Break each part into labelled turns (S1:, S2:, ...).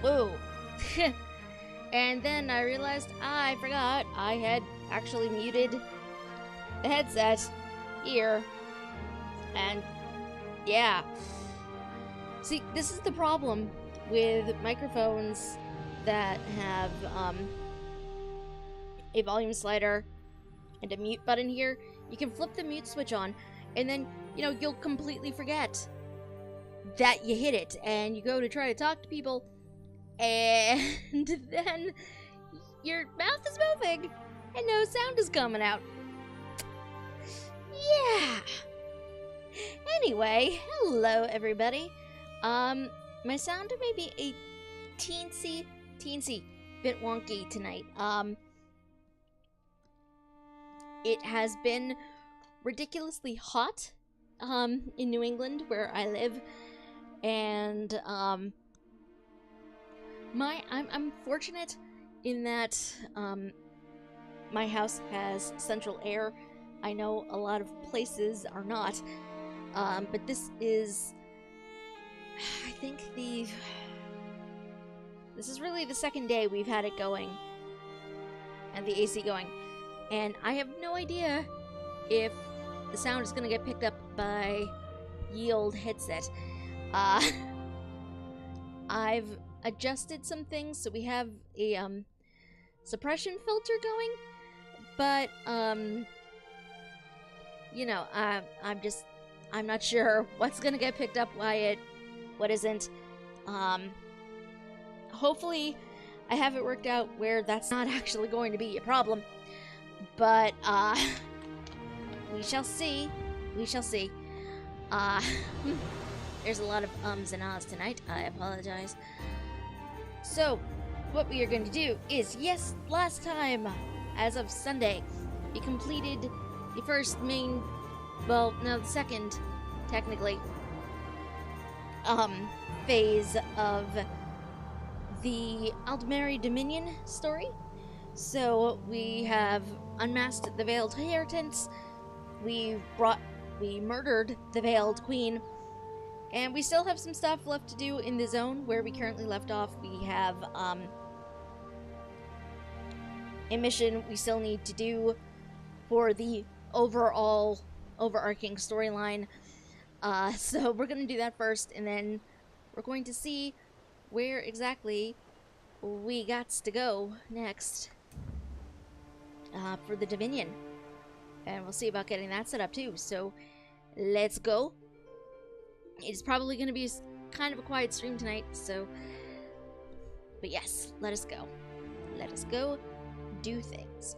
S1: Whoa. And then I realized I forgot I had actually muted the headset here. And yeah. See, this is the problem with microphones that have a volume slider and a mute button here. You can flip the mute switch on, and then, you know, you'll completely forget that you hit it, and you go to try to talk to people, and then your mouth is moving, and no sound is coming out. Yeah. Anyway, hello everybody. My sound may be a teensy bit wonky tonight. It has been ridiculously hot, in New England, where I live, and, I'm fortunate in that, my house has central air. I know a lot of places are not, but this is, I think this is really the second day we've had it going, and the AC going, and I have no idea if the sound is gonna get picked up by ye old headset. I've adjusted some things, so we have a, suppression filter going, but, you know, I'm not sure what's gonna get picked up by it, what isn't. Hopefully I have it worked out where that's not actually going to be a problem, but, we shall see. We shall see. There's a lot of ums and ahs tonight. I apologize. So, what we are going to do is, yes, last time, as of Sunday, we completed the first main, well, no, the second, technically, phase of the Aldmeri Dominion story. So, we have unmasked the Veiled Inheritance, we murdered the Veiled Queen, and we still have some stuff left to do in the zone where we currently left off. We have, a mission we still need to do for the overall overarching storyline. So we're gonna do that first, and then we're going to see where exactly we got to go next, for the Dominion. And we'll see about getting that set up too. So let's go. It's probably going to be kind of a quiet stream tonight, so... But yes, let us go. Let us go do things.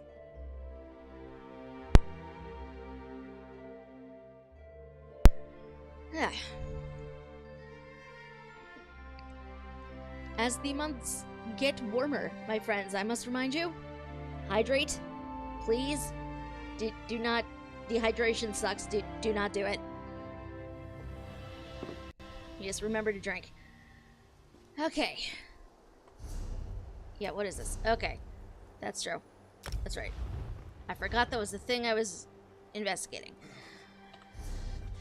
S1: As the months get warmer, my friends, I must remind you, hydrate, please. Do not, dehydration sucks, do not do it. Just remember to drink. Okay. Yeah, what is this? Okay. That's true. That's right. I forgot that was the thing I was investigating.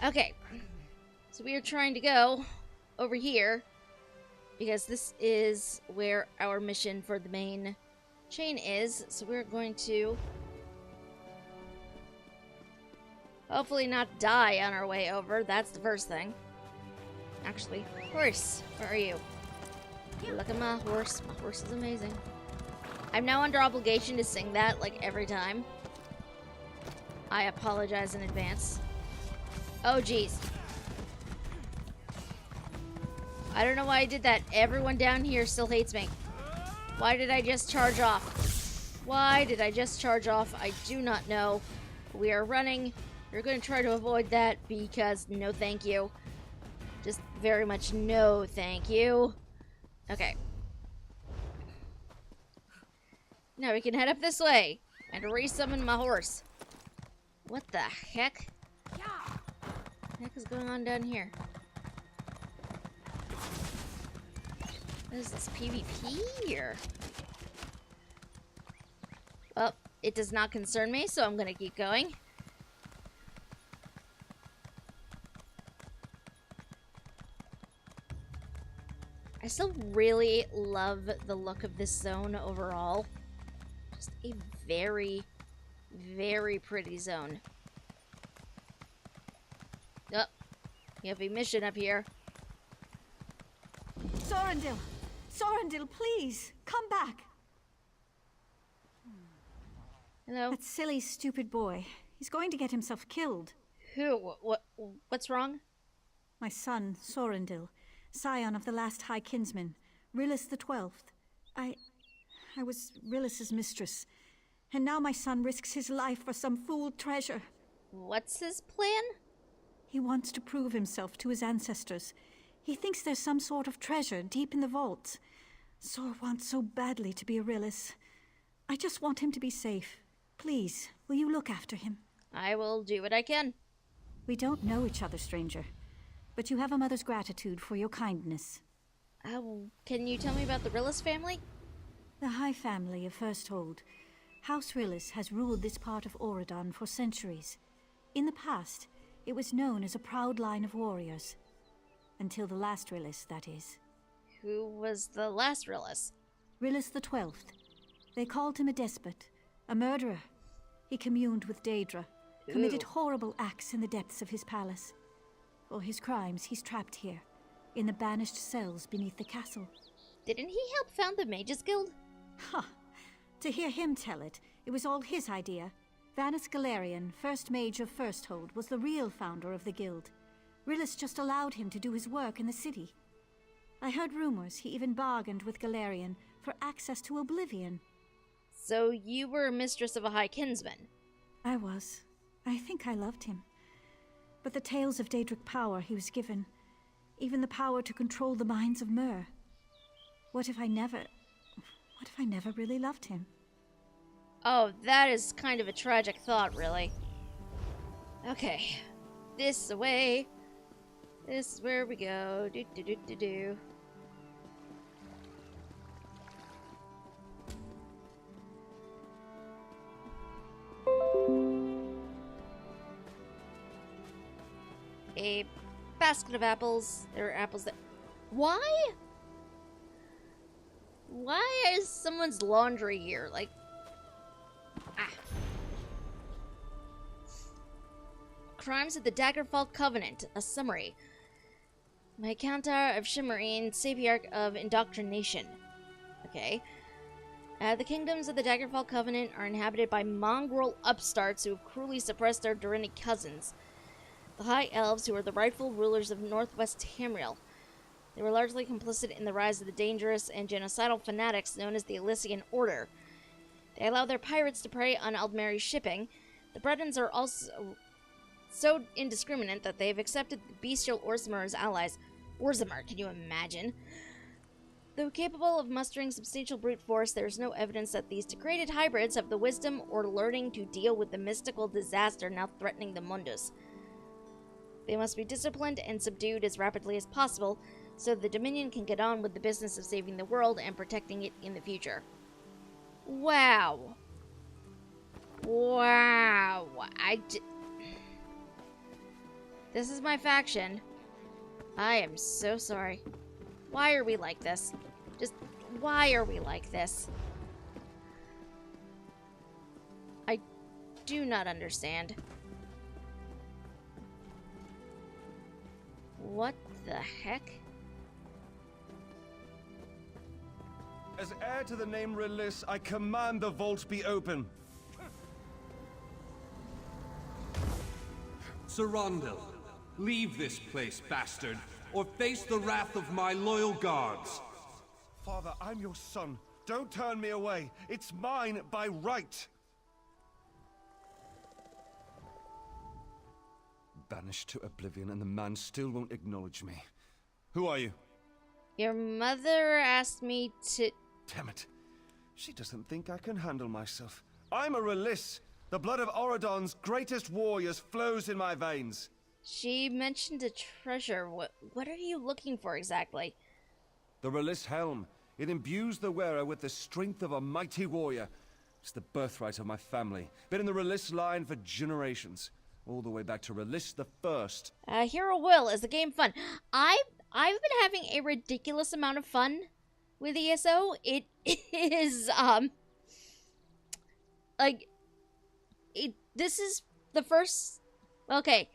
S1: Okay. So we are trying to go over here, because this is where our mission for the main chain is. So we're going to hopefully not die on our way over. That's the first thing. Actually, horse, where are you? Look at my horse. My horse is amazing. I'm now under obligation to sing that, like, every time. I apologize in advance. Oh, jeez. I don't know why I did that. Everyone down here still hates me. Why did I just charge off? Why did I just charge off? I do not know. We are running. We're going to try to avoid that because no thank you. Just very much no thank you. Okay. Now we can head up this way and resummon my horse. What the heck? What the heck is going on down here? What is this, PvP here? Well, it does not concern me, so I'm gonna keep going. I still really love the look of this zone overall. Just a very, very pretty zone. Oh, you have a mission up here.
S2: Sorendil! Sorendil, please! Come back!
S1: Hello?
S2: That silly, stupid boy. He's going to get himself killed.
S1: Who? What's wrong?
S2: My son, Sorendil, scion of the last High Kinsman, Rillis the 12th. I was Rillis's mistress, and now my son risks his life for some fool treasure.
S1: What's his plan?
S2: He wants to prove himself to his ancestors. He thinks there's some sort of treasure deep in the vaults. Sor wants so badly to be a Rillis. I just want him to be safe. Please, will you look after him?
S1: I will do what I can.
S2: We don't know each other, stranger, but you have a mother's gratitude for your kindness.
S1: Can you tell me about the Rillis family?
S2: The High Family of Firsthold. House Rillis has ruled this part of Auradon for centuries. In the past, it was known as a proud line of warriors. Until the last Rillis, that is.
S1: Who was the last Rillis?
S2: Rillis the 12th. They called him a despot, a murderer. He communed with Daedra, committed horrible acts in the depths of his palace. For his crimes, he's trapped here, in the banished cells beneath the castle.
S1: Didn't he help found the Mages Guild?
S2: Ha! To hear him tell it, it was all his idea. Vanus Galarian, first mage of Firsthold, was the real founder of the guild. Rillis just allowed him to do his work in the city. I heard rumors he even bargained with Galarian for access to Oblivion.
S1: So you were mistress of a High Kinsman?
S2: I was. I think I loved him. But the tales of Daedric power he was given, even the power to control the minds of Myr. What if I never really loved him?
S1: Oh, that is kind of a tragic thought, really. Okay. This way. This is where we go. Do. A basket of apples. There are apples that... Why? Why is someone's laundry here? Like... Ah. Crimes of the Daggerfall Covenant. A summary. My Cantar of Shimmerine, Saviarch of Indoctrination. Okay. The kingdoms of the Daggerfall Covenant are inhabited by mongrel upstarts who have cruelly suppressed their Dorinic cousins, the High Elves, who are the rightful rulers of Northwest Tamriel. They were largely complicit in the rise of the dangerous and genocidal fanatics known as the Elysian Order. They allow their pirates to prey on Aldmeri's shipping. The Bretons are also so indiscriminate that they have accepted the bestial Orzammar as allies. Orzammar, can you imagine? Though capable of mustering substantial brute force, there is no evidence that these degraded hybrids have the wisdom or learning to deal with the mystical disaster now threatening the Mundus. They must be disciplined and subdued as rapidly as possible, so the Dominion can get on with the business of saving the world and protecting it in the future. Wow. Wow. This is my faction. I am so sorry. Why are we like this? Just, why are we like this? I do not understand. What the heck?
S3: As heir to the name Rillis, I command the vault be open.
S4: Sorendil, leave this place, bastard, or face the wrath of my loyal guards.
S3: Father, I'm your son. Don't turn me away. It's mine by right. Banished to oblivion, and the man still won't acknowledge me. Who are you?
S1: Your mother asked me to...
S3: Damn it. She doesn't think I can handle myself. I'm a Rillis. The blood of Auradon's greatest warriors flows in my veins.
S1: She mentioned a treasure. What are you looking for exactly?
S3: The Rillis helm. It imbues the wearer with the strength of a mighty warrior. It's the birthright of my family. Been in the Rillis line for generations. All the way back to Rillis the First.
S1: Hero Will, is the game fun? I've been having a ridiculous amount of fun with ESO. It is, this is the first, okay,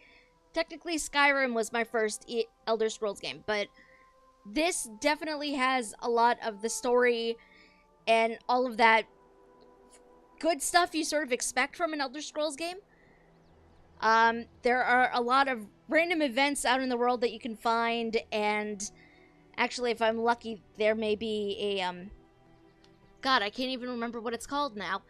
S1: technically Skyrim was my first Elder Scrolls game, but this definitely has a lot of the story and all of that good stuff you sort of expect from an Elder Scrolls game. There are a lot of random events out in the world that you can find, and actually, if I'm lucky, there may be a, God, I can't even remember what it's called now.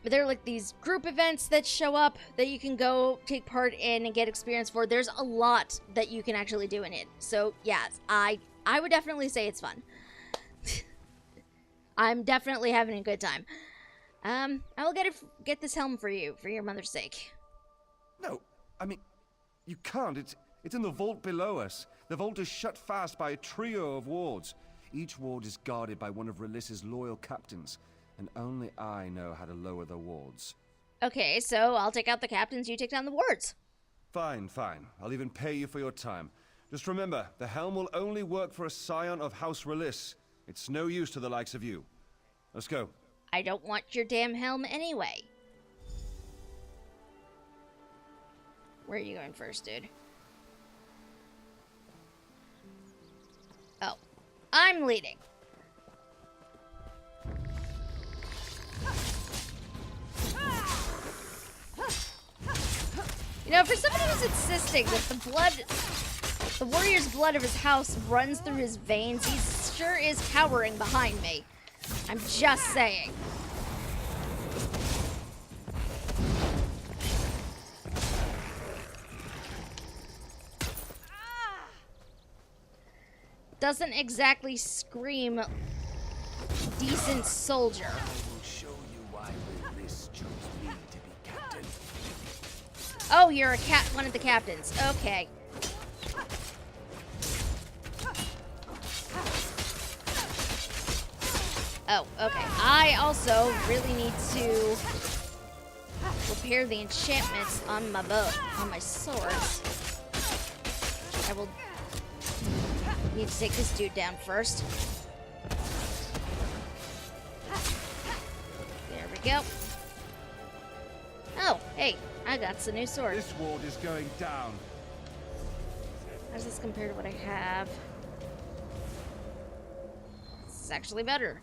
S1: But there are, like, these group events that show up that you can go take part in and get experience for. There's a lot that you can actually do in it. So, yeah, I would definitely say it's fun. I'm definitely having a good time. I will get this helm for you, for your mother's sake.
S3: No, I mean, you can't. It's in the vault below us. The vault is shut fast by a trio of wards. Each ward is guarded by one of Relis's loyal captains, and only I know how to lower the wards.
S1: Okay, so I'll take out the captains, you take down the wards.
S3: Fine, fine. I'll even pay you for your time. Just remember, the helm will only work for a scion of House Relis. It's no use to the likes of you. Let's go.
S1: I don't want your damn helm anyway. Where are you going first, dude? Oh. I'm leading. You know, for somebody who's insisting that the warrior's blood of his house runs through his veins, he sure is cowering behind me. I'm just saying. Doesn't exactly scream decent soldier.
S3: I will show you why Relis chose me to be captain.
S1: Oh, you're one of the captains. Okay. Oh, okay. I also really need to repair the enchantments on my bow, on my swords. I will need to take this dude down first. There we go. Oh, hey, I got some new sword.
S3: This ward is going down.
S1: How does this compare to what I have? This is actually better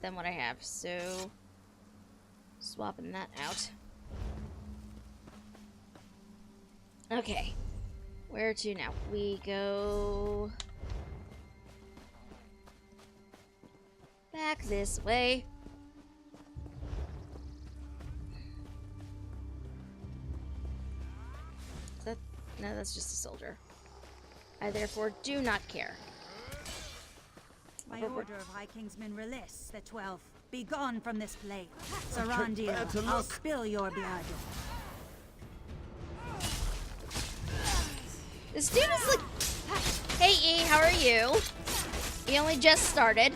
S1: than what I have, so swapping that out. Okay, where to now? We go back this way. No, that's just a soldier. I therefore do not care.
S2: By order of High Kingsman Relis, the 12th, be gone from this place. Sarandia, I'll spill your blood.
S1: This dude is like, hey E, how are you? He only just started.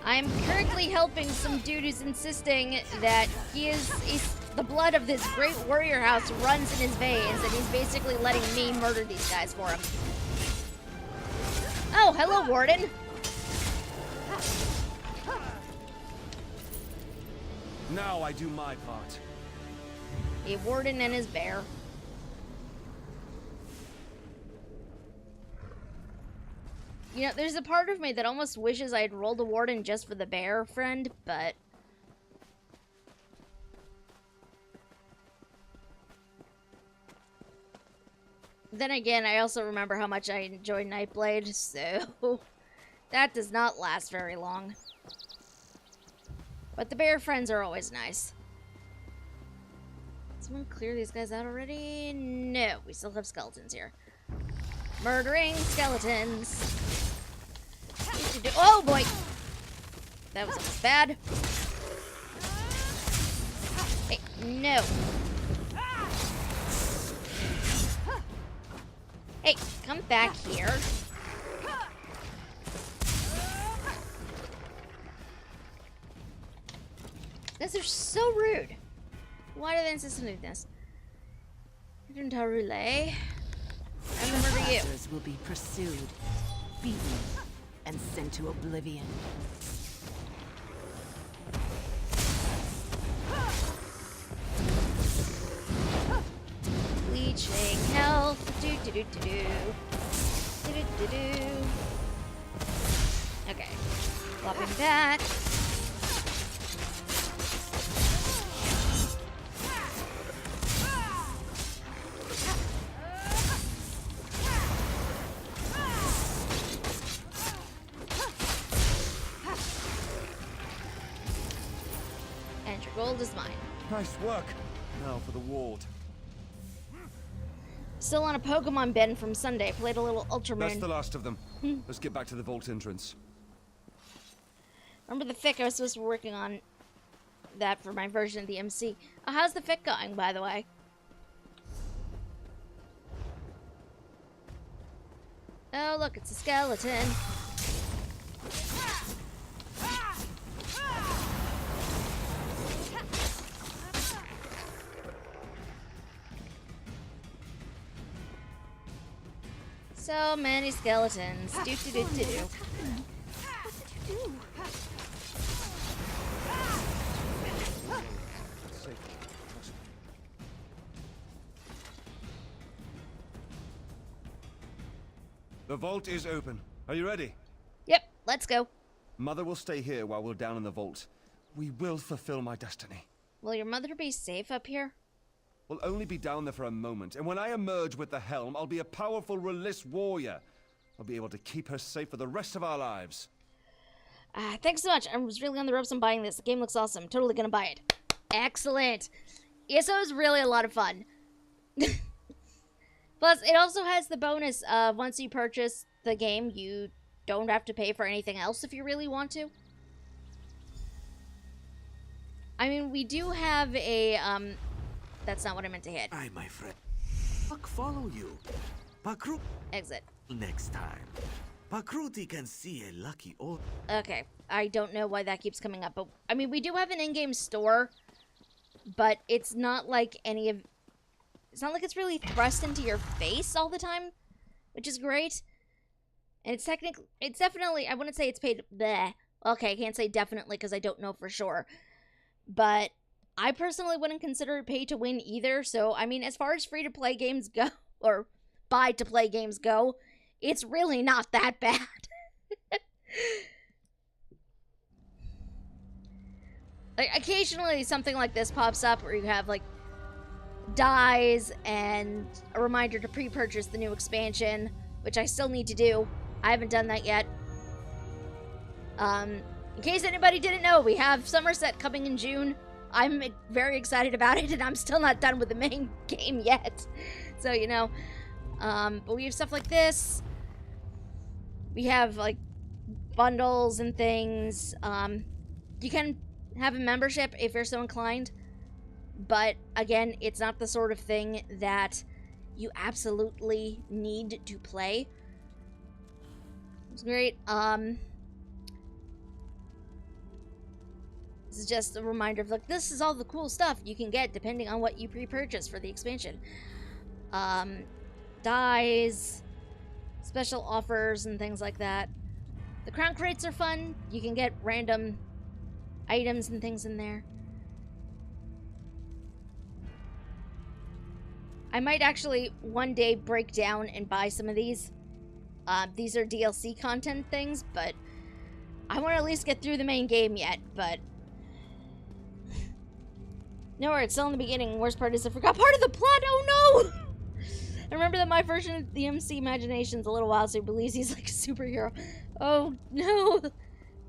S1: I'm currently helping some dude who's insisting that the blood of this great warrior house runs in his veins, and he's basically letting me murder these guys for him. Oh, hello, Warden.
S3: Now I do my part.
S1: A Warden and his bear. You know, there's a part of me that almost wishes I had rolled a Warden just for the bear friend, but then again, I also remember how much I enjoy Nightblade, so that does not last very long. But the bear friends are always nice. Someone clear these guys out already? No, we still have skeletons here. Murdering skeletons. Oh boy! That was almost bad. Hey, no. Hey, come back here. These are so rude. Why do they insist on doing this? Relay. I remember you.
S5: Others will be pursued, beaten, and sent to oblivion.
S1: Leeching health. Do do do do do. Do do do do. Okay. Flopping back. And your gold is mine.
S3: Nice work. Now for the ward.
S1: Still on a Pokemon bin from Sunday. Played a little Ultraman.
S3: That's the last of them. Let's get back to the vault entrance.
S1: Remember the fic I was supposed to be working on that for my version of the MC. Oh, how's the fic going, by the way? Oh, look, it's a skeleton. So many skeletons. Do do do do.
S2: What did you do?
S3: The vault is open. Are you ready?
S1: Yep, let's go.
S3: Mother will stay here while we're down in the vault. We will fulfill my destiny.
S1: Will your mother be safe up here?
S3: We'll only be down there for a moment, and when I emerge with the helm, I'll be a powerful Release warrior. I'll be able to keep her safe for the rest of our lives.
S1: Thanks so much. I was really on the ropes on buying this. The game looks awesome. Totally gonna buy it. Excellent. ESO is really a lot of fun. Plus, it also has the bonus of once you purchase the game, you don't have to pay for anything else if you really want to. I mean, we do have a, that's not what I meant to hit.
S6: Aye, my friend. Fuck follow you. Pakru
S1: Exit.
S6: next time. Pakruti can see a lucky old.
S1: Okay, I don't know why that keeps coming up, but, I mean, we do have an in-game store, but it's not like any of... It's not like it's really thrust into your face all the time, which is great. And it's definitely, I wouldn't say it's paid, bleh. Okay, I can't say definitely because I don't know for sure. But I personally wouldn't consider it pay to win either. So, I mean, as far as free-to-play games go, or buy-to-play games go, it's really not that bad. Like, occasionally something like this pops up where you have, like, dies and a reminder to pre-purchase the new expansion, which I still need to do. I haven't done that yet. In case anybody didn't know, we have Somerset coming in June. I'm very excited about it, and I'm still not done with the main game yet. So, you know. But we have stuff like this. We have, like, bundles and things. You can have a membership if you're so inclined. But, again, it's not the sort of thing that you absolutely need to play. It's great. This is just a reminder of, like, this is all the cool stuff you can get depending on what you pre-purchase for the expansion. Dies, special offers, and things like that. The crown crates are fun. You can get random items and things in there. I might actually one day break down and buy some of these. These are DLC content things, but I want to at least get through the main game yet, but... No, it's still in the beginning. Worst part is I forgot part of the plot. Oh, no! I remember that my version of the MC Imagination's a little while, so he believes he's like a superhero. Oh, no.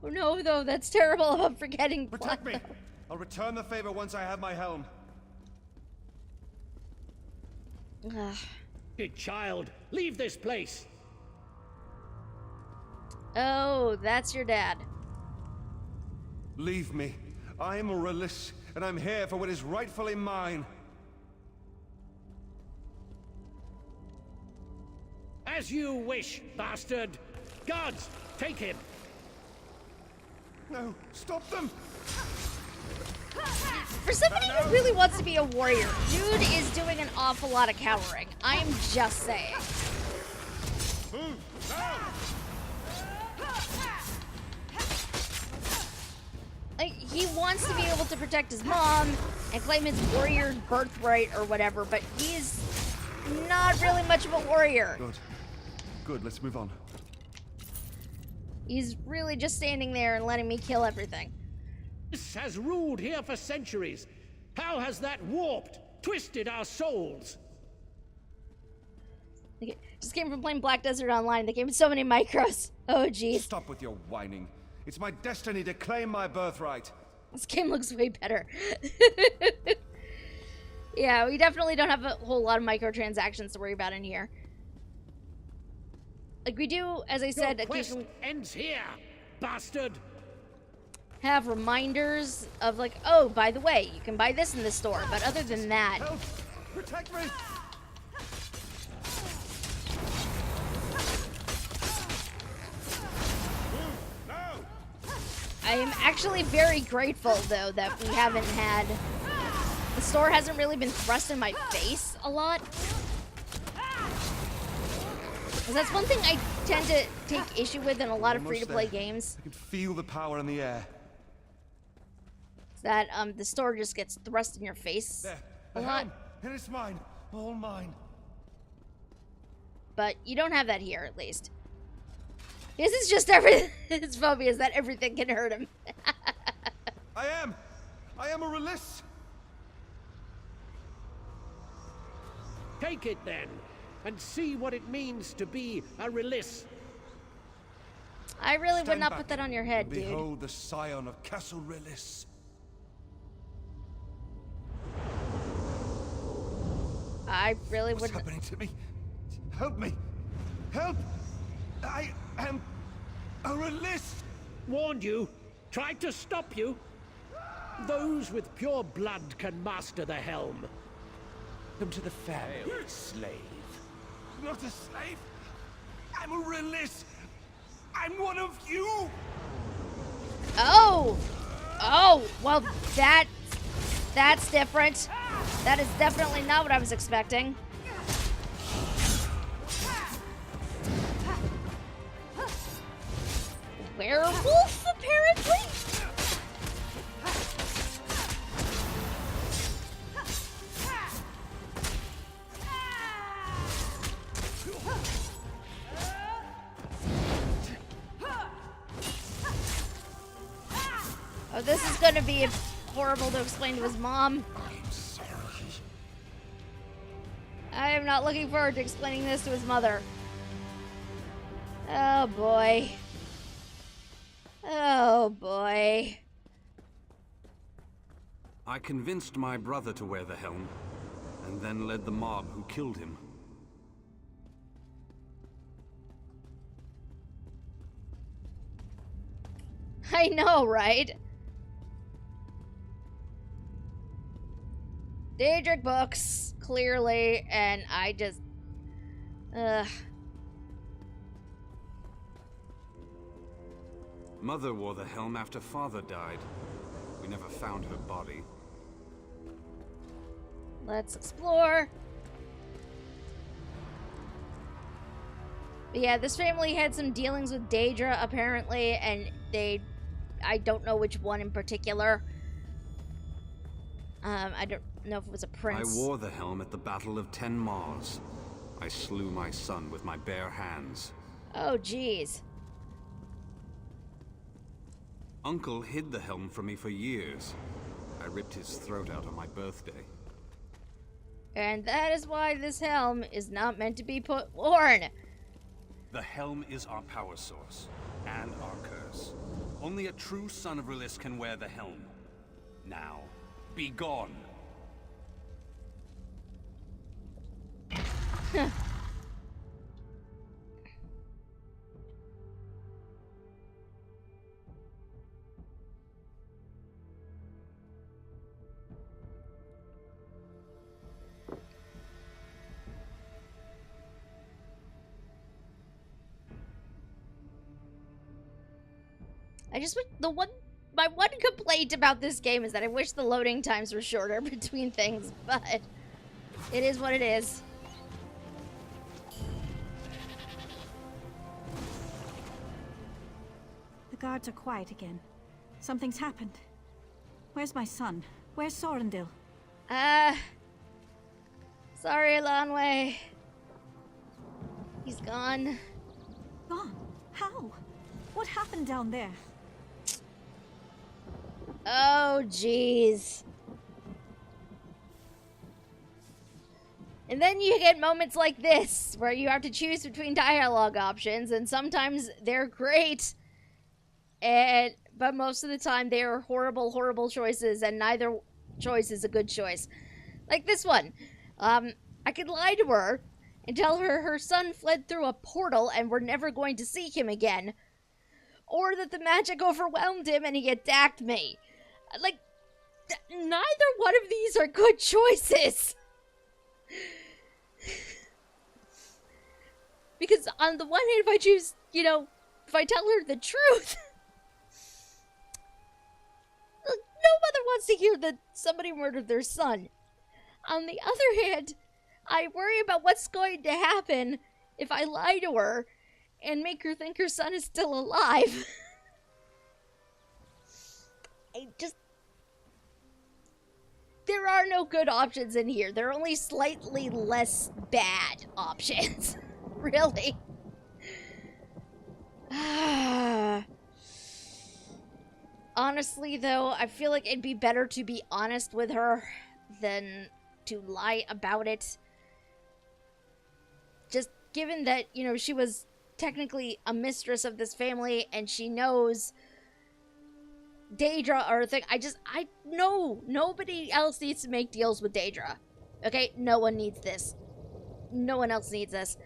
S1: Oh, no, though. That's terrible. I'm forgetting plot,
S3: Protect me!
S1: though.
S3: I'll return the favor once I have my helm.
S1: Ugh.
S7: Good child, leave this place.
S1: Oh, that's your dad.
S3: Leave me. I am a Release, and I'm here for what is rightfully mine.
S7: As you wish, bastard. Guards, take him.
S3: No, stop them!
S1: For somebody who really wants to be a warrior, dude is doing an awful lot of cowering. I'm just saying. Like, he wants to be able to protect his mom and claim his warrior's birthright or whatever, but he's not really much of a warrior.
S3: Good. Good, let's move on.
S1: He's really just standing there and letting me kill everything.
S7: This has ruled here for centuries. How has that warped, twisted our souls?
S1: Okay, just came from playing Black Desert Online. They gave me so many micros. Oh, jeez.
S3: Stop with your whining. It's my destiny to claim my birthright.
S1: This game looks way better. Yeah, we definitely don't have a whole lot of microtransactions to worry about in here. Like, we do, as I said,
S7: Your quest
S1: occasionally
S7: ends here, bastard.
S1: have reminders of, like, oh, by the way, you can buy this in the store. But other than that,
S3: Help! Protect me!
S1: I am actually very grateful, though, that we haven't had... The store hasn't really been thrust in my face a lot. Because that's one thing I tend to take issue with in a lot of
S3: Almost
S1: free-to-play
S3: there.
S1: games.
S3: I can feel the power in the air.
S1: Is that the store just gets thrust in your face
S3: There,
S1: a
S3: the
S1: lot.
S3: helm, and it's mine, all mine.
S1: But you don't have that here, at least. This is just everything. His phobia is that everything can hurt him.
S3: I am a Release.
S7: Take it then, and see what it means to be a Release.
S1: I really would
S3: Stand
S1: not
S3: back
S1: put that on your head,
S3: and
S1: dude.
S3: behold the scion of Castle Release.
S1: I really
S3: What's
S1: wouldn't.
S3: happening to me? Help me! Help! I am a Release.
S7: Warned you, tried to stop you. Those with pure blood can master the helm.
S3: Come to the family, slave. Not a slave. I'm a Release. I'm one of you.
S1: Oh! Oh! Well, that's different. That is definitely not what I was expecting. Werewolf, apparently? Oh, this is gonna be horrible to explain to his mom.
S3: I'm sorry.
S1: I am not looking forward to explaining this to his mother. Oh boy. Oh boy.
S4: I convinced my brother to wear the helm, and then led the mob who killed him.
S1: I know, right? Daedric books, clearly, and I just... Ugh.
S4: Mother wore the helm after father died. We never found her body.
S1: Let's explore. But yeah, this family had some dealings with Daedra, apparently, and I don't know which one in particular. I don't know if it was a prince.
S4: I wore the helm at the Battle of 10 Mars. I slew my son with my bare hands.
S1: Oh, jeez.
S4: Uncle hid the helm from me for years. I ripped his throat out on my birthday.
S1: And that is why this helm is not meant to be worn.
S4: The helm is our power source, and our curse. Only a true son of Release can wear the helm. Now, be gone.
S1: I just wish the one My one complaint about this game is that I wish the loading times were shorter between things, but it is what it is.
S2: The guards are quiet again. Something's happened. Where's my son? Where's Sorendil?
S1: Sorry, Lanwei. He's gone.
S2: Gone? How? What happened down there?
S1: Oh, jeez. And then you get moments like this, where you have to choose between dialogue options, and sometimes they're great, but most of the time they are horrible, horrible choices, and neither choice is a good choice. Like this one. I could lie to her and tell her her son fled through a portal and we're never going to see him again. Or that the magic overwhelmed him and he attacked me. Like, neither one of these are good choices. Because on the one hand, if I choose, if I tell her the truth, no mother wants to hear that somebody murdered their son. On the other hand, I worry about what's going to happen if I lie to her and make her think her son is still alive. There are no good options in here. There are only slightly less bad options. Really. Honestly, though, I feel like it'd be better to be honest with her than to lie about it. Just given that, she was technically a mistress of this family and she knows Daedra or a thing. I know nobody else needs to make deals with Daedra. Okay? No one needs this. No one else needs this.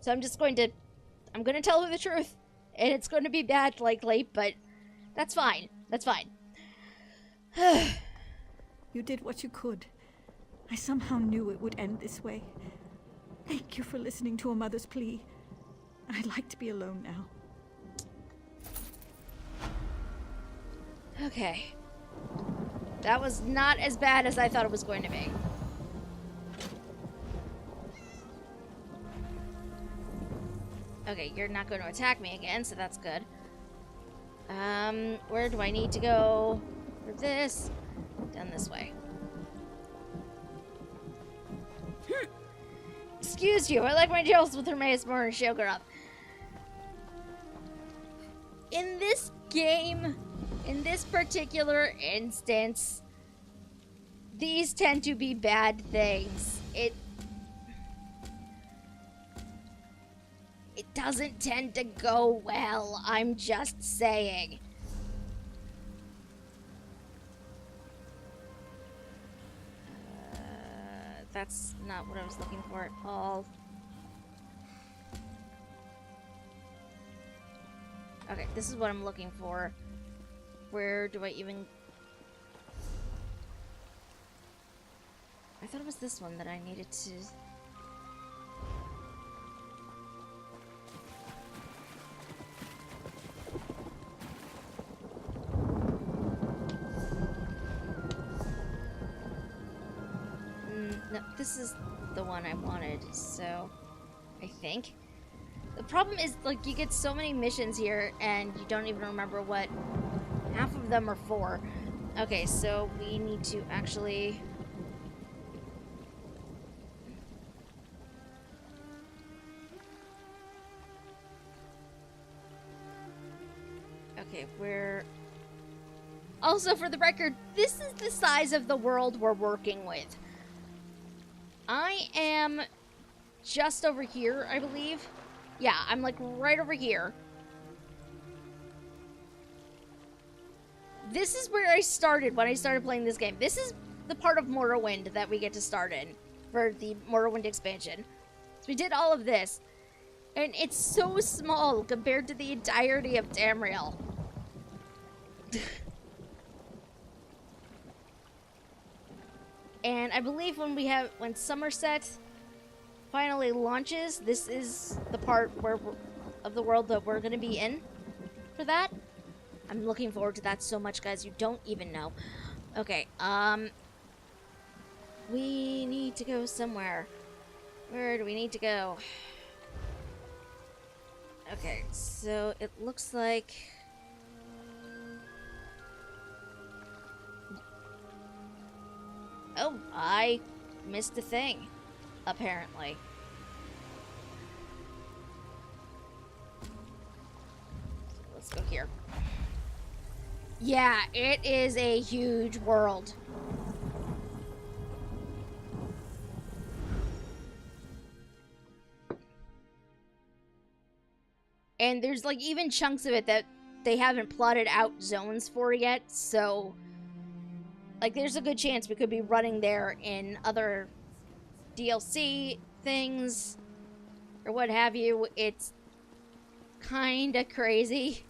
S1: So I'm going to tell her the truth. And it's going to be bad likely, but that's fine. That's fine.
S2: You did what you could. I somehow knew it would end this way. Thank you for listening to a mother's plea. I'd like to be alone now.
S1: Okay. That was not as bad as I thought it was going to be. Okay, you're not going to attack me again, so that's good. Where do I need to go for this? Down this way. Excuse you, I like my deals with Hermaeus more and Shogunath. In this game, in this particular instance, these tend to be bad things. It doesn't tend to go well, I'm just saying. That's not what I was looking for at all. Okay, this is what I'm looking for. Where do I even... I thought it was this one that I needed to... No, this is the one I wanted, so... I think. The problem is, like, you get so many missions here, and you don't even remember what half of them are for. Okay, so we need to actually... Okay, we're... Also, for the record, this is the size of the world we're working with. I am just over here, I believe. Yeah, I'm like right over here. This is where I started when I started playing this game. This is the part of Morrowind that we get to start in for the Morrowind expansion. So we did all of this. And it's so small compared to the entirety of Tamriel. And I believe when Somerset finally launches, this is the part of the world that we're going to be in for that. I'm looking forward to that so much, guys. You don't even know. Okay, we need to go somewhere. Where do we need to go? Okay, so it looks like... Oh, I missed a thing, apparently. So let's go here. Yeah, it is a huge world. And there's like even chunks of it that they haven't plotted out zones for yet, so like there's a good chance we could be running there in other DLC things or what have you. It's kinda crazy.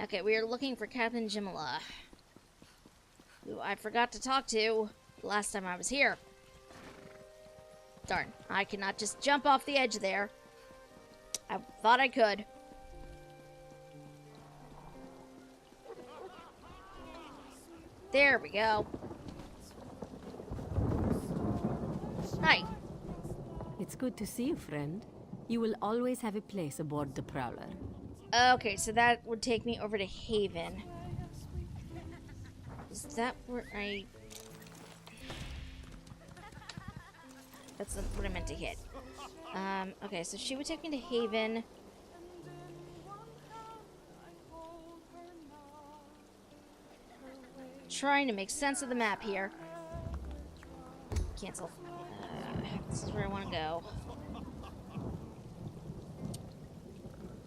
S1: Okay, we are looking for Captain Jimala, who I forgot to talk to the last time I was here. Darn, I cannot just jump off the edge there. I thought I could. There we go. Hi.
S5: It's good to see you, friend. You will always have a place aboard the Prowler.
S1: Okay, so that would take me over to Haven. Is that where I... That's what I meant to hit. Okay, so she would take me to Haven. Trying to make sense of the map here. Cancel. This is where I want to go.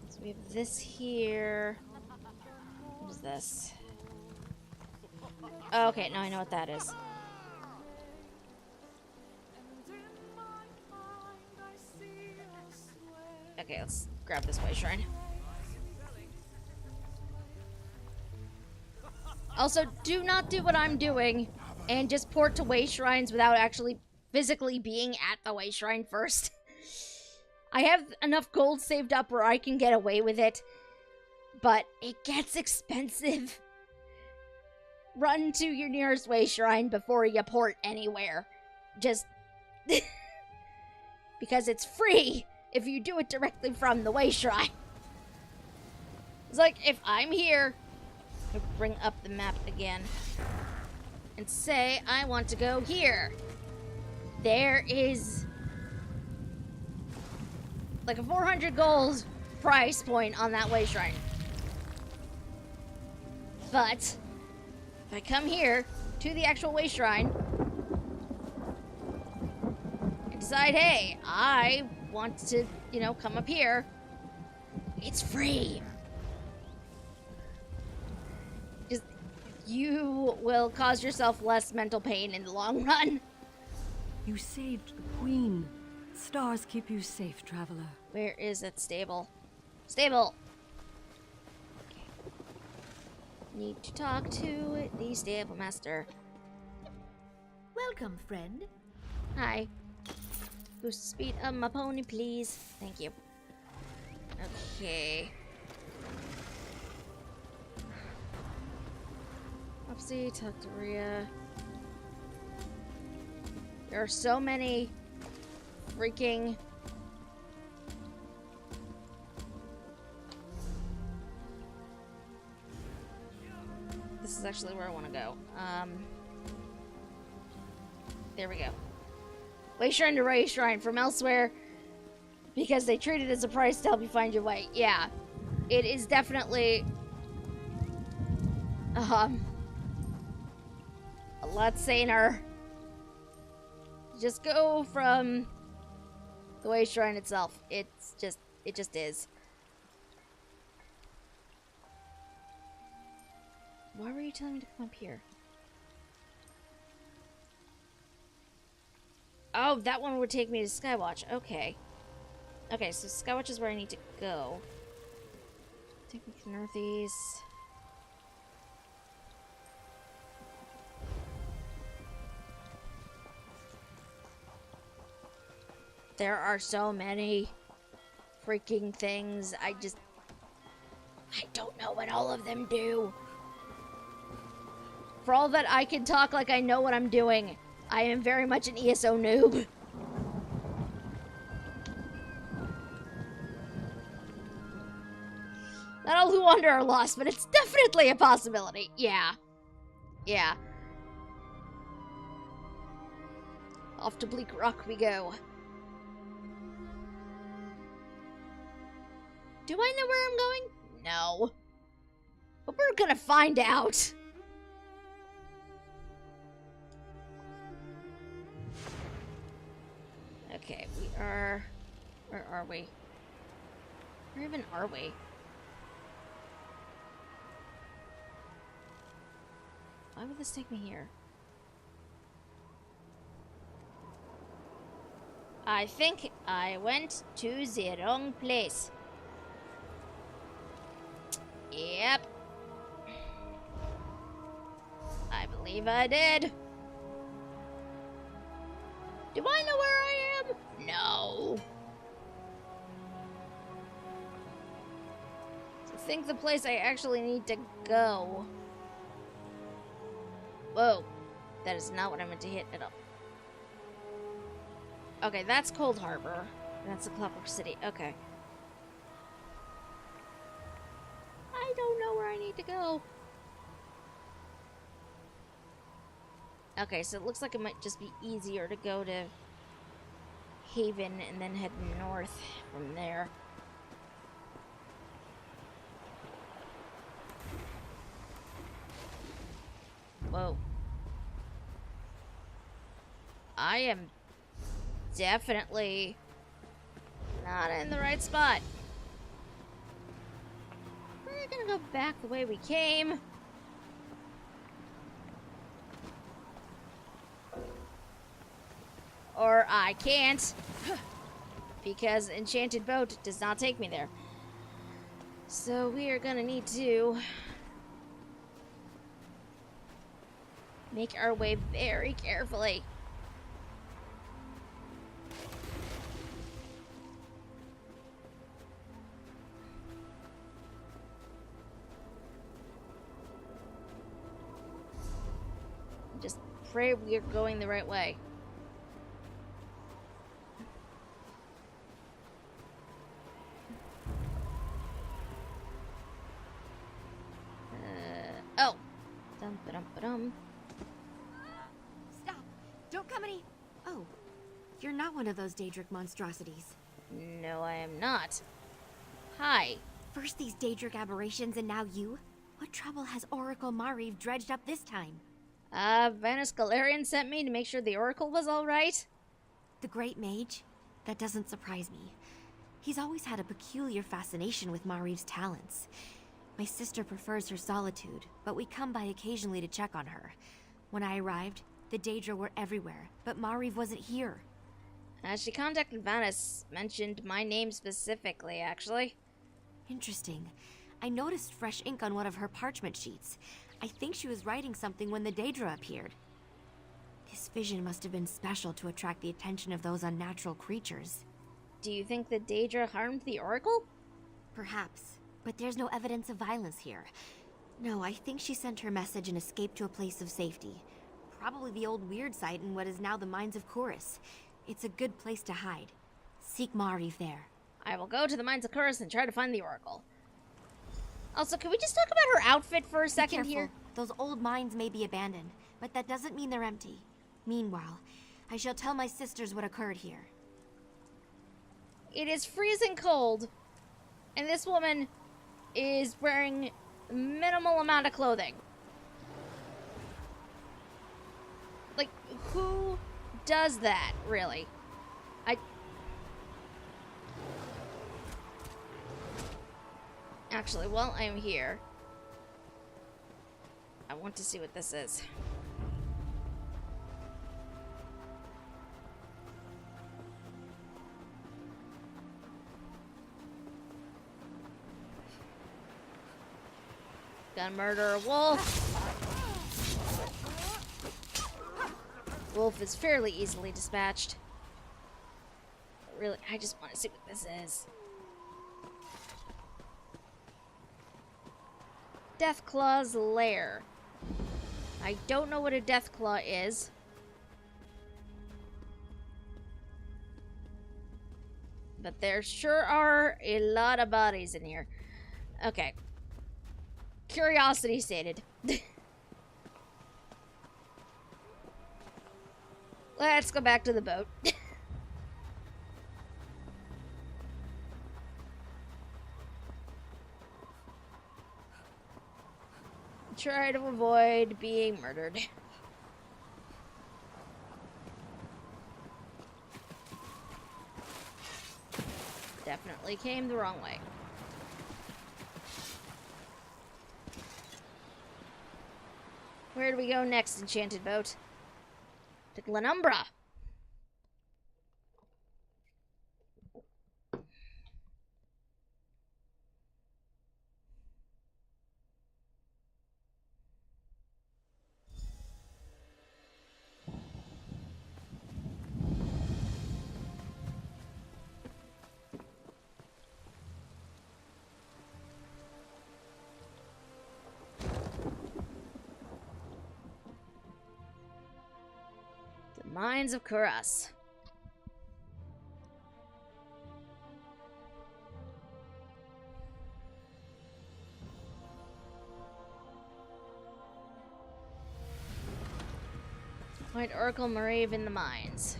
S1: So we have this here. What is this? Oh, okay, now I know what that is. Okay, let's grab this way shrine. Also, do not do what I'm doing and just port to way shrines without actually physically being at the way shrine first. I have enough gold saved up where I can get away with it, but it gets expensive. Run to your nearest way shrine before you port anywhere. Just because it's free if you do it directly from the way shrine. It's like, if I'm here, I bring up the map again and say I want to go here. There is like a 400 gold price point on that way shrine. But if I come here to the actual way shrine and decide, hey, I want to, come up here, it's free. Just, you will cause yourself less mental pain in the long run.
S5: You saved the Queen. Stars keep you safe, traveler.
S1: Where is it? Stable. Stable! Okay. Need to talk to the stable master.
S8: Welcome, friend.
S1: Hi. Boost the speed of my pony, please. Thank you. Okay. Upsy, talk to Rhea. There are so many freaking... This is actually where I want to go. There we go. Way shrine to Ray Shrine from elsewhere because they treat it as a price to help you find your way. Yeah, it is definitely a lot saner. Just go from the way shrine itself. It just is. Why were you telling me to come up here? Oh, that one would take me to Skywatch. Okay. Okay, so Skywatch is where I need to go. Take me to northeast. There are so many freaking things. I don't know what all of them do. For all that I can talk like I know what I'm doing, I am very much an ESO noob. Not all who wander are lost, but it's definitely a possibility. Yeah. Yeah. Off to Bleak Rock we go. Do I know where I'm going? No. But we're gonna find out. Okay, we are... Where are we? Where even are we? Why would this take me here? I think I went to the wrong place. Yep. I believe I did. Do I know where I am? No. I think the place I actually need to go. Whoa. That is not what I meant to hit at all. Okay, that's Cold Harbor. That's the Clockwork City. Okay. I don't know where I need to go. Okay, so it looks like it might just be easier to go to Haven and then head north from there. Whoa. I am definitely not in the right spot. We're gonna go back the way we came. Or I can't, because Enchanted Boat does not take me there. So we are gonna need to make our way very carefully. Just pray we are going the right way. Oh. Dum-ba-dum-ba-dum.
S8: Stop! Don't come any... Oh, you're not one of those Daedric monstrosities.
S1: No, I am not. Hi.
S8: First these Daedric aberrations and now you? What trouble has Oracle Mariv dredged up this time?
S1: Vanus Galarian sent me to make sure the Oracle was alright.
S8: The Great Mage? That doesn't surprise me. He's always had a peculiar fascination with Mariv's talents. My sister prefers her solitude, but we come by occasionally to check on her. When I arrived, the Daedra were everywhere, but Mariv wasn't here.
S1: She contacted Vanus, mentioned my name specifically, actually.
S8: Interesting. I noticed fresh ink on one of her parchment sheets. I think she was writing something when the Daedra appeared. This vision must have been special to attract the attention of those unnatural creatures.
S1: Do you think the Daedra harmed the Oracle?
S8: Perhaps, but there's no evidence of violence here. No, I think she sent her message and escaped to a place of safety. Probably the old weird site in what is now the Mines of Chorus. It's a good place to hide. Seek Mariv there.
S1: I will go to the Mines of Chorus and try to find the Oracle. Also, can we just talk about her outfit for a second here?
S8: Those old mines may be abandoned, but that doesn't mean they're empty. Meanwhile, I shall tell my sisters what occurred here.
S1: It is freezing cold, and this woman is wearing minimal amount of clothing. Like, who does that, really? Actually, while I'm here, I want to see what this is. Gonna murder a wolf. Wolf is fairly easily dispatched. But really, I just want to see what this is. Deathclaw's lair. I don't know what a Deathclaw is. But there sure are a lot of bodies in here. Okay. Curiosity sated. Let's go back to the boat. Try to avoid being murdered. Definitely came the wrong way. Where do we go next, enchanted boat? To Glenumbra. Mines of Kuras. Find Oracle Mareve in the mines.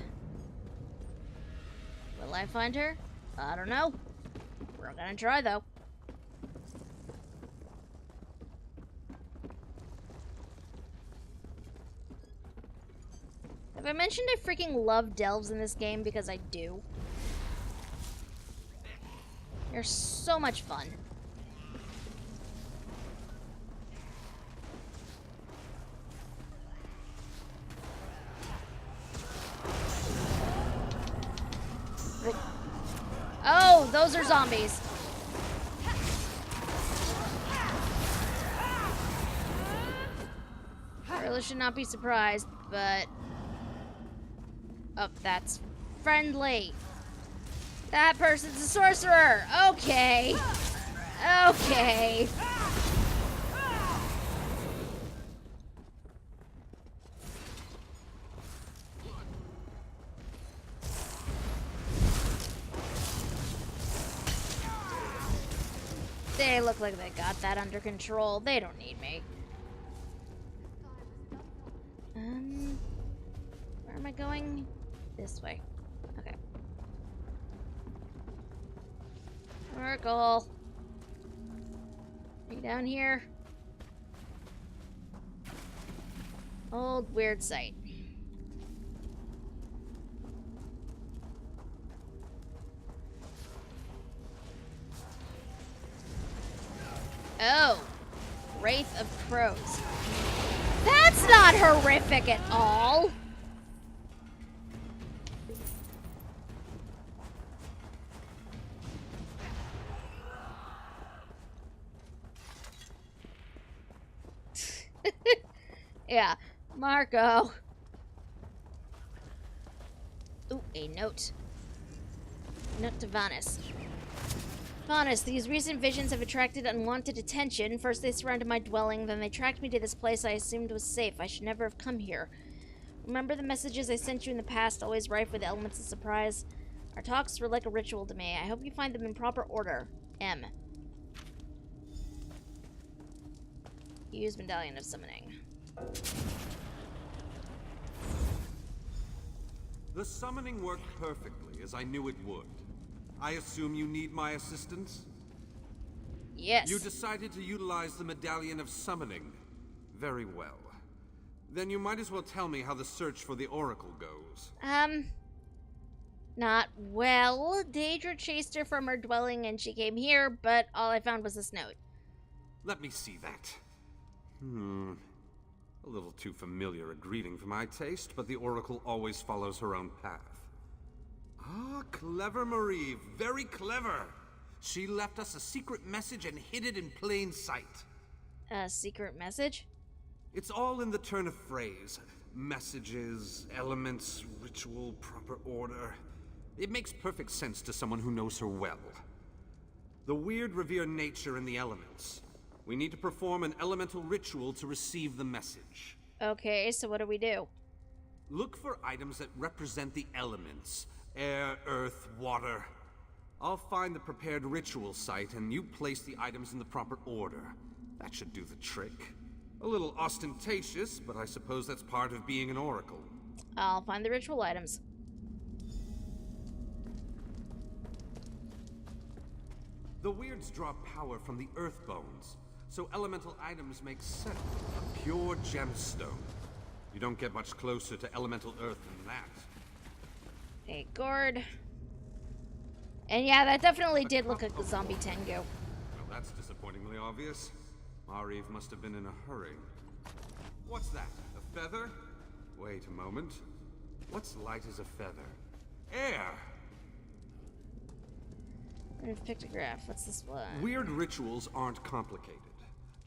S1: Will I find her? I don't know. We're gonna try though. Have I mentioned I freaking love delves in this game? Because I do. They're so much fun. Oh, those are zombies. I really should not be surprised, but... Oh, that's friendly. That person's a sorcerer. Okay. Okay. They look like they got that under control. They don't need me. Where am I going? This way. Okay. Oracle. Are you down here? Old weird site. Oh. Wraith of Crows. That's not horrific at all. Yeah, Marco. Ooh, a note. Note to Vanus. Vanus, these recent visions have attracted unwanted attention. First they surrounded my dwelling, then they tracked me to this place I assumed was safe. I should never have come here. Remember the messages I sent you in the past, always rife with elements of surprise? Our talks were like a ritual to me. I hope you find them in proper order. M. Use Medallion of Summoning.
S4: The summoning worked perfectly, as I knew it would. I assume you need my assistance?
S1: Yes.
S4: You decided to utilize the Medallion of Summoning. Very well. Then you might as well tell me how the search for the Oracle goes.
S1: Not well. Daedra chased her from her dwelling and she came here, but all I found was this note.
S4: Let me see that. A little too familiar a greeting for my taste, but the Oracle always follows her own path. Ah, clever Marie, very clever. She left us a secret message and hid it in plain sight.
S1: A secret message?
S4: It's all in the turn of phrase. Messages, elements, ritual, proper order. It makes perfect sense to someone who knows her well. The weird revere nature in the elements. We need to perform an elemental ritual to receive the message.
S1: Okay, so what do we do?
S4: Look for items that represent the elements. Air, earth, water. I'll find the prepared ritual site, and you place the items in the proper order. That should do the trick. A little ostentatious, but I suppose that's part of being an oracle.
S1: I'll find the ritual items.
S4: The weirds draw power from the earth bones, so elemental items make sense. A pure gemstone. You don't get much closer to elemental earth than that.
S1: A gourd. And yeah, that definitely did look like the zombie Tengu.
S4: Well, that's disappointingly obvious. Mariv must have been in a hurry. What's that? A feather? Wait a moment. What's light as a feather? Air!
S1: Pictograph. What's this one?
S4: Weird rituals aren't complicated.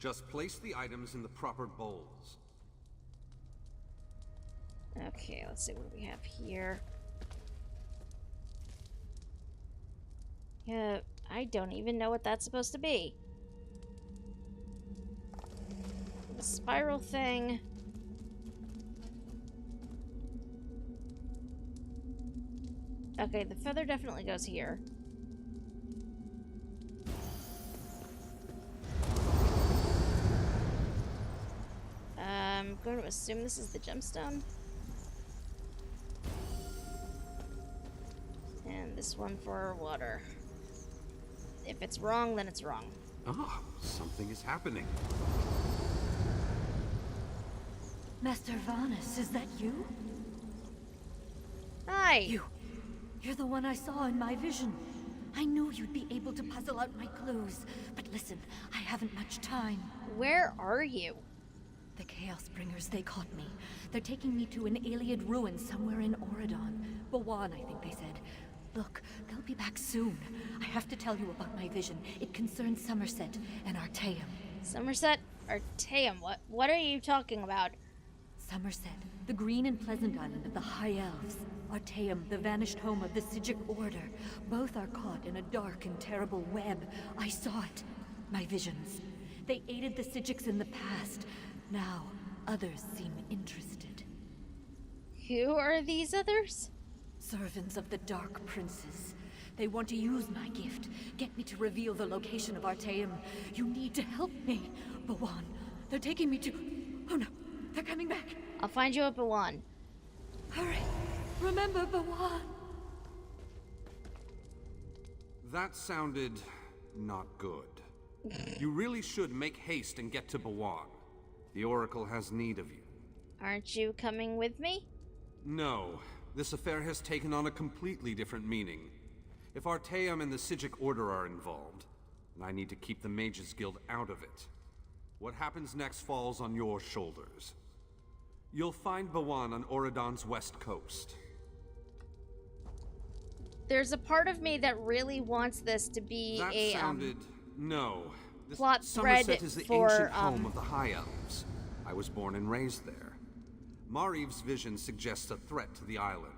S4: Just place the items in the proper bowls.
S1: Okay, let's see what we have here. Yeah, I don't even know what that's supposed to be. The spiral thing. Okay, the feather definitely goes here. I'm going to assume this is the gemstone. And this one for water. If it's wrong, then it's wrong.
S4: Ah, something is happening.
S2: Master Vanus, is that you?
S1: Hi!
S2: You're the one I saw in my vision. I knew you'd be able to puzzle out my clues. But listen, I haven't much time.
S1: Where are you?
S2: The Chaos Bringers, they caught me. They're taking me to an Iliad ruin somewhere in Auradon. Bawan, I think they said. Look, they'll be back soon. I have to tell you about my vision. It concerns Somerset and Artaeum.
S1: Somerset? Artaeum? What are you talking about?
S2: Somerset, the green and pleasant island of the High Elves. Artaeum, the vanished home of the Psijic Order. Both are caught in a dark and terrible web. I saw it. My visions. They aided the Psijics in the past. Now, others seem interested.
S1: Who are these others?
S2: Servants of the Dark Princes. They want to use my gift, get me to reveal the location of Artaeum. You need to help me. Bawan, they're taking me to... Oh no, they're coming back.
S1: I'll find you at Bawan.
S2: Hurry, remember Bawan.
S4: That sounded not good. You really should make haste and get to Bawan. The Oracle has need of you.
S1: Aren't you coming with me?
S4: No. This affair has taken on a completely different meaning. If Artaeum and the Psijic Order are involved, and I need to keep the Mages Guild out of it, what happens next falls on your shoulders. You'll find Bawan on Auradon's west coast.
S1: There's a part of me that really wants this to be
S4: No. This
S1: plot thread
S4: Somerset is the
S1: for,
S4: ancient home of the High Elves. I was born and raised there. Mariv's vision suggests a threat to the island.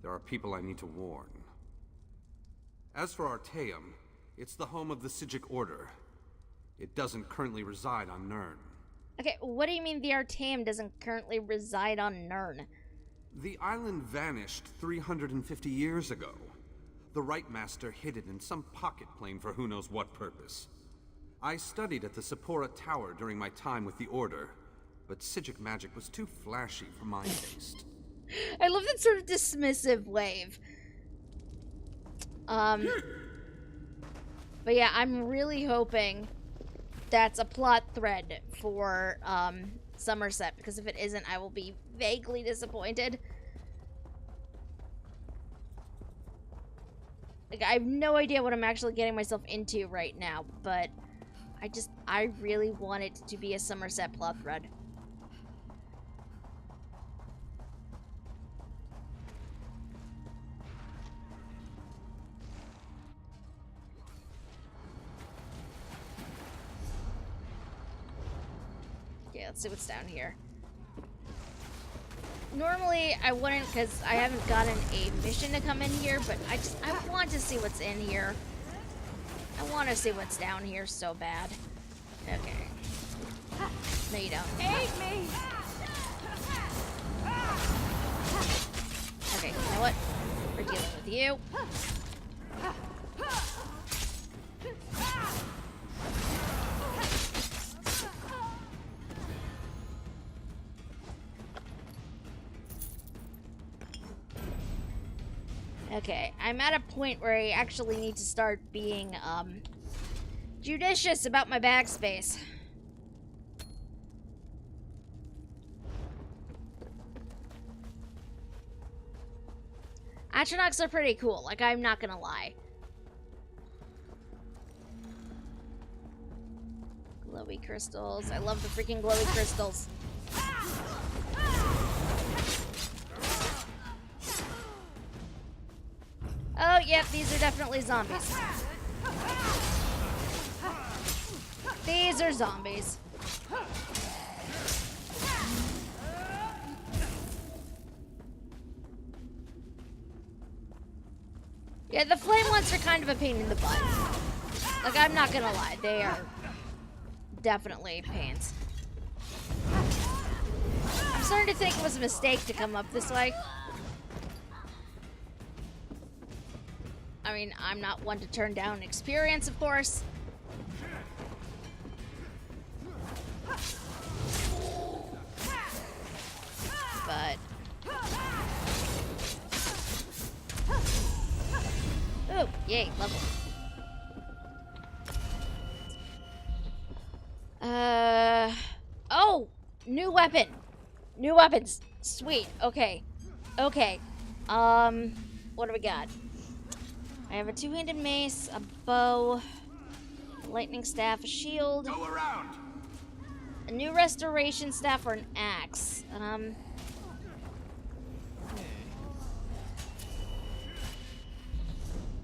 S4: There are people I need to warn. As for Artaeum, it's the home of the Psijic Order. It doesn't currently reside on Nirn.
S1: Okay, what do you mean the Artaeum doesn't currently reside on Nirn?
S4: The island vanished 350 years ago. The Right Master hid it in some pocket plane for who knows what purpose. I studied at the Sephora Tower during my time with the Order, but Psijic magic was too flashy for my taste.
S1: I love that sort of dismissive wave. But yeah, I'm really hoping that's a plot thread for Somerset, because if it isn't, I will be vaguely disappointed. Like, I have no idea what I'm actually getting myself into right now, but I really want it to be a Somerset plot thread. Okay, let's see what's down here. Normally, I wouldn't, because I haven't gotten a mission to come in here, but I want to see what's in here. I want to see what's down here so bad. Okay. No, you don't.
S2: Aid me!
S1: Okay, you know what? We're dealing with you. Okay, I'm at a point where I actually need to start being, judicious about my bag space. Atronachs are pretty cool, like, I'm not gonna lie. Glowy crystals. I love the freaking glowy crystals. Oh, yep, these are definitely zombies. These are zombies. Yeah, the flame ones are kind of a pain in the butt. Like, I'm not gonna lie, they are definitely pains. I'm starting to think it was a mistake to come up this way. I mean, I'm not one to turn down experience, of course. But... oh, yay, level. Oh! New weapon! New weapons! Sweet, okay. Okay. What do we got? I have a two-handed mace, a bow, a lightning staff, a shield.
S6: Go around.
S1: A new restoration staff or an axe.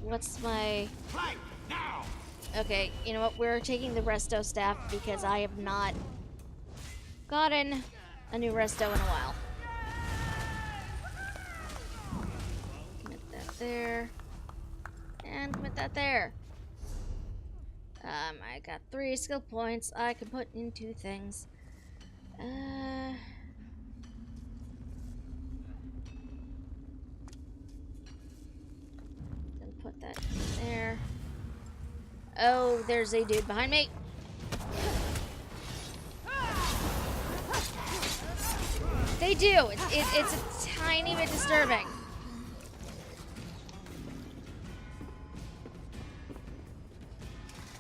S1: What's my...
S6: Flank now.
S1: okay, you know what? We're taking the resto staff because I have not gotten a new resto in a while. Commit that there. And commit that there. I got 3 skill points I can put into things. Then put that in there. Oh, there's a dude behind me. They do. It's a tiny bit disturbing.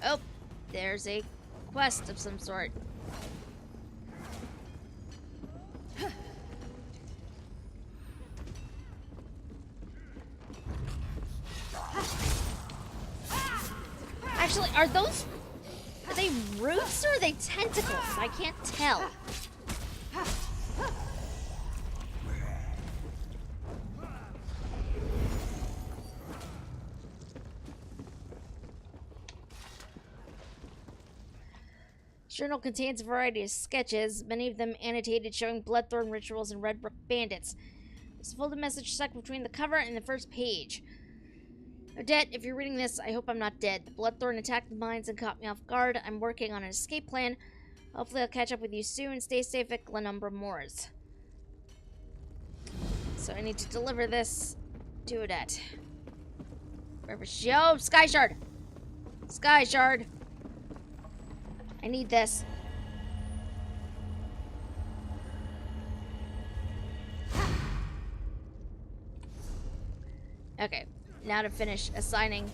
S1: Oh, there's a quest of some sort. Actually, are they roots or are they tentacles? I can't tell. Journal contains a variety of sketches, many of them annotated showing Bloodthorn rituals and Redbrook bandits. There's a folded message stuck between the cover and the first page. Odette, if you're reading this, I hope I'm not dead. The Bloodthorn attacked the mines and caught me off guard. I'm working on an escape plan. Hopefully I'll catch up with you soon. Stay safe at Glenumbra Moors. So I need to deliver this to Odette. Wherever she... oh, Sky Shard! Sky Shard! I need this. Okay, now to finish assigning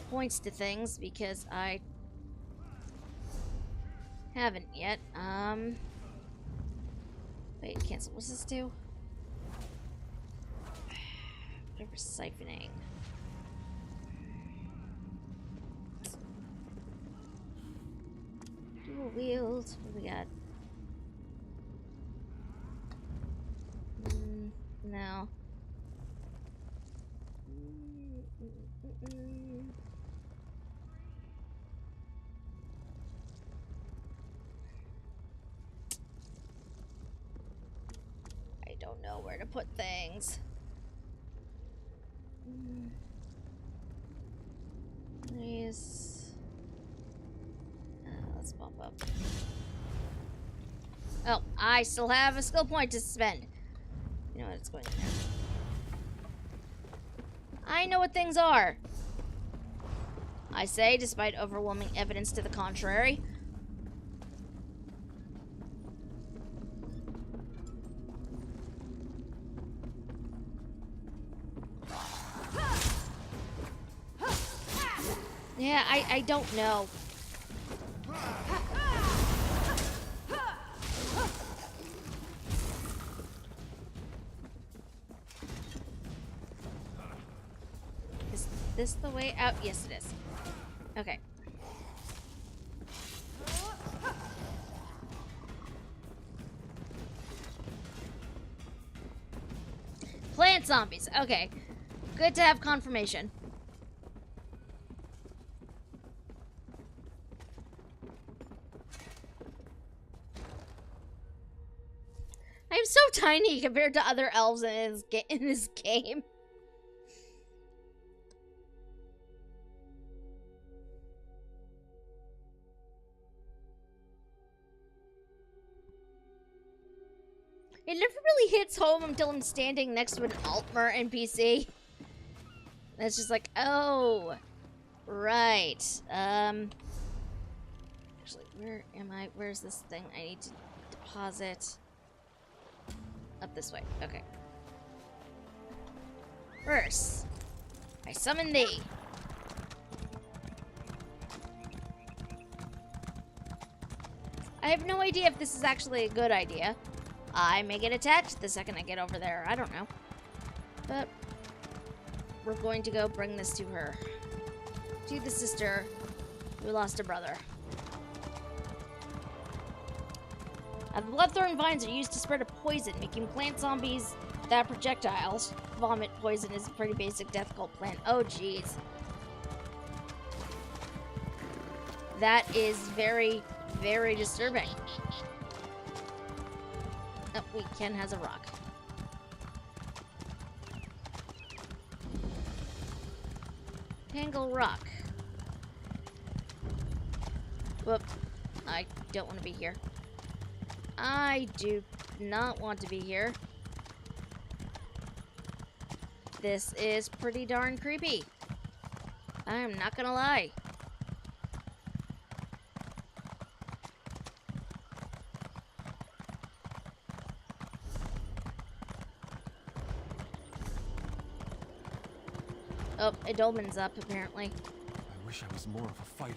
S1: points to things because I haven't yet. Wait, cancel. What's this do? Whatever, siphoning. Dual wield. What do we got? No. I don't know where to put things. Please. Let's bump Well. Oh, I still have a skill point to spend. You know what? It's going in there. I know what things are. I say, despite overwhelming evidence to the contrary. Yeah, I don't know. Is this the way out? Yes, it is. Okay. Plant zombies. Okay. Good to have confirmation. I'm so tiny compared to other elves in this game. It never really hits home until I'm standing next to an Altmer NPC. And it's just like, oh, right. Actually, where am I? Where's this thing I need to deposit? Up this way. Okay. First, I summon thee. I have no idea if this is actually a good idea. I may get attacked the second I get over there. I don't know. But we're going to go bring this to her. To the sister who lost a brother. The bloodthorn vines are used to spread a poison, making plant zombies that projectiles. Vomit poison is a pretty basic death cult plant. Oh, jeez. That is very, very disturbing. Oh, wait, Ken has a rock. Tangle rock. Whoop. I don't want to be here. I do not want to be here. This is pretty darn creepy. I'm not gonna lie. Oh, a dolmen's up, apparently.
S3: I wish I was more of a fighter.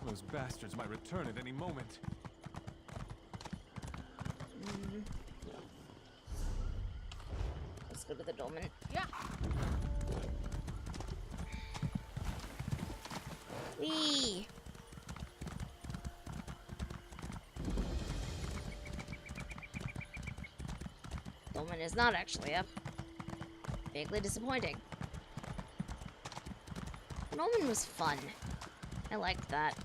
S3: Those bastards might return at any moment.
S1: Let's go to the dolmen. Yeah. Whee! Dolmen is not actually up. Vaguely disappointing. Dolmen was fun. I liked that.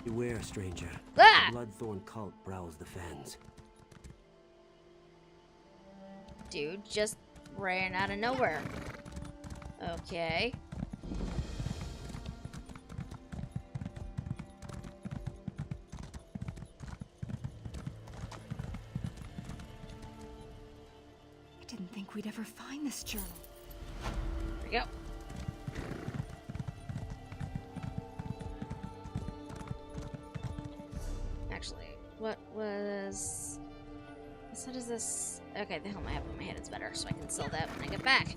S9: Beware, stranger.
S1: Ah!
S9: The Bloodthorn cult prowls the fens.
S1: Dude just ran out of nowhere. Okay.
S2: I didn't think we'd ever find this journal.
S1: Here we go. Actually, what was... So does this... Okay, the helmet I have on my head is better, so I can sell that when I get back.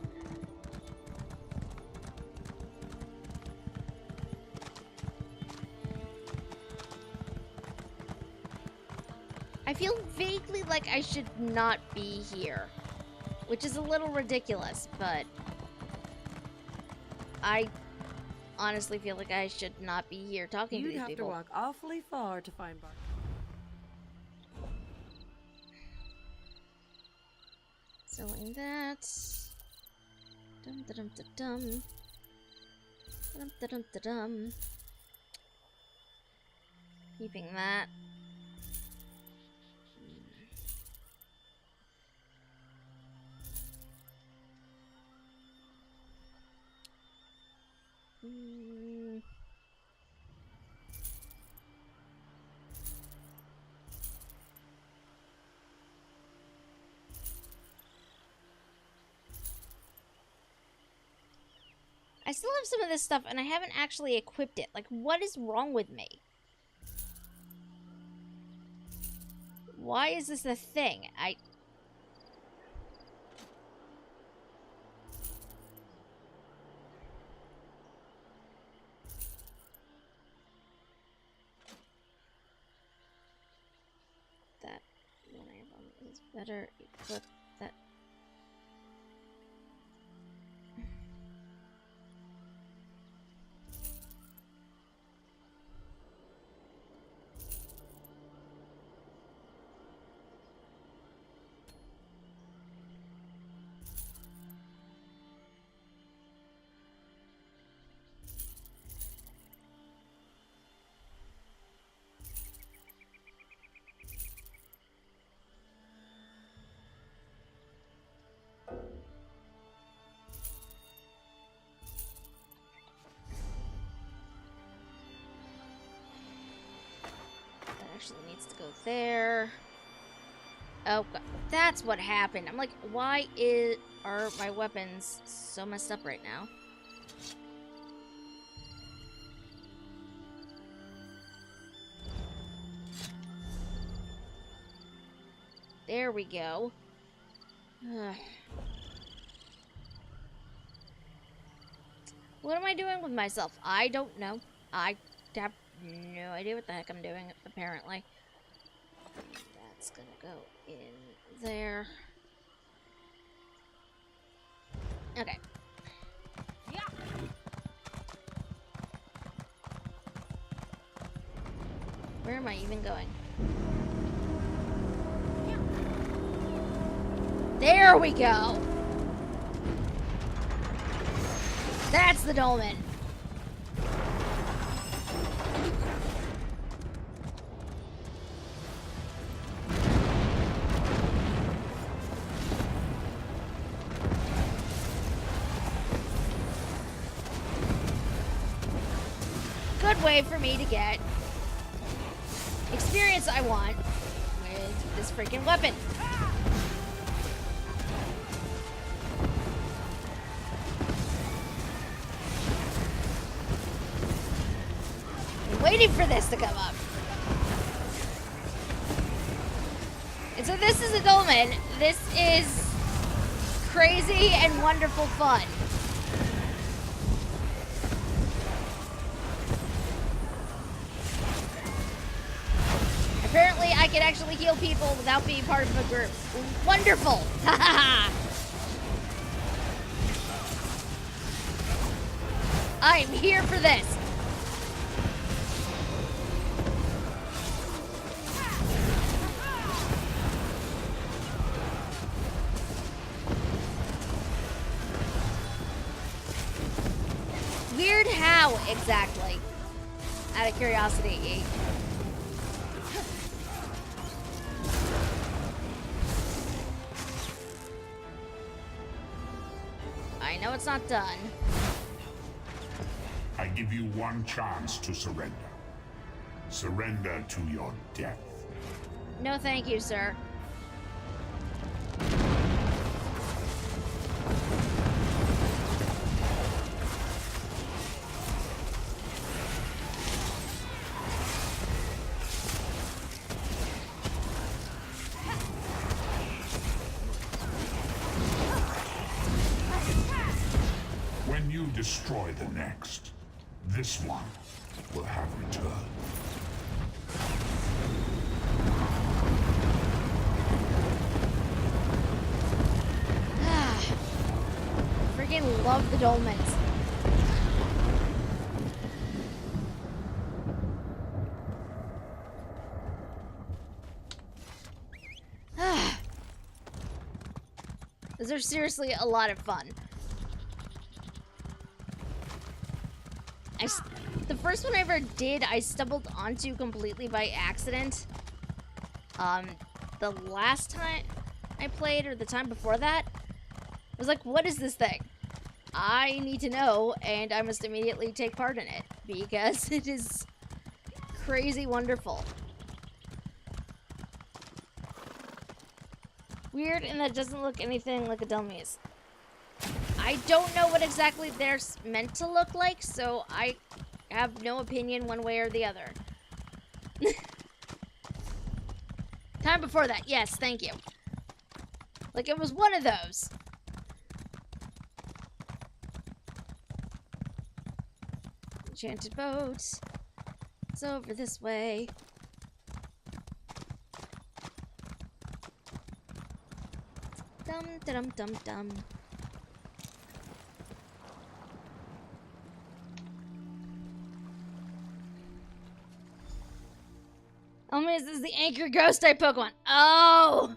S1: I feel vaguely like I should not be here, which is a little ridiculous, but I honestly feel like I should not be here talking to these people.
S10: You'd have to walk awfully far to find Bart.
S1: Selling that. Dum da dum da dum. Dum da dum da dum. Keeping that. I still have some of this stuff and I haven't actually equipped it. Like, what is wrong with me? Why is this a thing? That one item is better equipped. That. Actually needs to go there. Oh, God. That's what happened. I'm like, why are my weapons so messed up right now? There we go. Ugh. What am I doing with myself? I don't know. I have no idea what the heck I'm doing, apparently. That's gonna go in there. Okay. Yeah. Where am I even going? Yeah. There we go! That's the dolmen. Good way for me to get experience I want with this freaking weapon. I'm waiting for this to come up. And so this is a dolmen. This is crazy and wonderful fun. Apparently, I can actually heal people without being part of a group. Wonderful! I'm here for this. Weird how, exactly? Out of curiosity. I know it's not done.
S11: I give you one chance to surrender. Surrender to your death.
S1: No, thank you, sir.
S11: When you destroy the next, this one will have returned.
S1: Freaking love the dolmens. Those are seriously a lot of fun. The first one I ever did, I stumbled onto completely by accident. The last time I played, or the time before that, I was like, what is this thing? I need to know, and I must immediately take part in it, because it is crazy wonderful. Weird, and that doesn't look anything like a Delmise. I don't know what exactly they're meant to look like, so I have no opinion one way or the other. Time before that. Yes, thank you. Like, it was one of those. Enchanted boat. It's over this way. Dum dum dum dum. Oh man, this is the Anchor Ghost type Pokemon. Oh!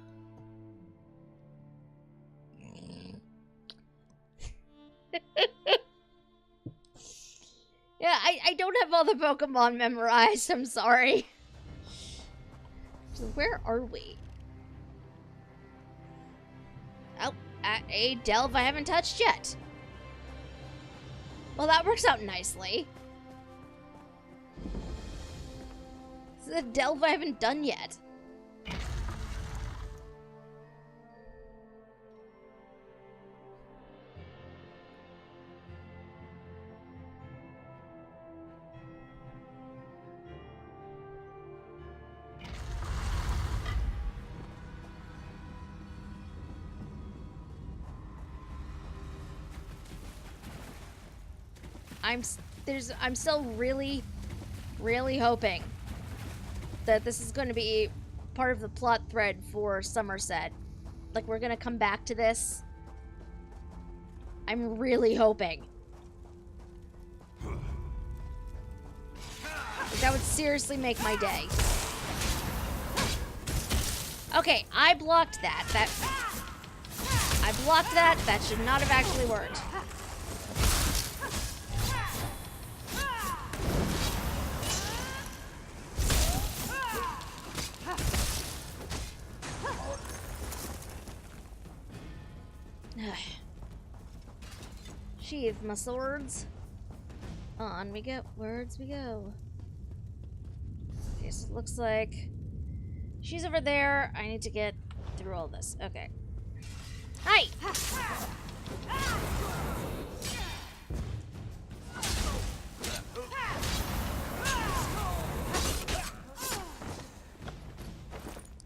S1: Yeah, I don't have all the Pokemon memorized. I'm sorry. So where are we? Oh, at a delve I haven't touched yet. Well, that works out nicely. This is a delve I haven't done yet. I'm still really hoping that this is going to be part of the plot thread for Somerset. Like, we're going to come back to this. I'm really hoping. That would seriously make my day. Okay, I blocked that. I blocked that. That should not have actually worked. Sheathe my swords. On we go. Words we go. Okay, so it looks like she's over there. I need to get through all this. Okay. Hi!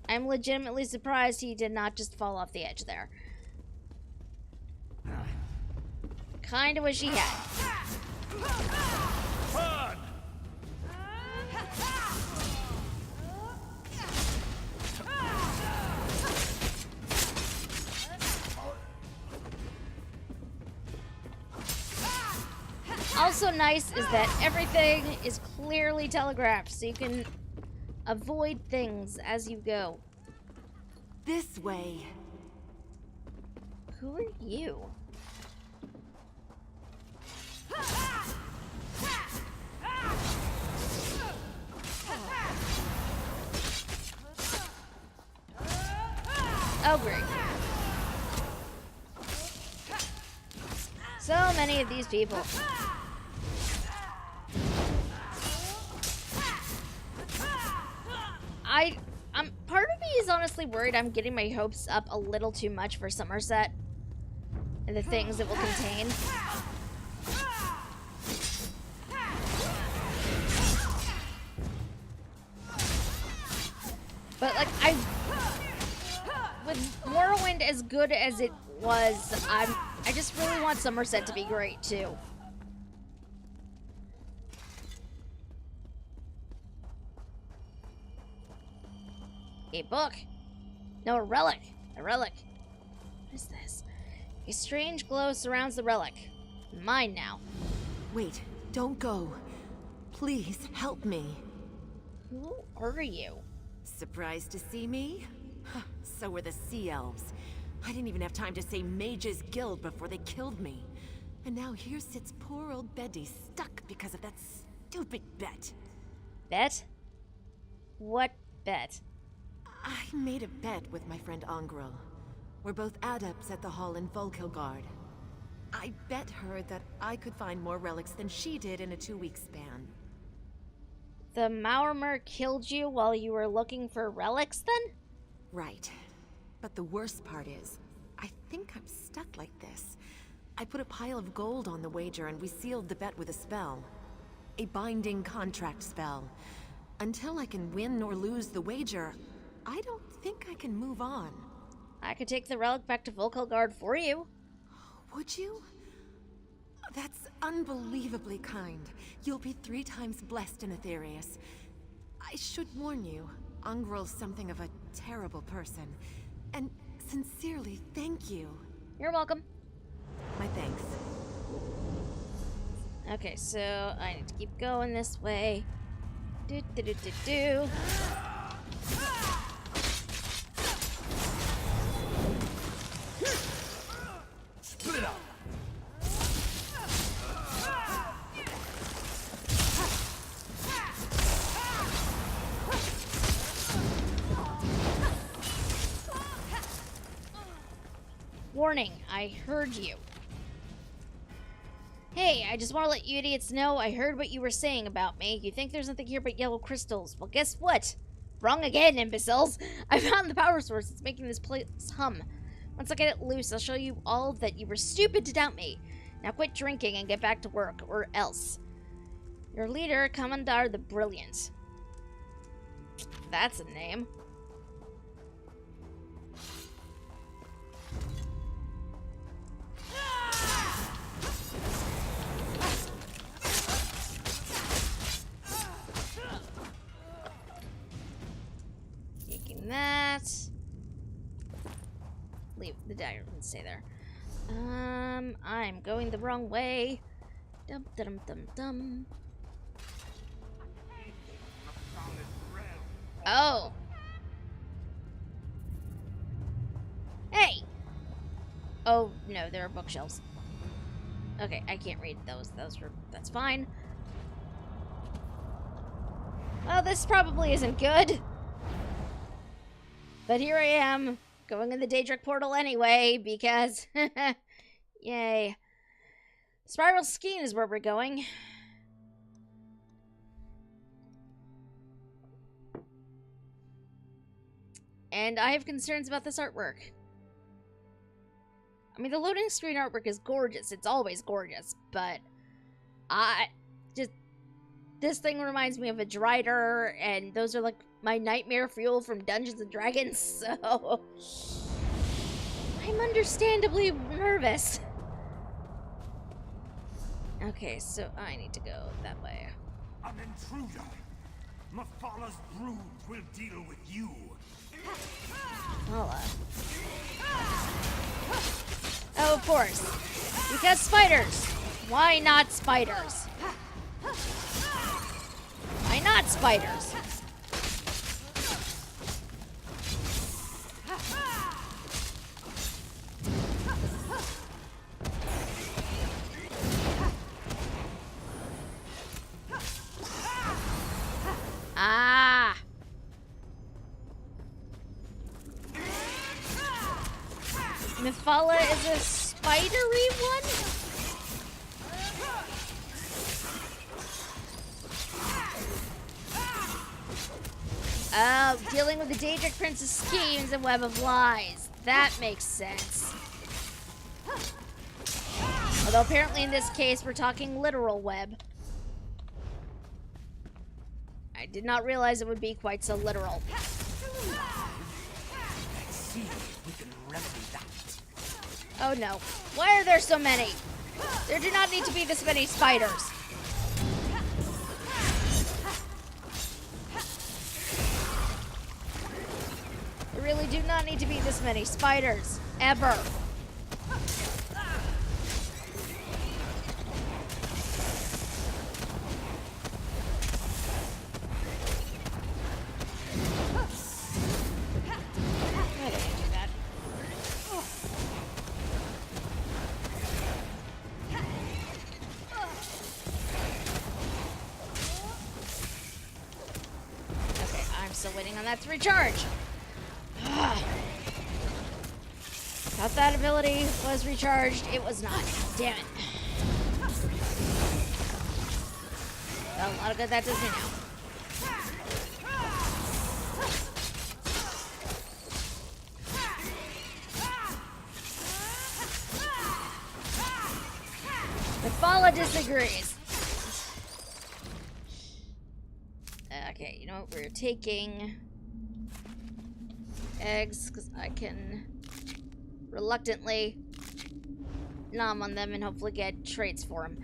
S1: I'm legitimately surprised he did not just fall off the edge there. Kinda wish he had. Also nice is that everything is clearly telegraphed, so you can avoid things as you go.
S10: This way.
S1: Who are you? Oh, great. So many of these people. Part of me is honestly worried I'm getting my hopes up a little too much for Somerset and the things it will contain. But like, with Morrowind as good as it was, I just really want Somerset to be great too. A book. No, a relic. A relic. What is this? A strange glow surrounds the relic. Mine now.
S10: Wait, don't go. Please, help me.
S1: Who are you?
S10: Surprised to see me? So were the Sea Elves. I didn't even have time to say Mage's Guild before they killed me. And now here sits poor old Betty stuck because of that stupid bet.
S1: Bet? What bet?
S10: I made a bet with my friend Ongril. We're both adepts at the hall in Volkilgard. I bet her that I could find more relics than she did in a 2-week span.
S1: The Maormer killed you while you were looking for relics then?
S10: Right. But the worst part is, I think I'm stuck like this I put a pile of gold on the wager and we sealed the bet with a spell. A binding contract spell. Until I can win or lose the wager, I don't think I can move on.
S1: I could take the relic back to Volkelgard for you.
S10: Would you? That's unbelievably kind. You'll be 3 times blessed in Aetherius. I should warn you, Ungrel's something of a terrible person. And sincerely, thank you.
S1: You're welcome.
S10: My thanks.
S1: Okay, so I need to keep going this way. Do.
S6: Split up!
S1: Warning, I heard you. Hey, I just want to let you idiots know I heard what you were saying about me. You think there's nothing here but yellow crystals. Well, guess what? Wrong again, imbeciles. I found the power source that's making this place hum. Once I get it loose, I'll show you all that you were stupid to doubt me. Now quit drinking and get back to work, or else. Your leader, Commandar the Brilliant. That's a name. That. Leave the dagger and stay there. I'm going the wrong way. Dum dum dum dum. Oh. Hey. Oh no, there are bookshelves. Okay, I can't read those. That's fine. Well, this probably isn't good. But here I am, going in the Daedric portal anyway, because... Yay. Spiral Skein is where we're going. And I have concerns about this artwork. I mean, the loading screen artwork is gorgeous. It's always gorgeous, but... This thing reminds me of a Drider, and those are like my nightmare fuel from Dungeons & Dragons, so... I'm understandably nervous. Okay, so I need to go that way.
S6: An intruder! Mephalah's brood will deal with you!
S1: Hola. Oh, of course. Because spiders! Why not spiders? Why not spiders? Ah! Mephalah is a spidery one? Oh, dealing with the Daedric Prince's schemes and web of lies. That makes sense. Although apparently in this case we're talking literal web. I did not realize it would be quite so literal.
S6: Let's see if we can remedy that.
S1: Oh no. Why are there so many? There do not need to be this many spiders. There really do not need to be this many spiders. Ever. Waiting on that to recharge. Thought that ability was recharged. It was not. Damn it. Well, a lot of good that does me now. Mephala disagrees. Okay, you know what? We're taking eggs because I can reluctantly nom on them and hopefully get traits for them.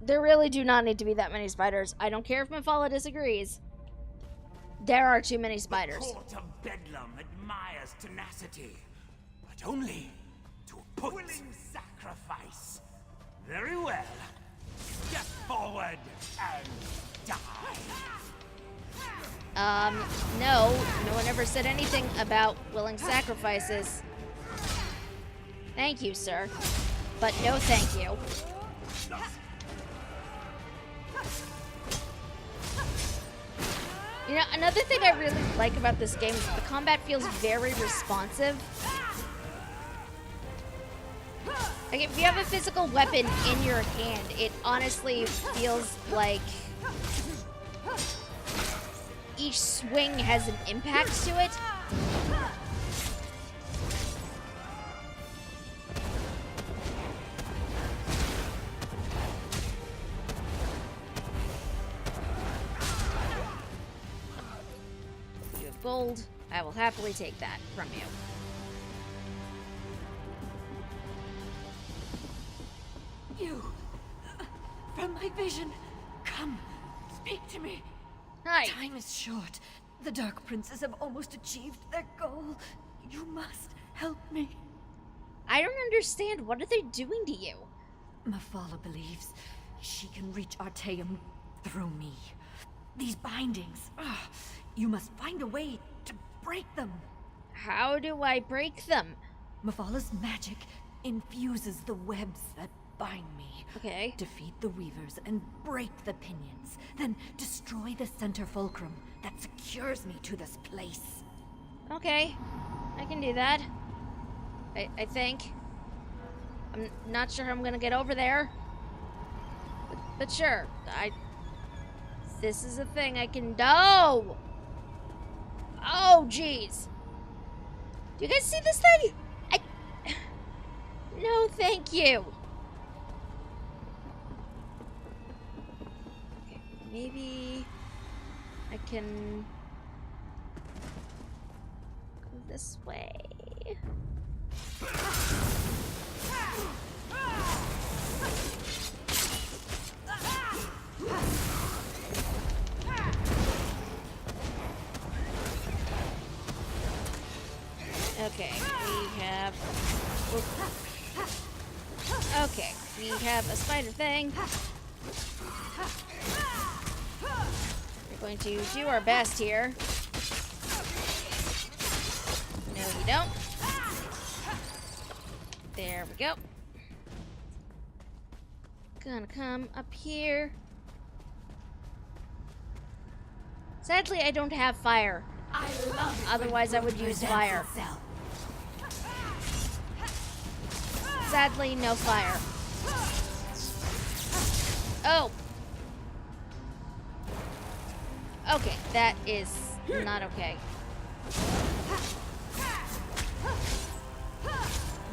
S1: There really do not need to be that many spiders. I don't care if Mephala disagrees. There are too many spiders.
S6: The court of Bedlam admires tenacity, but only to a willing sacrifice. Very well. Step forward and die.
S1: No. No one ever said anything about willing sacrifices. Thank you, sir. But no thank you. You know, another thing I really like about this game is that the combat feels very responsive. Like, if you have a physical weapon in your hand, it honestly feels like each swing has an impact to it. You have gold. I will happily take that from you.
S2: You, from my vision, come, speak to me.
S1: Hi.
S2: Time is short. The Dark Princes have almost achieved their goal. You must help me.
S1: I don't understand. What are they doing to you?
S2: Mephala believes she can reach Artaeum through me. These bindings, you must find a way to break them.
S1: How do I break them?
S2: Mephala's magic infuses the webs that bind me.
S1: Okay.
S2: Defeat the weavers and break the pinions. Then destroy the center fulcrum that secures me to this place.
S1: Okay. I can do that. I think. I'm not sure how I'm gonna get over there. But sure. This is a thing I can do. Oh, jeez. Do you guys see this thing? No, thank you. Okay, maybe I can go this way. Okay, we have... Okay, we have a spider thing. We're going to do our best here. No, we don't. There we go. Gonna come up here. Sadly, I don't have fire. Otherwise, I would use fire. Sadly, no fire. Oh. Okay, that is not okay.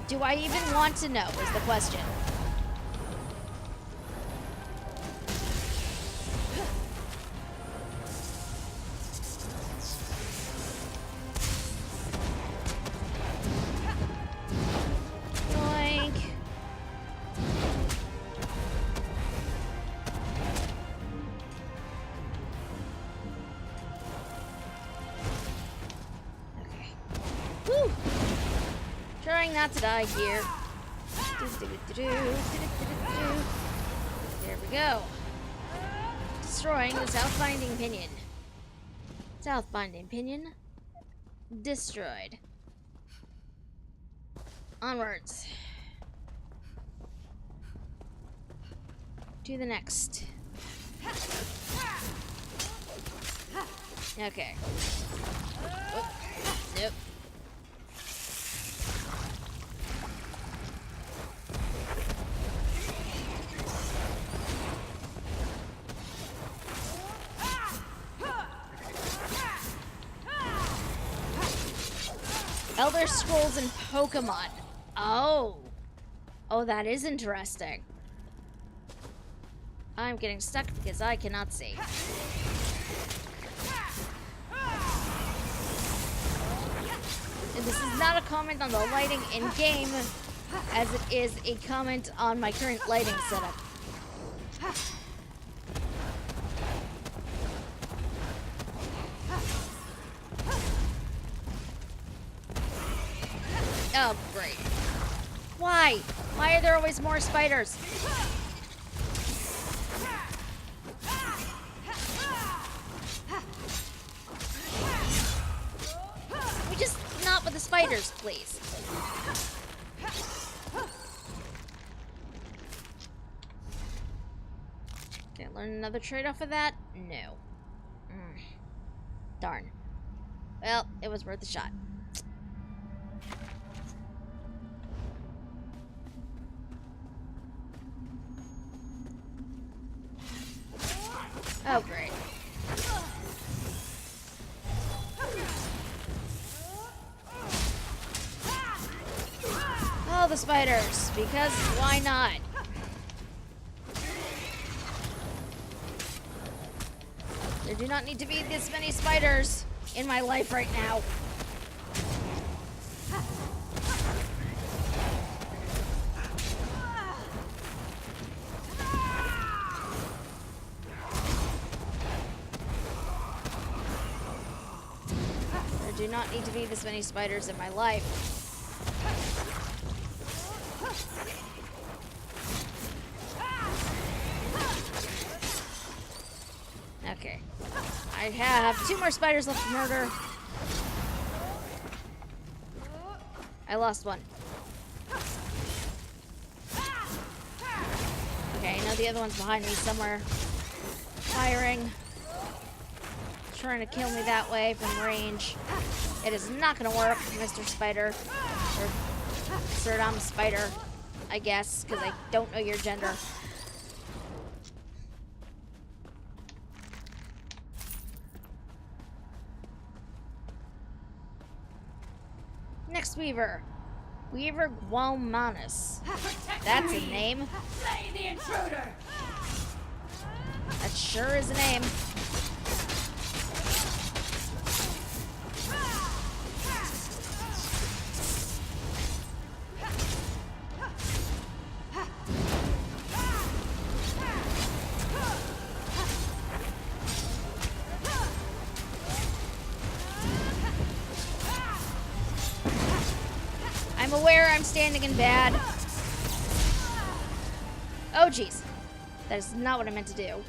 S1: Do I even want to know, is the question. Yoink. Okay. Woo! Trying not to die here. There we go. Destroying the south binding pinion. South binding pinion destroyed. Onwards. To the next. Okay. Oh, nope. Elder Scrolls and Pokemon. Oh. Oh, that is interesting. I'm getting stuck because I cannot see. And this is not a comment on the lighting in-game, as it is a comment on my current lighting setup. Oh, great. Why? Why are there always more spiders? We just not with the spiders, please. Can I learn another trade off of that? No. Darn. Well, it was worth a shot. Oh, great. Oh, the spiders, because why not? There do not need to be this many spiders in my life right now. There do not need to be this many spiders in my life. Okay. I have 2 more spiders left to murder. I lost one. Okay, I know the other one's behind me somewhere. Firing. Trying to kill me that way from range. It is not gonna work, Mr. Spider. Or Sir Dom Spider, I guess, because I don't know your gender. Next Weaver. Weaver Gualmanus. That's a name.
S12: Slay the intruder!
S1: That sure is a name. I'm aware I'm standing in bad. Oh, jeez. That is not what I meant to do.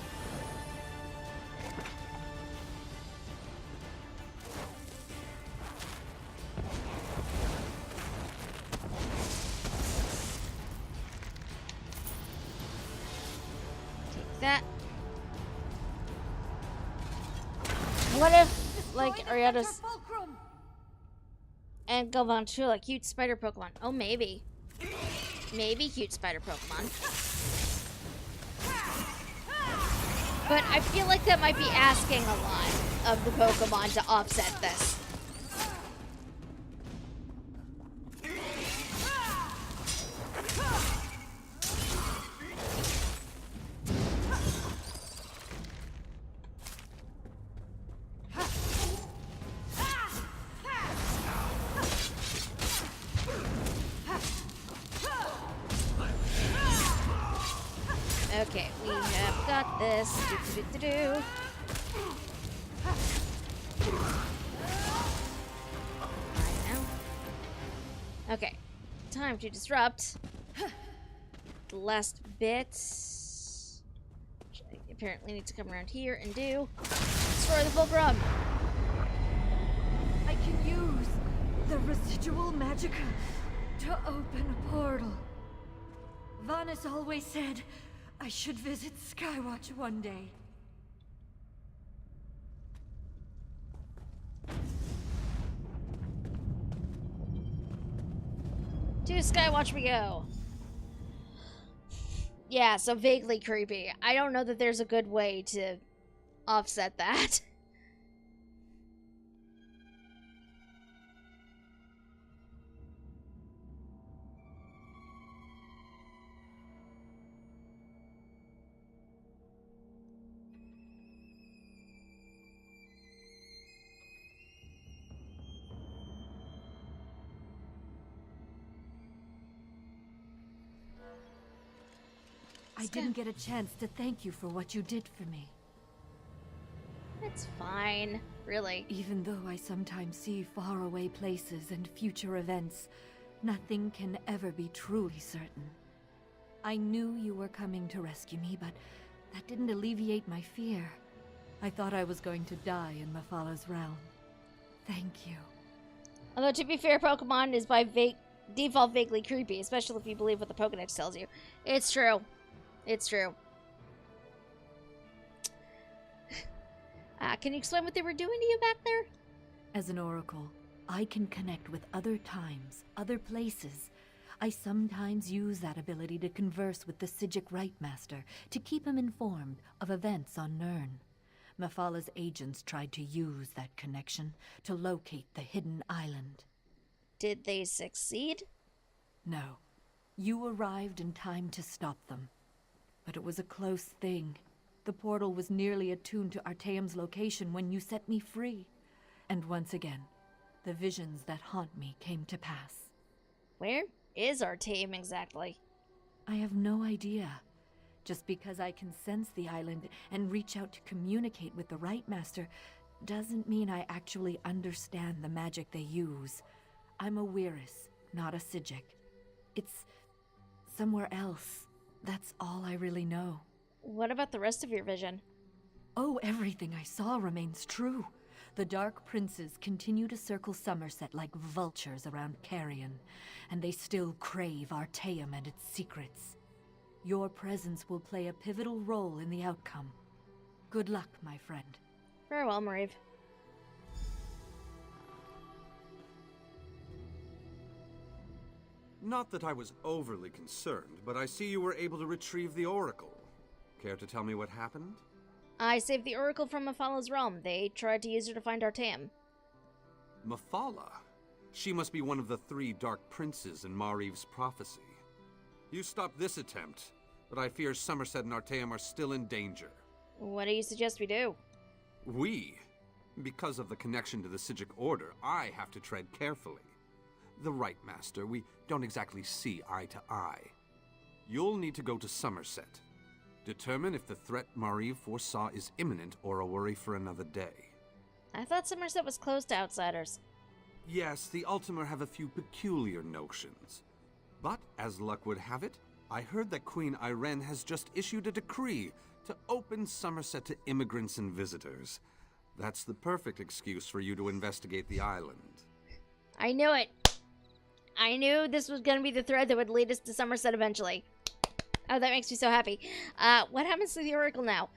S1: Take that. What if, like, Ariada's and Galvantula, like cute spider Pokemon? Oh, maybe. Maybe cute spider Pokemon. But I feel like that might be asking a lot of the Pokemon to offset this. Okay, we have got this. Do-do-do-do-do. Right now. Okay, time to disrupt. The last bit. Which I apparently need to come around here and do. Destroy the fulcrum.
S2: I can use the residual magicka to open a portal. Vanus always said I should visit Skywatch one day.
S1: To Skywatch we go. Yeah, so vaguely creepy. I don't know that there's a good way to offset that.
S2: I didn't get a chance to thank you for what you did for me.
S1: It's fine, really.
S2: Even though I sometimes see faraway places and future events, nothing can ever be truly certain. I knew you were coming to rescue me, but that didn't alleviate my fear. I thought I was going to die in Mephalla's realm. Thank you.
S1: Although, to be fair, Pokemon is by default vaguely creepy, especially if you believe what the Pokedex tells you. It's true. It's true. Can you explain what they were doing to you back there?
S2: As an oracle, I can connect with other times, other places. I sometimes use that ability to converse with the Psijic Rightmaster to keep him informed of events on Nirn. Mephalla's agents tried to use that connection to locate the hidden island.
S1: Did they succeed?
S2: No. You arrived in time to stop them. But it was a close thing. The portal was nearly attuned to Artaeum's location when you set me free. And once again, the visions that haunt me came to pass.
S1: Where is Artaeum exactly?
S2: I have no idea. Just because I can sense the island and reach out to communicate with the Rightmaster doesn't mean I actually understand the magic they use. I'm a Weiris, not a Psijic. It's somewhere else. That's all I really know.
S1: What about the rest of your vision?
S2: Oh, everything I saw remains true. The Dark Princes continue to circle Somerset like vultures around Carrion, and they still crave Artaeum and its secrets. Your presence will play a pivotal role in the outcome. Good luck, my friend.
S1: Very well, Mariv.
S4: Not that I was overly concerned, but I see you were able to retrieve the Oracle. Care to tell me what happened?
S1: I saved the Oracle from Mephalla's realm. They tried to use her to find Artaeum.
S4: Mephala? She must be one of the 3 Dark Princes in Mariv's prophecy. You stopped this attempt, but I fear Somerset and Artaeum are still in danger.
S1: What do you suggest we do?
S4: We? Because of the connection to the Psijic Order, I have to tread carefully. The Rightmaster, we don't exactly see eye to eye. You'll need to go to Somerset. Determine if the threat Mariv foresaw is imminent or a worry for another day.
S1: I thought Somerset was closed to outsiders.
S4: Yes, the Ultimar have a few peculiar notions. But, as luck would have it, I heard that Queen Irene has just issued a decree to open Somerset to immigrants and visitors. That's the perfect excuse for you to investigate the island.
S1: I knew it. I knew this was going to be the thread that would lead us to Somerset eventually. Oh, that makes me so happy. What happens to the Oracle now?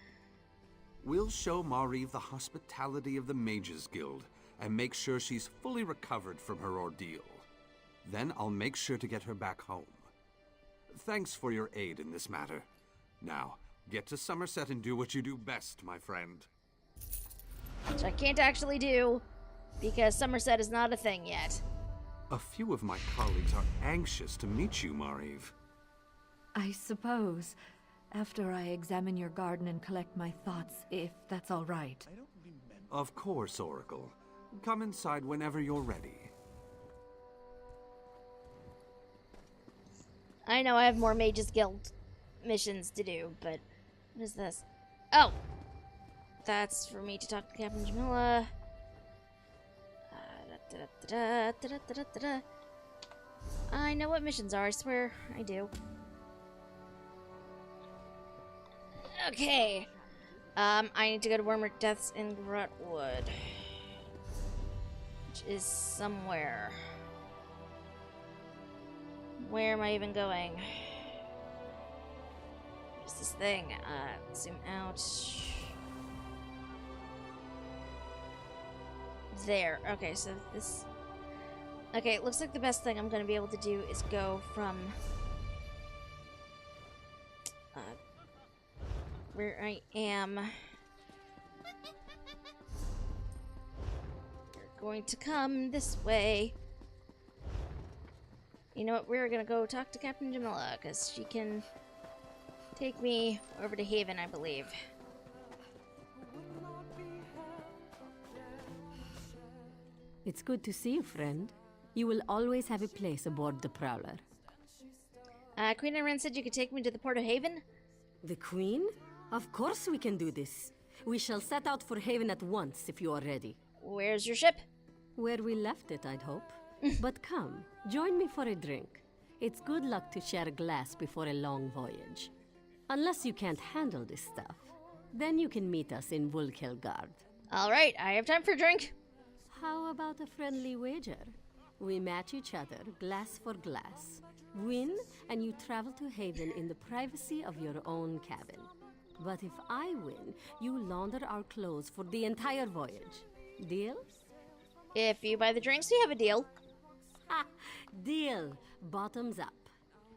S4: We'll show Mariv the hospitality of the Mages Guild and make sure she's fully recovered from her ordeal. Then I'll make sure to get her back home. Thanks for your aid in this matter. Now, get to Somerset and do what you do best, my friend.
S1: Which I can't actually do, because Somerset is not a thing yet.
S4: A few of my colleagues are anxious to meet you, Mariv.
S2: I suppose, after I examine your garden and collect my thoughts, if that's all right.
S4: Of course, Oracle. Come inside whenever you're ready.
S1: I know I have more Mages Guild missions to do, but what is this? Oh! That's for me to talk to Captain Jamila. I know what missions are, I swear. I do. Okay. I need to go to Wormer Deaths in Grutwood. Which is somewhere. Where am I even going? What's this thing? Zoom out. There. Okay, so this... Okay, it looks like the best thing I'm going to be able to do is go from... where I am. You're going to come this way. You know what? We're going to go talk to Captain Jamila, because she can take me over to Haven, I believe.
S5: It's good to see you, friend. You will always have a place aboard the Prowler.
S1: Queen Irene said you could take me to the port of Haven?
S5: The Queen? Of course we can do this. We shall set out for Haven at once if you are ready.
S1: Where's your ship?
S5: Where we left it, I'd hope. But come, join me for a drink. It's good luck to share a glass before a long voyage. Unless you can't handle this stuff, then you can meet us in Vulkelgard.
S1: Alright, I have time for a drink.
S5: How about a friendly wager? We match each other, glass for glass. Win, and you travel to Haven in the privacy of your own cabin. But if I win, you launder our clothes for the entire voyage. Deal?
S1: If you buy the drinks, we have a deal.
S5: Ha! Deal! Bottoms up.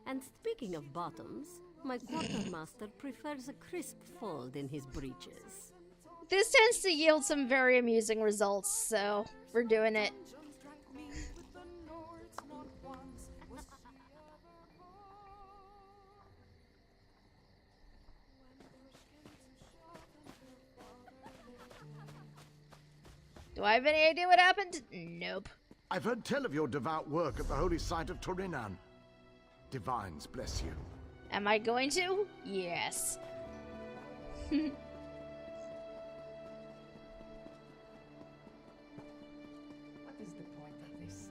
S5: And speaking of bottoms, my quartermaster prefers a crisp fold in his breeches.
S1: This tends to yield some very amusing results, so we're doing it. Do I have any idea what happened? Nope.
S13: I've heard tell of your devout work at the holy site of Torinan. Divines bless you.
S1: Am I going to? Yes.
S10: What is the point of this?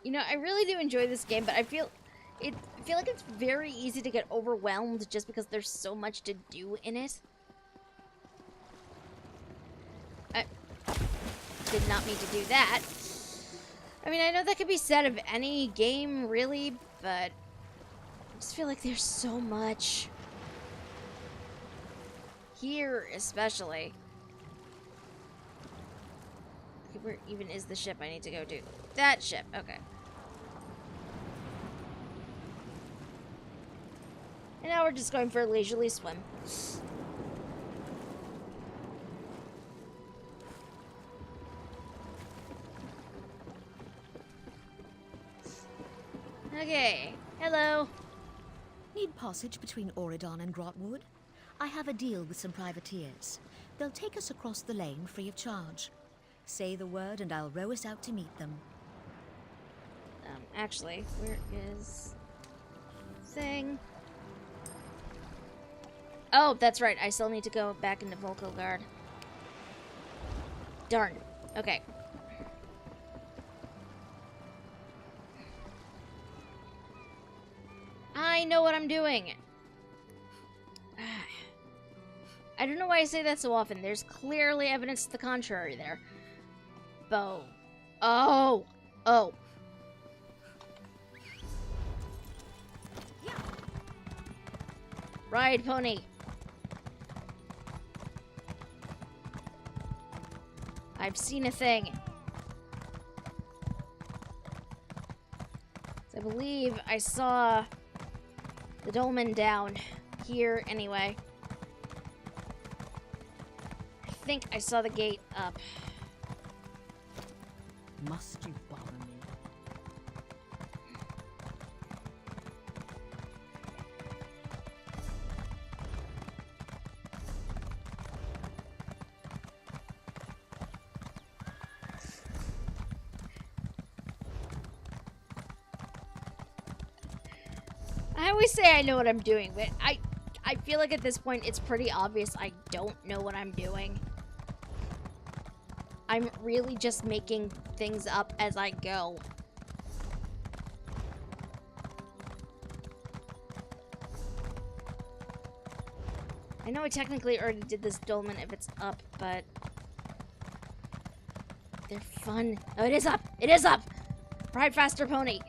S1: You know, I really do enjoy this game, but I feel like it's very easy to get overwhelmed just because there's so much to do in it. I did not mean to do that. I mean, I know that could be said of any game, really, but I just feel like there's so much. Here, especially. Okay, where even is the ship I need to go to? That ship, okay. And now we're just going for a leisurely swim. Okay, hello.
S14: Need passage between Auridon and Grotwood? I have a deal with some privateers. They'll take us across the lane free of charge. Say the word and I'll row us out to meet them.
S1: Actually, where is thing? Oh, that's right. I still need to go back into Vulkelgard. Darn. Okay. I know what I'm doing. I don't know why I say that so often. There's clearly evidence to the contrary there. Bow. Oh. Oh. Ride, pony. I've seen a thing. I believe I saw the dolmen down here anyway. I think I saw the gate up.
S10: Must you bother me?
S1: I always say I know what I'm doing, but I feel like at this point it's pretty obvious I don't know what I'm doing. I'm really just making things up as I go. I know I technically already did this dolmen if it's up, but they're fun. Oh, it is up! It is up! Ride faster, pony!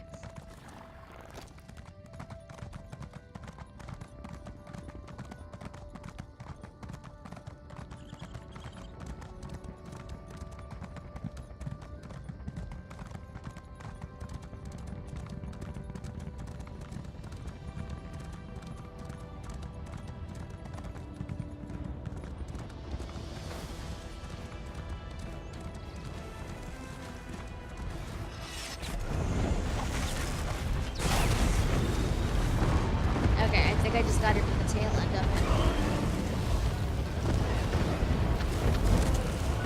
S1: I just got it from the tail end of it.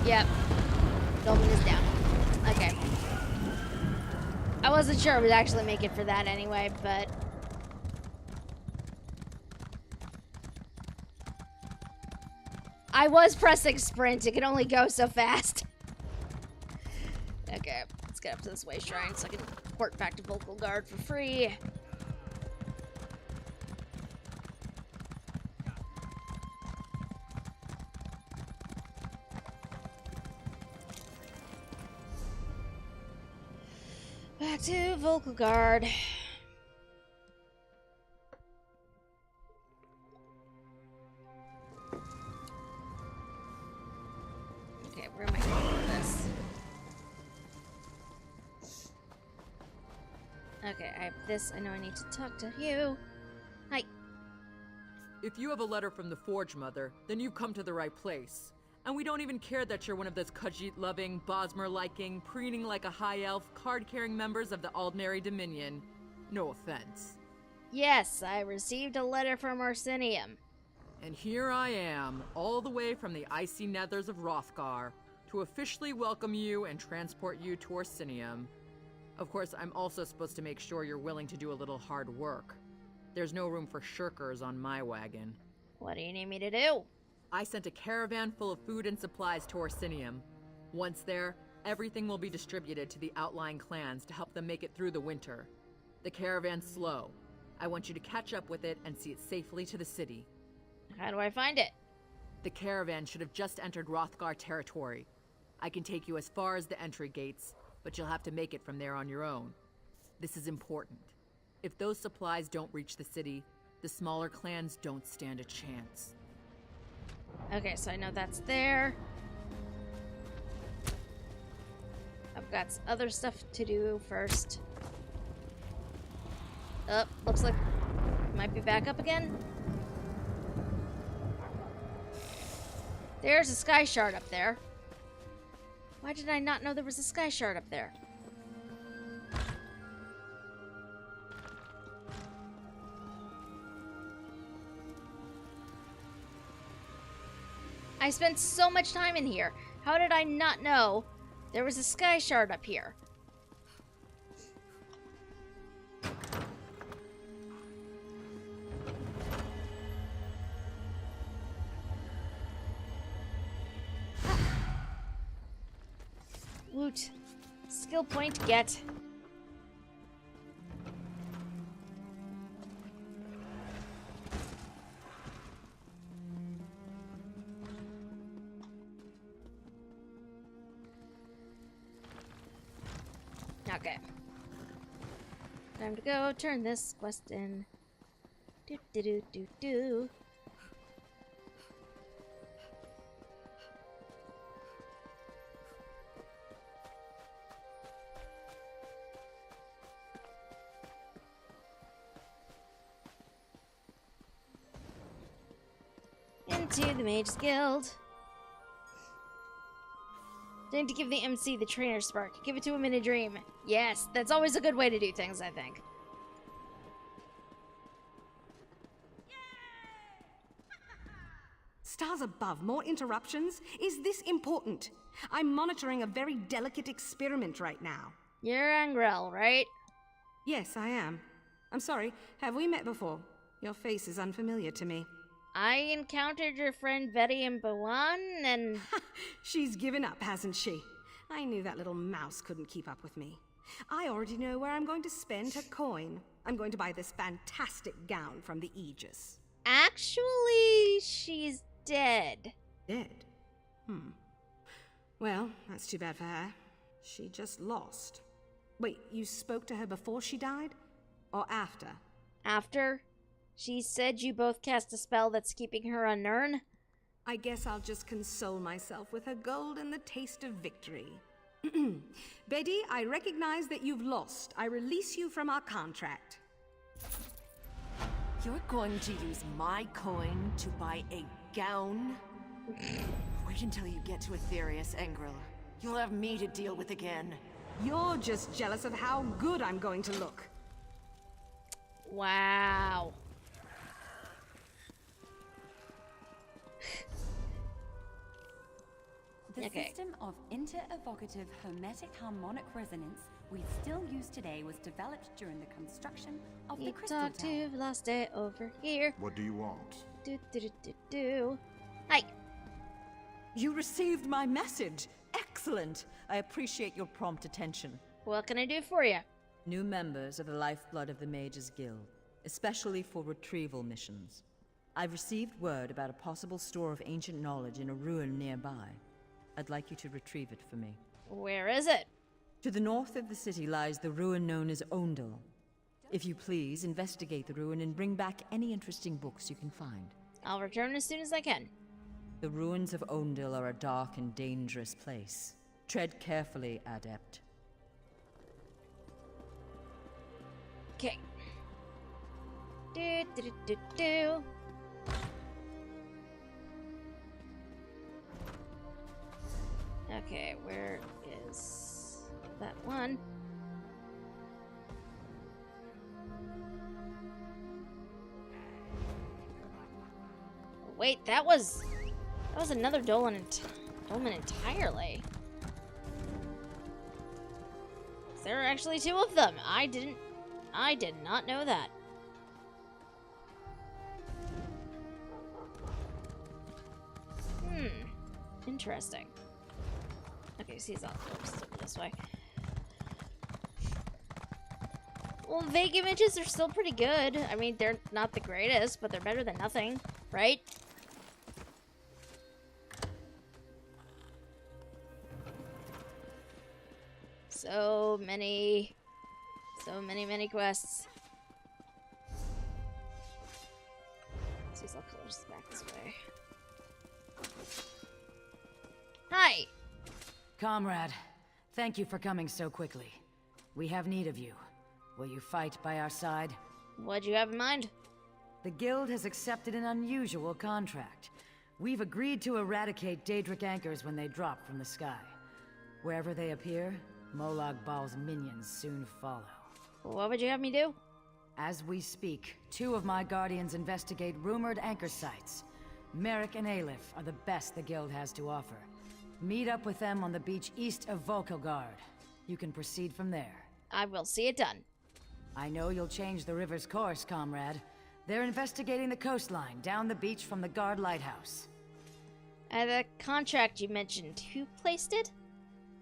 S1: Yep. Dolphin is down. Okay. I wasn't sure I would actually make it for that anyway, but... I was pressing sprint. It can only go so fast. Okay, let's get up to this way shrine so I can port back to Vocal Guard for free. Back to Vocal Guard. Okay, where am I going with this? Okay, I have this. I know I need to talk to you. Hi.
S15: If you have a letter from the Forge Mother, then you've come to the right place. And we don't even care that you're one of those Khajiit-loving, Bosmer-liking, preening like a high elf, card-carrying members of the Aldmeri Dominion. No offense.
S1: Yes, I received a letter from Arsenium.
S15: And here I am, all the way from the icy nethers of Hrothgar, to officially welcome you and transport you to Orsinium. Of course, I'm also supposed to make sure you're willing to do a little hard work. There's no room for shirkers on my wagon.
S1: What do you need me to do?
S15: I sent a caravan full of food and supplies to Orsinium. Once there, everything will be distributed to the outlying clans to help them make it through the winter. The caravan's slow. I want you to catch up with it and see it safely to the city.
S1: How do I find it?
S15: The caravan should have just entered Hrothgar territory. I can take you as far as the entry gates, but you'll have to make it from there on your own. This is important. If those supplies don't reach the city, the smaller clans don't stand a chance.
S1: Okay, so I know that's there. I've got other stuff to do first. Oh, looks like it might be back up again. There's a sky shard up there. Why did I not know there was a sky shard up there? I spent so much time in here. How did I not know there was a sky shard up here? Woot. Skill point get. Okay. Time to go turn this quest in. Do do do do do. Into the Mage's Guild. Time to give the MC the trainer spark. Give it to him in a dream. Yes, that's always a good way to do things, I think.
S16: Stars above, more interruptions? Is this important? I'm monitoring a very delicate experiment right now.
S1: You're Angrel, right?
S16: Yes, I am. I'm sorry, have we met before? Your face is unfamiliar to me.
S1: I encountered your friend Betty in Bawan, and...
S16: She's given up, hasn't she? I knew that little mouse couldn't keep up with me. I already know where I'm going to spend her coin. I'm going to buy this fantastic gown from the Aegis.
S1: Actually, she's dead.
S16: Dead? Well, that's too bad for her. She just lost. Wait, you spoke to her before she died? Or after?
S1: After? She said you both cast a spell that's keeping her unurn?
S16: I guess I'll just console myself with her gold and the taste of victory. Betty, I recognize that you've lost. I release you from our contract.
S10: You're going to use my coin to buy a gown? Wait until you get to Aetherius, Angrel. You'll have me to deal with again.
S16: You're just jealous of how good I'm going to look.
S1: Wow.
S17: The
S1: Okay.
S17: system of inter-evocative hermetic harmonic resonance we still use today was developed during the construction of the
S1: You
S17: Crystal
S1: talk
S17: Tower.
S1: to Veloste over here.
S13: What do you want?
S1: Do. Hi.
S18: You received my message. Excellent. I appreciate your prompt attention.
S1: What can I do for you?
S18: New members are the lifeblood of the Mages Guild, especially for retrieval missions. I've received word about a possible store of ancient knowledge in a ruin nearby. I'd like you to retrieve it for me.
S1: Where is it?
S18: To the north of the city lies the ruin known as Ondel. If you please, investigate the ruin and bring back any interesting books you can find.
S1: I'll return as soon as I can.
S18: The ruins of Ondel are a dark and dangerous place. Tread carefully, Adept.
S1: Okay. Do. Okay, where is that one? Wait, that was another dolmen entirely. There are actually two of them. I did not know that. Interesting. Okay, see, it's all close this way. Well, vague images are still pretty good. I mean, they're not the greatest, but they're better than nothing, right? So many quests. Seasonal colors back this way. Hi!
S19: Comrade, thank you for coming so quickly. We have need of you. Will you fight by our side?
S1: What'd you have in mind?
S19: The Guild has accepted an unusual contract. We've agreed to eradicate Daedric anchors when they drop from the sky. Wherever they appear, Molag Bal's minions soon follow.
S1: What would you have me do?
S19: As we speak, 2 of my guardians investigate rumored anchor sites. Merrick and Aleph are the best the Guild has to offer. Meet up with them on the beach east of Volkilgard. You can proceed from there.
S1: I will see it done.
S19: I know you'll change the river's course, comrade. They're investigating the coastline down the beach from the Guard Lighthouse.
S1: The contract you mentioned, who placed it?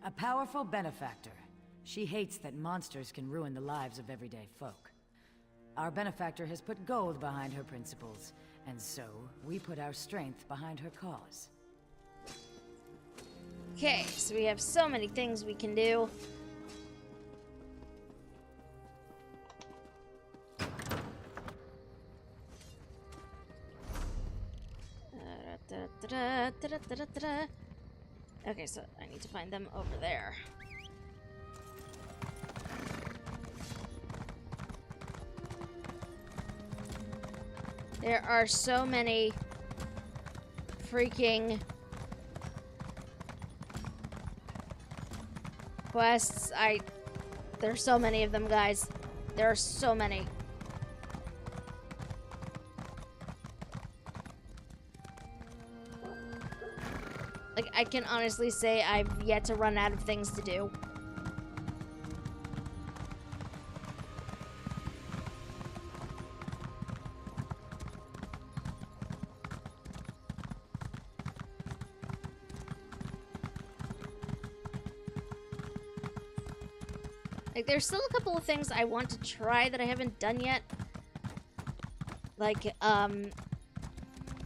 S19: A powerful benefactor. She hates that monsters can ruin the lives of everyday folk. Our benefactor has put gold behind her principles, and so we put our strength behind her cause.
S1: Okay, so we have so many things we can do. Okay, so I need to find them over there. There are so many freaking quests. There's so many of them, guys. There are so many. Like, I can honestly say I've yet to run out of things to do. Like, there's still a couple of things I want to try that I haven't done yet. Like, one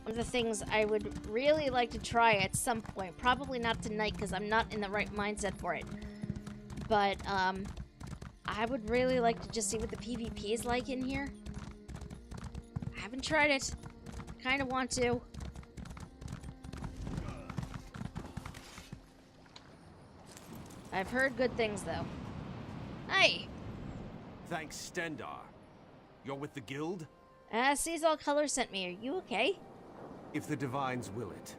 S1: of the things I would really like to try at some point, probably not tonight because I'm not in the right mindset for it, but I would really like to just see what the PvP is like in here. I haven't tried it. Kind of want to. I've heard good things though. Hi.
S3: Thanks, Stendar. You're with the Guild?
S1: Seasol Color sent me. Are you okay?
S3: If the Divines will it.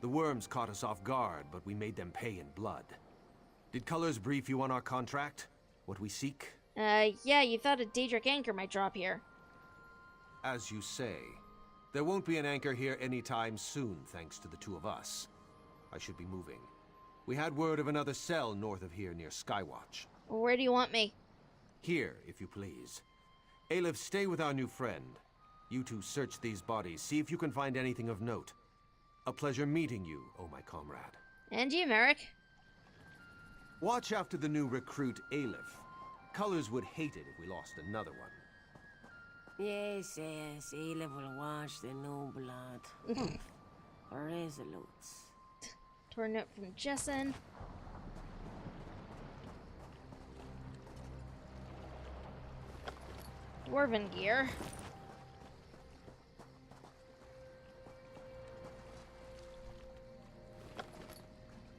S3: The worms caught us off guard, but we made them pay in blood. Did Colors brief you on our contract? What we seek?
S1: Yeah, you thought a Daedric anchor might drop here.
S3: As you say. There won't be an anchor here anytime soon, thanks to the 2 of us.
S20: I should be moving. We had word of another cell north of here near Skywatch.
S1: Where do you want me?
S20: Here, if you please. Aleph, stay with our new friend. You two search these bodies, see if you can find anything of note. A pleasure meeting you, oh my comrade.
S1: And you, Merrick.
S20: Watch after the new recruit, Aleph. Colors would hate it if we lost another one.
S21: Yes, Aleph will watch the new blood. Resolute.
S1: Torn note from Jessen. Dwarven gear.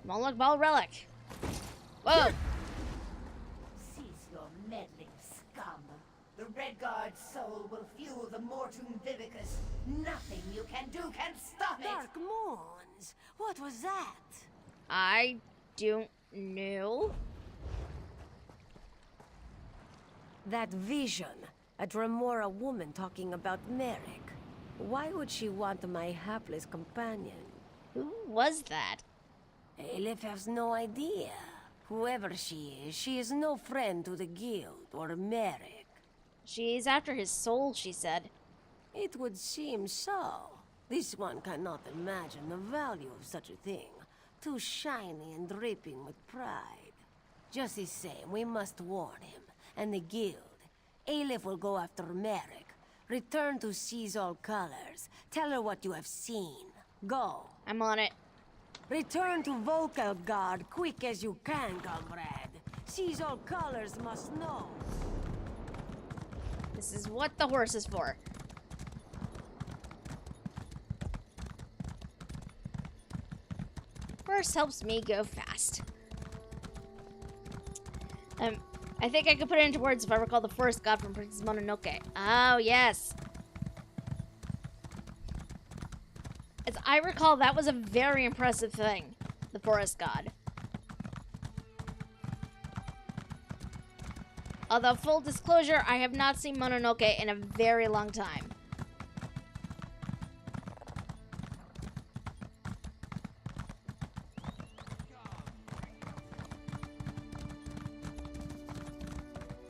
S1: Moloch Ball relic. Whoa!
S12: Cease your meddling, scum. The Redguard's soul will fuel the Mortum Vivicus. Nothing you can do can stop it!
S21: Dark Moons? What was that?
S1: I don't know.
S21: That vision. A Dremora woman talking about Merrick. Why would she want my hapless companion?
S1: Who was that?
S21: Aleph has no idea. Whoever she is no friend to the guild or Merrick.
S1: She's after his soul, she said.
S21: It would seem so. This one cannot imagine the value of such a thing. Too shiny and dripping with pride. Just the same, we must warn him, and the guild. Aleph will go after Merrick. Return to Seize All Colors. Tell her what you have seen. Go.
S1: I'm on it.
S21: Return to Volkelgard quick as you can, comrade. Seize All Colors must know.
S1: This is what the horse is for. Horse helps me go fast. I think I could put it into words if I recall the forest god from Princess Mononoke. Oh, yes. As I recall, that was a very impressive thing. The forest god. Although, full disclosure, I have not seen Mononoke in a very long time.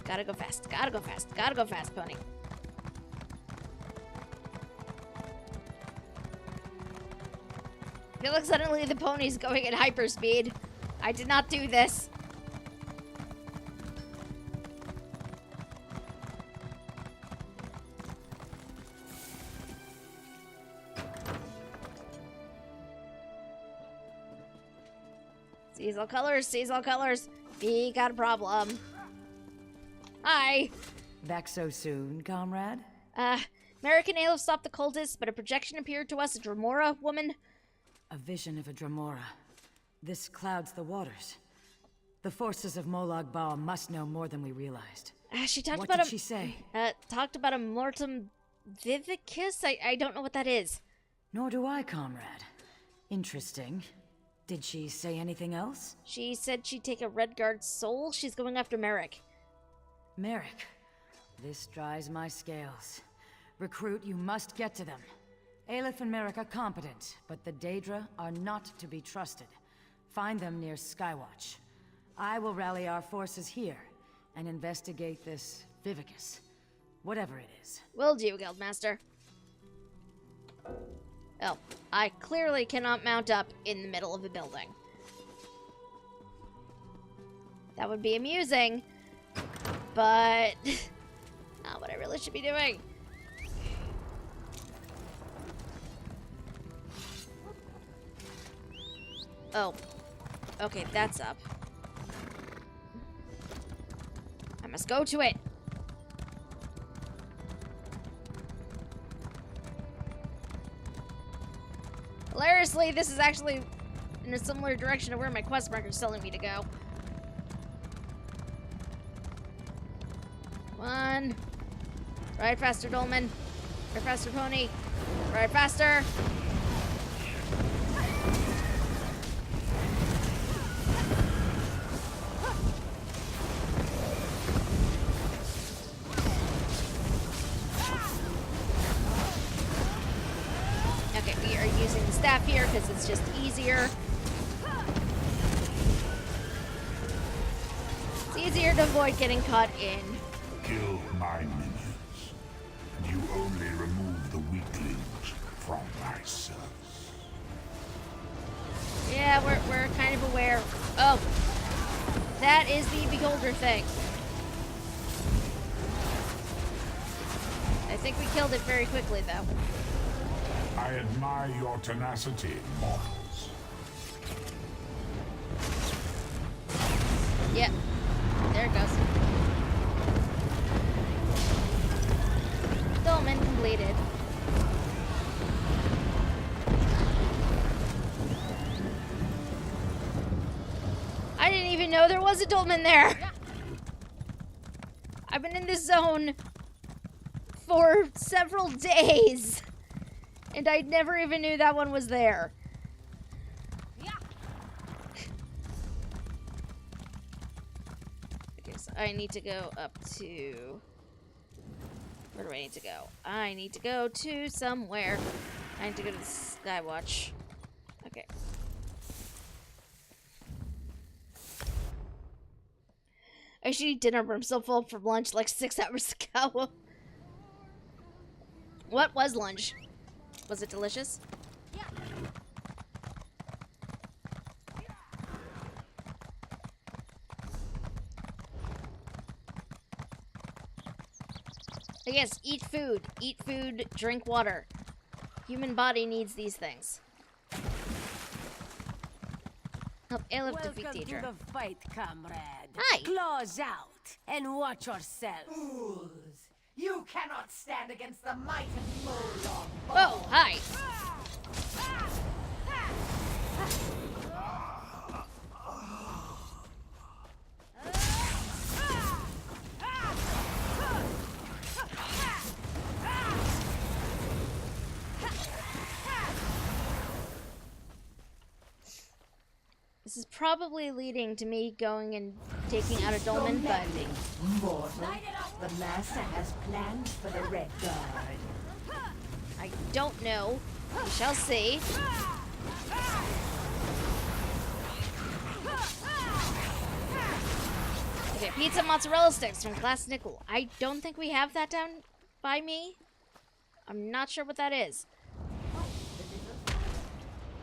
S1: Gotta go fast, gotta go fast, gotta go fast, pony. I feel like suddenly the pony's going at hyperspeed. I did not do this. Seize all colors, seize all colors. We got a problem. Hi.
S19: Back so soon, comrade?
S1: Merrick and Aleph stopped the cultists, but a projection appeared to us, a Dremora woman.
S19: A vision of a Dremora. This clouds the waters. The forces of Molag Bal must know more than we realized.
S1: She talked
S19: what
S1: about
S19: did she say?
S1: Talked about a Mortum Vivicus? I don't know what that is.
S19: Nor do I, comrade. Interesting. Did she say anything else?
S1: She said she'd take a Redguard soul. She's going after Merrick.
S19: Merrick. This dries my scales. Recruit, you must get to them. Aleph and Merrick are competent, but the Daedra are not to be trusted. Find them near Skywatch. I will rally our forces here and investigate this Vivicus. Whatever it is.
S1: Will do, Guildmaster. Oh, I clearly cannot mount up in the middle of a building. That would be amusing, but not what I really should be doing. Oh, okay, that's up. I must go to it. Hilariously, this is actually in a similar direction to where my quest marker is telling me to go. Come on. Ride faster, Dolman. Ride faster, pony. Ride faster. Okay, we are using the staff here because it's just easier. easier to avoid getting caught in.
S11: Kill my minions, and you only remove the weaklings from my service.
S1: Yeah, we're kind of aware. Oh, that is the beholder thing. I think we killed it very quickly, though.
S11: I admire your tenacity, mortals.
S1: Yep. There it goes. Dolmen completed. I didn't even know there was a dolmen there. I've been in this zone for several days, and I never even knew that one was there. Okay, so I need to go up to... Where do I need to go? I need to go to somewhere. I need to go to the Skywatch. Okay. I should eat dinner, but I'm still full from lunch like 6 hours ago. What was lunch? Was it delicious? Yes, eat food, drink water. Human body needs these things. Help Aleph defeat Daedra.
S21: Welcome to the fight, comrade.
S1: Hi.
S21: Claws out and watch yourself.
S12: Fools! You cannot stand against the might of Molong.
S1: Oh, hi. This is probably leading to me going and taking out a dolmen, but...
S12: Mortal, the Master has plans for the Red Guard.
S1: I don't know. We shall see. Okay, pizza mozzarella sticks from Glass Nickel. I don't think we have that down by me. I'm not sure what that is.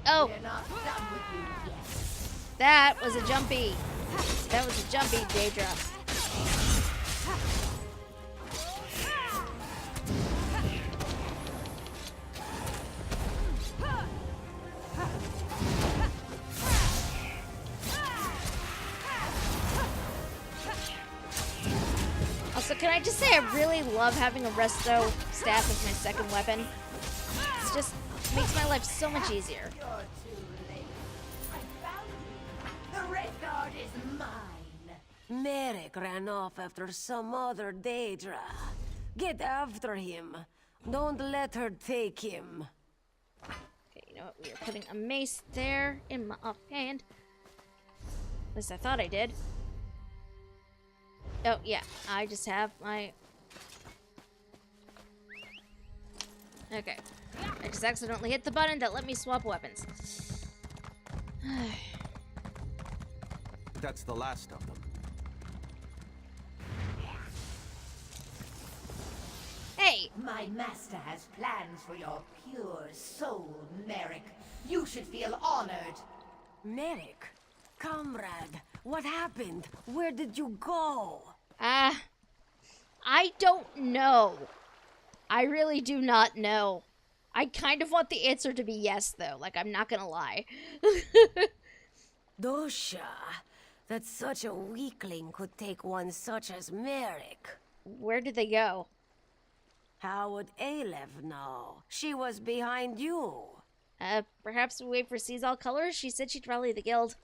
S1: Oh!
S12: We're not done with you yet.
S1: That was a jumpy. That was a jumpy Daedra. Also, can I just say I really love having a resto staff as my second weapon. It just makes my life so much easier.
S12: The Red Guard is mine.
S21: Merrick ran off after some other Daedra. Get after him. Don't let her take him.
S1: Okay, you know what? We are putting a mace there in my offhand. At least I thought I did. Oh, yeah. I just have my... Okay. I just accidentally hit the button that let me swap weapons.
S20: That's the last of them.
S1: Hey!
S12: My master has plans for your pure soul, Merrick. You should feel honored.
S21: Merrick, comrade, what happened? Where did you go?
S1: I don't know. I really do not know. I kind of want the answer to be yes, though. Like, I'm not gonna lie.
S21: Dosha, that such a weakling could take one such as Merrick.
S1: Where did they go?
S21: How would Aleph know? She was behind you.
S1: Perhaps we wait for Seasall Colors? She said she'd rally the guild.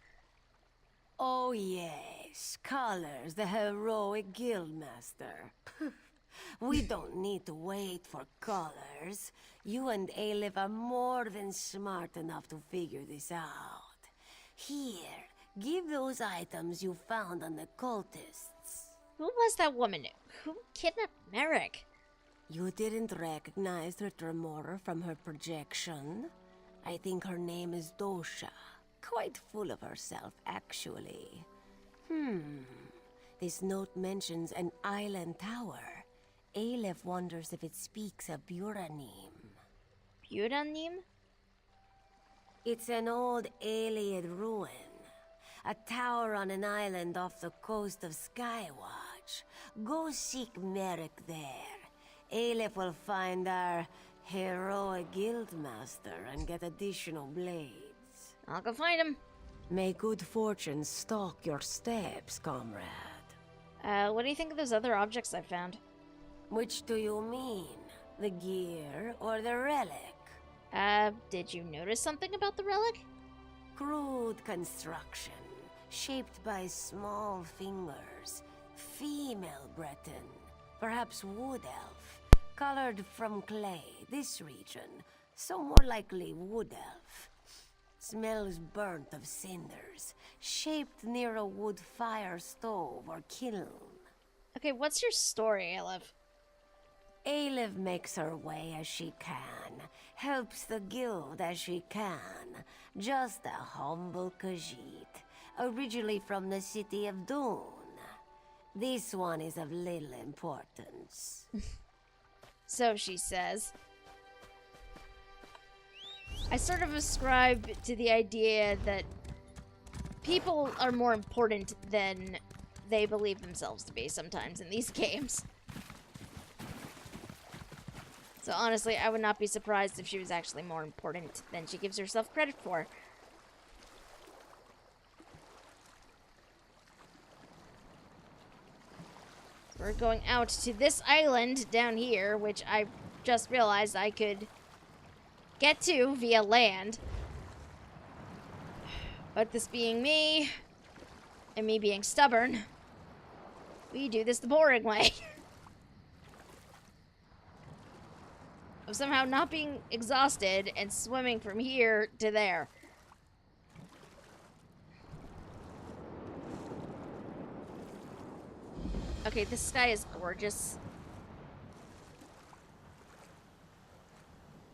S21: Oh yes, Colors, the heroic guildmaster. We don't need to wait for Colors. You and Aleph are more than smart enough to figure this out. Here, give those items you found on the cultists.
S1: Who was that woman? Who kidnapped Merrick?
S21: You didn't recognize her tremor from her projection? I think her name is Dosha. Quite full of herself, actually. The This note mentions an island tower. Aleph wonders if it speaks of Buranim.
S1: Buranim?
S21: It's an old Ayleid ruin. A tower on an island off the coast of Skywatch. Go seek Merrick there. Aleph will find our heroic guildmaster and get additional blades.
S1: I'll go find him.
S21: May good fortune stalk your steps, comrade.
S1: What do you think of those other objects I found?
S21: Which do you mean? The gear or the relic?
S1: Did you notice something about the relic?
S21: Crude construction, shaped by small fingers. Female Breton, perhaps wood elf. Colored from clay, this region, so more likely wood elf. Smells burnt of cinders, shaped near a wood fire stove or kiln.
S1: Okay, what's your story, Aleph?
S21: Aleph makes her way as she can, helps the guild as she can. Just a humble Khajiit, originally from the city of Dune. This one is of little importance.
S1: So she says. I sort of ascribe to the idea that people are more important than they believe themselves to be sometimes in these games. So honestly, I would not be surprised if she was actually more important than she gives herself credit for. So we're going out to this island down here, which I just realized I could get to via land. But this being me, and me being stubborn, we do this the boring way. Of somehow not being exhausted and swimming from here to there. Okay, this sky is gorgeous.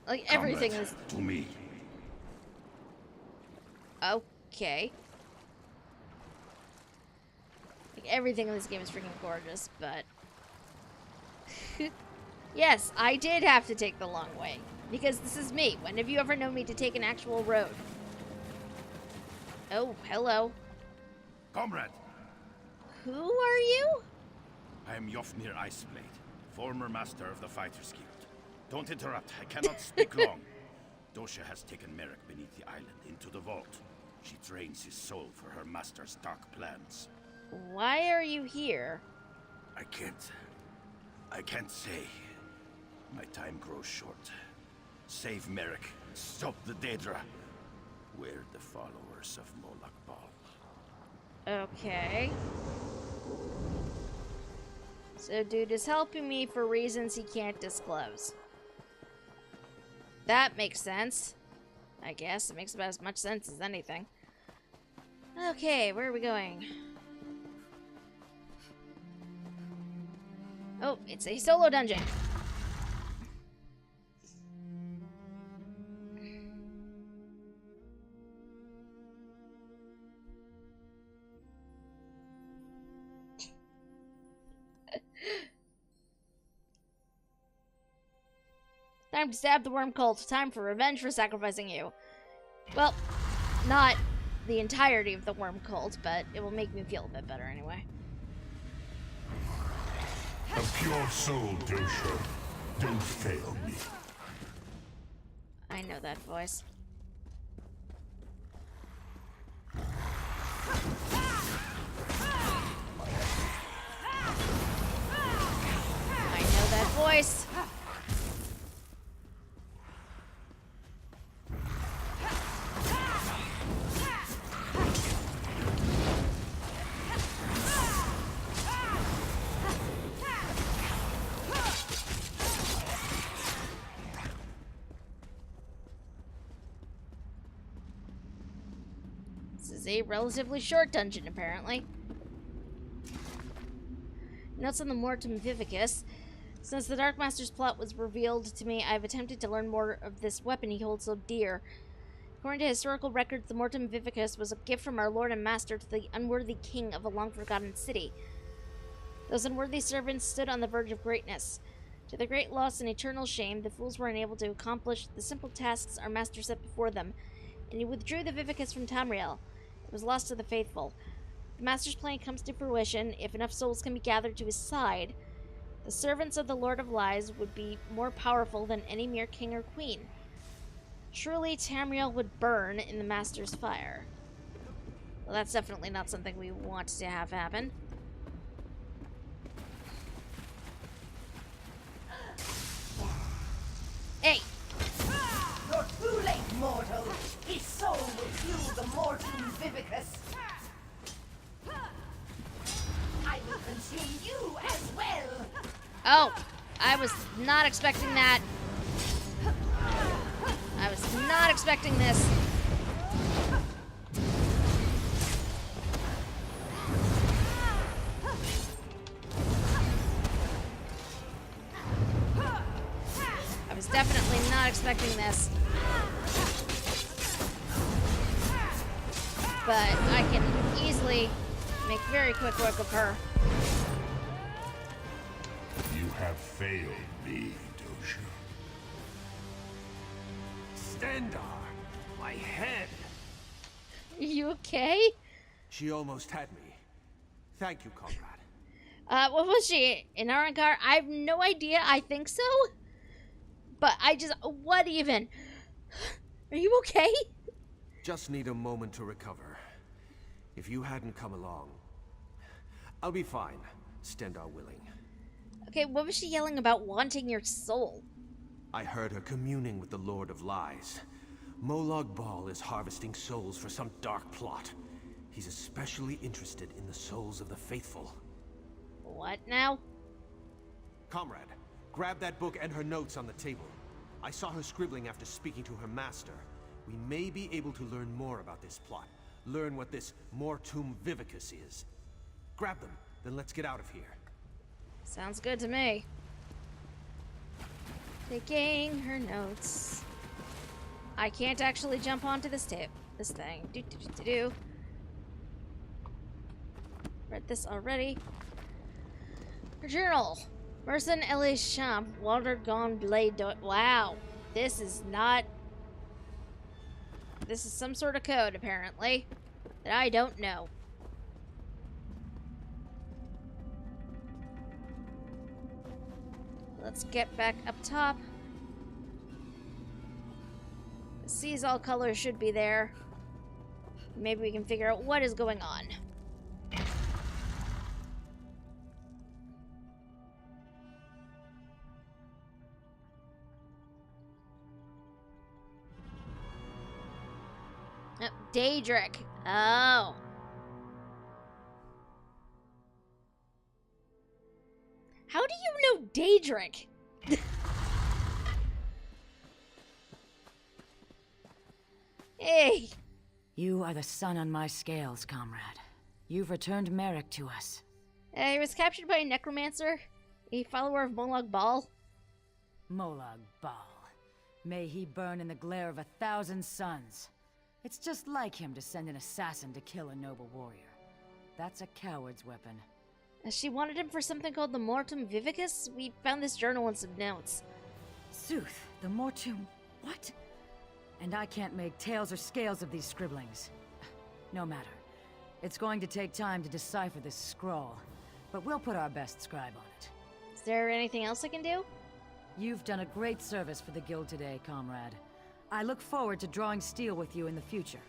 S1: Like, everything is...
S11: to me.
S1: Okay. Like, everything in this game is freaking gorgeous, but... Yes, I did have to take the long way. Because this is me. When have you ever known me to take an actual road? Oh, hello.
S11: Comrade!
S1: Who are you?
S11: I am Yofnir Iceblade, former master of the Fighters Guild. Don't interrupt, I cannot speak long. Dosha has taken Merrick beneath the island into the vault. She trains his soul for her master's dark plans.
S1: Why are you here?
S11: I can't say. My time grows short. Save Merrick. Stop the Daedra. We're the followers of Molak Bal.
S1: Okay. So dude is helping me for reasons he can't disclose. That makes sense. I guess it makes about as much sense as anything. Okay, where are we going? Oh, it's a solo dungeon. Time to stab the worm cult. Time for revenge for sacrificing you. Well, not the entirety of the worm cult, but it will make me feel a bit better anyway.
S11: A pure soul, Dosha. Don't fail me.
S1: I know that voice. I know that voice. A relatively short dungeon, apparently. Notes on the Mortem Vivicus. Since the Dark Master's plot was revealed to me, I've attempted to learn more of this weapon he holds so dear. According to historical records, the Mortem Vivicus was a gift from our Lord and Master to the unworthy king of a long-forgotten city. Those unworthy servants stood on the verge of greatness. To their great loss and eternal shame, the fools were unable to accomplish the simple tasks our master set before them, and he withdrew the Vivicus from Tamriel. It was lost to the faithful. If the master's plan comes to fruition, if enough souls can be gathered to his side, the servants of the Lord of Lies would be more powerful than any mere king or queen. Truly, Tamriel would burn in the master's fire. Well, that's definitely not something we want to have happen. Hey!
S12: You're too late, mortal! His soul will fuel the Mortum Vivicus! I will consume you as well!
S1: Oh! I was not expecting that. I was not expecting this. I was definitely not expecting this. But I can easily make very quick work of her.
S11: You have failed me, Dosha.
S20: Stendarr! My head!
S1: You okay?
S20: She almost had me. Thank you, comrade.
S1: What was she? An Arankar? I have no idea. I think so. But what even? Are you okay?
S20: Just need a moment to recover. If you hadn't come along, I'll be fine, Stendarr willing.
S1: Okay, what was she yelling about wanting your soul?
S20: I heard her communing with the Lord of Lies. Molag Bal is harvesting souls for some dark plot. He's especially interested in the souls of the faithful.
S1: What now?
S20: Comrade, grab that book and her notes on the table. I saw her scribbling after speaking to her master. We may be able to learn more about this plot. Learn what this Mortum Vivicus is. Grab them, then let's get out of here.
S1: Sounds good to me. Taking her notes. I can't actually jump onto this thing. Read this already. Her journal. Merson Elisham, Walter Gone Blade. Wow. This is not. This is some sort of code, apparently, that I don't know. Let's get back up top. The seas all colors should be there. Maybe we can figure out what is going on. Oh, Daedric. Oh. How do you know Daedric? Hey.
S19: You are the sun on my scales, comrade. You've returned Merrick to us.
S1: He was captured by a necromancer, a follower of Molag Bal.
S19: Molag Bal. May he burn in the glare of 1,000 suns. It's just like him to send an assassin to kill a noble warrior. That's a coward's weapon.
S1: She wanted him for something called the Mortum Vivicus. We found this journal and some notes.
S19: Sooth, the Mortum... what? And I can't make tails or scales of these scribblings. No matter. It's going to take time to decipher this scroll, but we'll put our best scribe on it.
S1: Is there anything else I can do?
S19: You've done a great service for the guild today, comrade. I look forward to drawing steel with you in the future.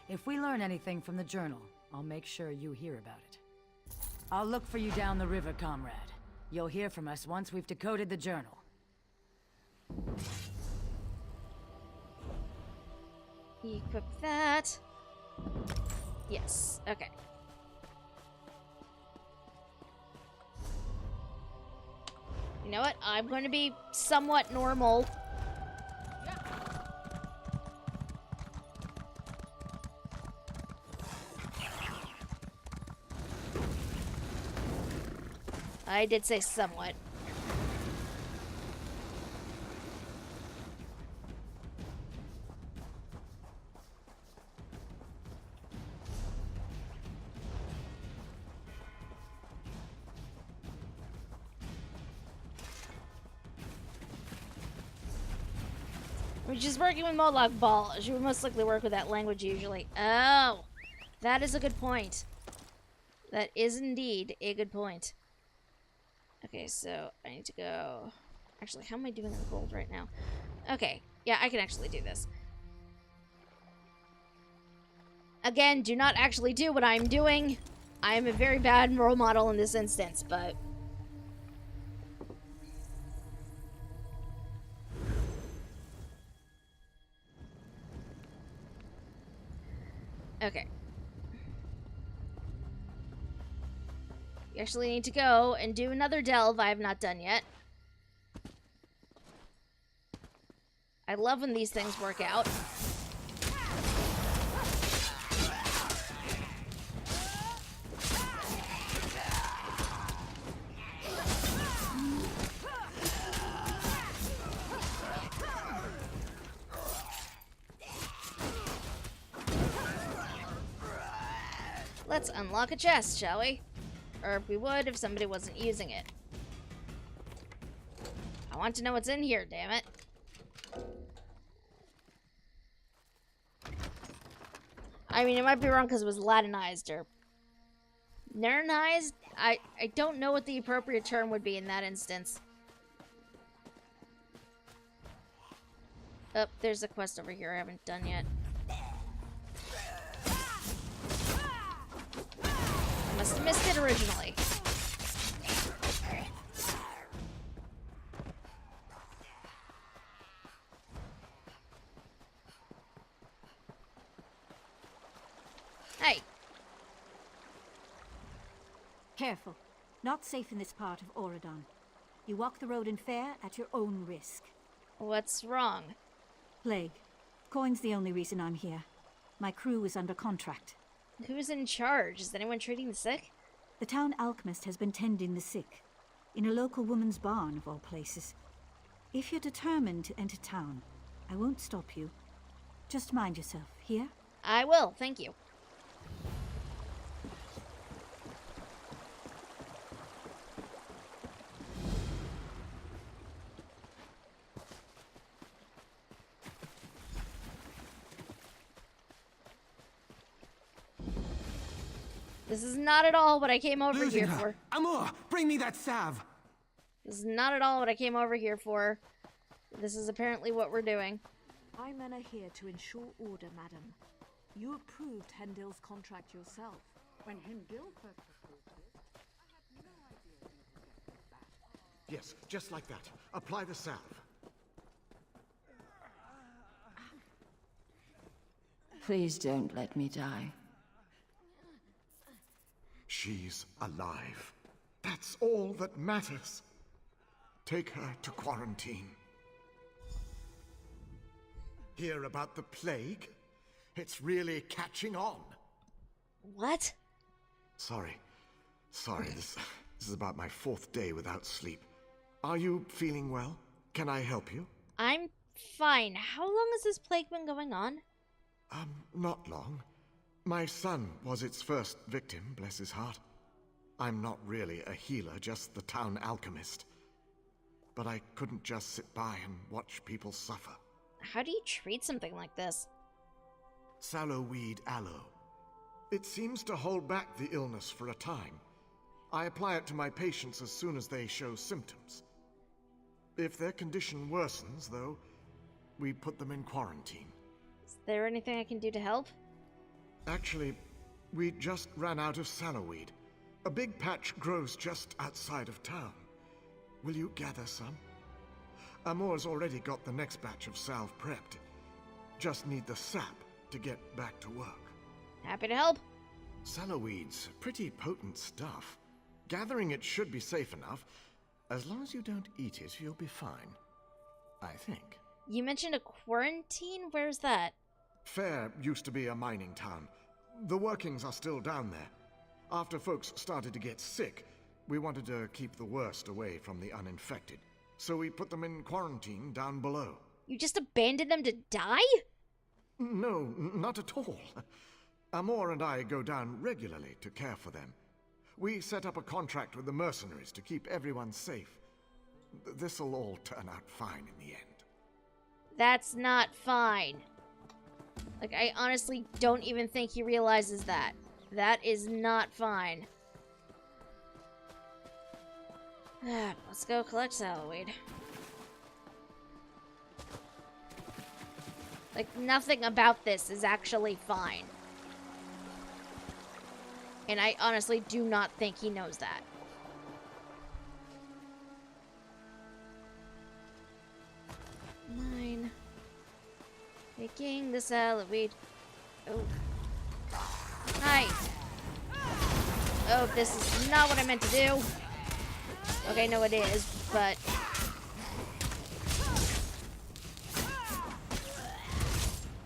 S19: If we learn anything from the journal, I'll make sure you hear about it. I'll look for you down the river, comrade. You'll hear from us once we've decoded the journal.
S1: Equip that. Yes, okay. You know what? I'm going to be somewhat normal. I did say somewhat. She's working with Moloch Ball. She would most likely work with that language usually. Oh, that is a good point. That is indeed a good point. Okay, so I need to go... Actually, how am I doing in gold right now? Okay, yeah, I can actually do this. Again, do not actually do what I'm doing. I am a very bad role model in this instance, but... Okay. You actually need to go and do another delve I have not done yet. I love when these things work out. Let's unlock a chest, shall we? Or we would if somebody wasn't using it. I want to know what's in here, damn it. I mean, it might be wrong because it was Latinized or Nernized. I don't know what the appropriate term would be in that instance. Oh, there's a quest over here I haven't done yet. I must have missed it originally. Hey!
S2: Careful. Not safe in this part of Auridon. You walk the road in fair at your own risk.
S1: What's wrong?
S2: Plague. Coin's the only reason I'm here. My crew is under contract.
S1: Who's in charge? Is anyone treating the sick?
S2: The town alchemist has been tending the sick. In a local woman's barn, of all places. If you're determined to enter town, I won't stop you. Just mind yourself, here?
S1: I will, thank you. This is not at all what I came over here for.
S20: Amor, bring me that salve.
S1: This is not at all what I came over here for. This is apparently what we're doing.
S7: My men are here to ensure order, madam. You approved Hendil's contract yourself. When Hendil first proposed it, I had no idea you would get it back.
S13: Yes, just like that. Apply the salve.
S22: Please don't let me die.
S13: She's alive. That's all that matters. Take her to quarantine. Hear about the plague? It's really catching on.
S1: What?
S13: Sorry. This is about my 4th day without sleep. Are you feeling well? Can I help you?
S1: I'm fine. How long has this plague been going on?
S13: Not long. My son was its first victim, bless his heart. I'm not really a healer, just the town alchemist. But I couldn't just sit by and watch people suffer.
S1: How do you treat something like this?
S13: Sallowweed aloe. It seems to hold back the illness for a time. I apply it to my patients as soon as they show symptoms. If their condition worsens, though, we put them in quarantine.
S1: Is there anything I can do to help?
S13: Actually, we just ran out of sallowweed. A big patch grows just outside of town. Will you gather some? Amor's already got the next batch of salve prepped. Just need the sap to get back to work.
S1: Happy to help.
S13: Sallowweed's pretty potent stuff. Gathering it should be safe enough. As long as you don't eat it, you'll be fine. I think.
S1: You mentioned a quarantine? Where's that?
S13: Fair used to be a mining town. The workings are still down there. After folks started to get sick, we wanted to keep the worst away from the uninfected. So we put them in quarantine down below.
S1: You just abandoned them to die?
S13: No, not at all. Amor and I go down regularly to care for them. We set up a contract with the mercenaries to keep everyone safe. This'll all turn out fine in the end.
S1: That's not fine. Like, I honestly don't even think he realizes that. That is not fine. Let's go collect salweed. Like, nothing about this is actually fine. And I honestly do not think he knows that. Mine. Taking the salweed. Oh. Hi. Oh, this is not what I meant to do. Okay, no it is, but...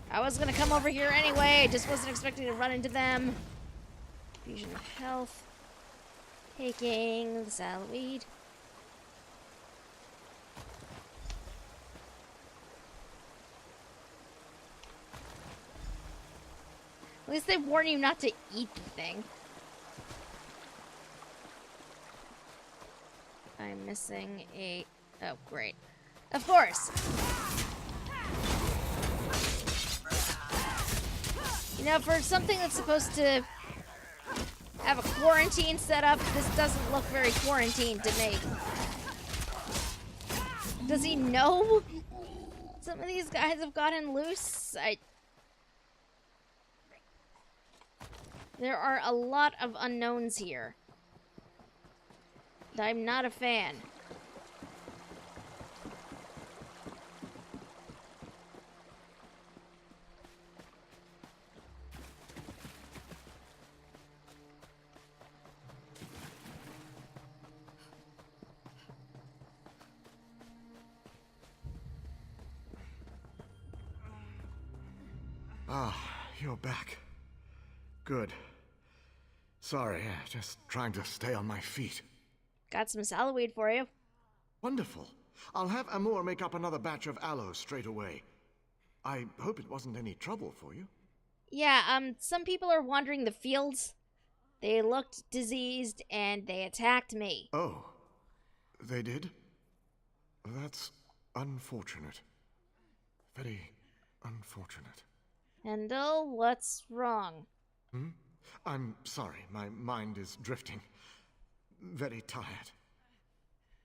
S1: I was gonna come over here anyway, I just wasn't expecting to run into them. Fusion of health. Taking the salweed. At least they warn you not to eat the thing. I'm missing a... Oh, great. Of course! You know, for something that's supposed to have a quarantine set up, this doesn't look very quarantined to me. Does he know some of these guys have gotten loose? There are a lot of unknowns here. I'm not a fan.
S13: Ah, you're back. Good. Sorry, just trying to stay on my feet.
S1: Got some salweed for you.
S13: Wonderful. I'll have Amor make up another batch of aloe straight away. I hope it wasn't any trouble for you.
S1: Yeah, some people are wandering the fields. They looked diseased, and they attacked me.
S13: Oh, they did? That's unfortunate. Very unfortunate.
S1: Hendel, what's wrong?
S13: I'm sorry, my mind is drifting. Very tired.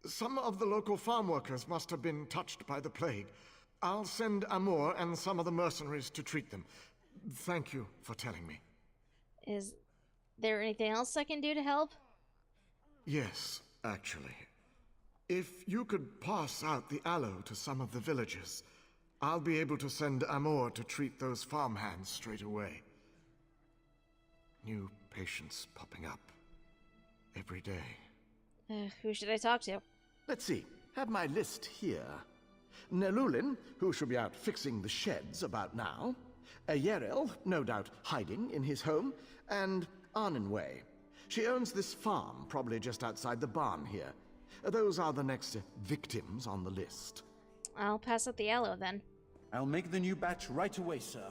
S13: Some of the local farm workers must have been touched by the plague. I'll send Amor and some of the mercenaries to treat them. Thank you for telling me.
S1: Is there anything else I can do to help?
S13: Yes, actually. If you could pass out the aloe to some of the villagers, I'll be able to send Amor to treat those farmhands straight away. New patients popping up every day.
S1: Who should I talk to?
S8: Let's see. Have my list here. Nelulin, who should be out fixing the sheds about now. Yerel, no doubt hiding in his home. And Arnenway. She owns this farm, probably just outside the barn here. Those are the next victims on the list.
S1: I'll pass out the aloe then.
S9: I'll make the new batch right away, sir.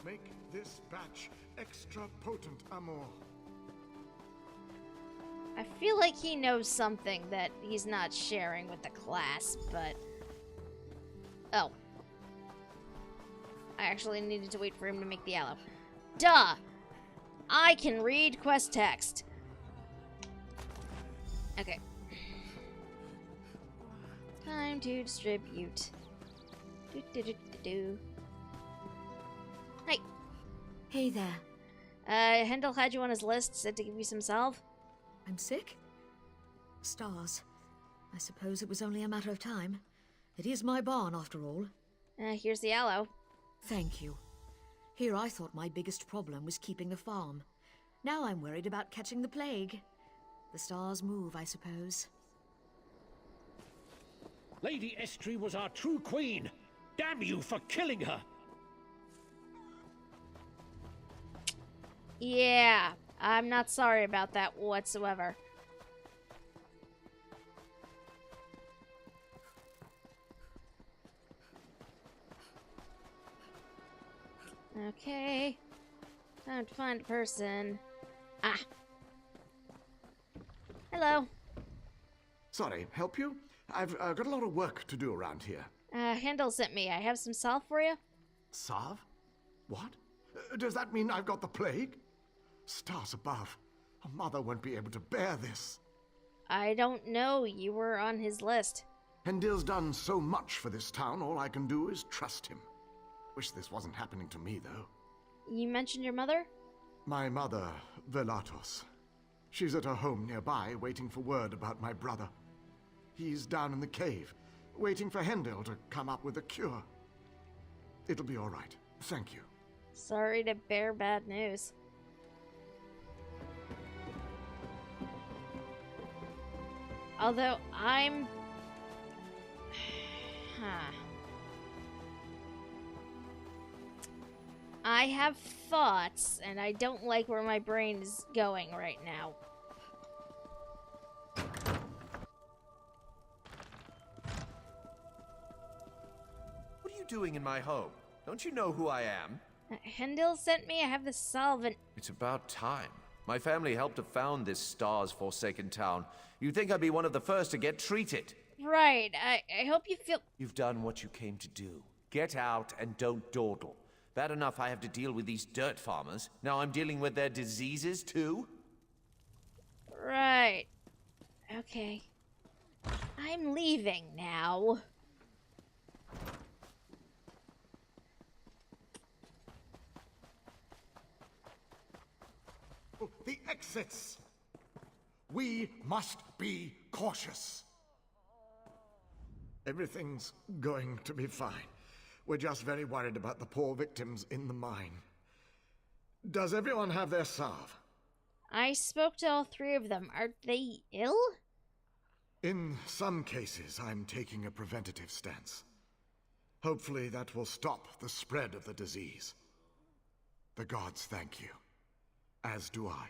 S13: Make this batch extra potent, Amor.
S1: I feel like he knows something that he's not sharing with the class, but... Oh. I actually needed to wait for him to make the aloe. Duh! I can read quest text. Okay. Time to distribute. Hi.
S14: Hey there.
S1: Hendel had you on his list, said to give you some salve.
S14: I'm sick? Stars. I suppose it was only a matter of time. It is my barn, after all.
S1: Here's the aloe.
S14: Thank you. Here I thought my biggest problem was keeping the farm. Now I'm worried about catching the plague. The stars move, I suppose.
S6: Lady Estrie was our true queen. Damn you for killing her.
S1: Yeah, I'm not sorry about that whatsoever. Okay. Time to find a person. Ah. Hello.
S13: Sorry, help you?
S8: I've got a lot of work to do around here.
S1: Hendel sent me. I have some salve for you.
S8: Salve? What? Does that mean I've got the plague? Stars above. A mother won't be able to bear this.
S1: I don't know. You were on his list.
S8: Hendil's done so much for this town, all I can do is trust him. Wish this wasn't happening to me, though.
S1: You mentioned your mother?
S8: My mother, Velatos. She's at her home nearby, waiting for word about my brother. He's down in the cave, waiting for Hendil to come up with a cure. It'll be all right. Thank you.
S1: Sorry to bear bad news. Although I'm... I have thoughts, and I don't like where my brain is going right now.
S4: What are you doing in my home? Don't you know who I am?
S1: Hendil sent me. I have the salve and...
S4: It's about time. My family helped to found this stars-forsaken town. You'd think I'd be one of the first to get treated.
S1: Right. I hope you feel...
S4: You've done what you came to do. Get out and don't dawdle. Bad enough I have to deal with these dirt farmers. Now I'm dealing with their diseases, too?
S1: Right. Okay. I'm leaving now.
S13: The exits! We must be cautious. Everything's going to be fine. We're just very worried about the poor victims in the mine. Does everyone have their salve?
S1: I spoke to all three of them. Are they ill?
S13: In some cases, I'm taking a preventative stance. Hopefully that will stop the spread of the disease. The gods thank you. As do I.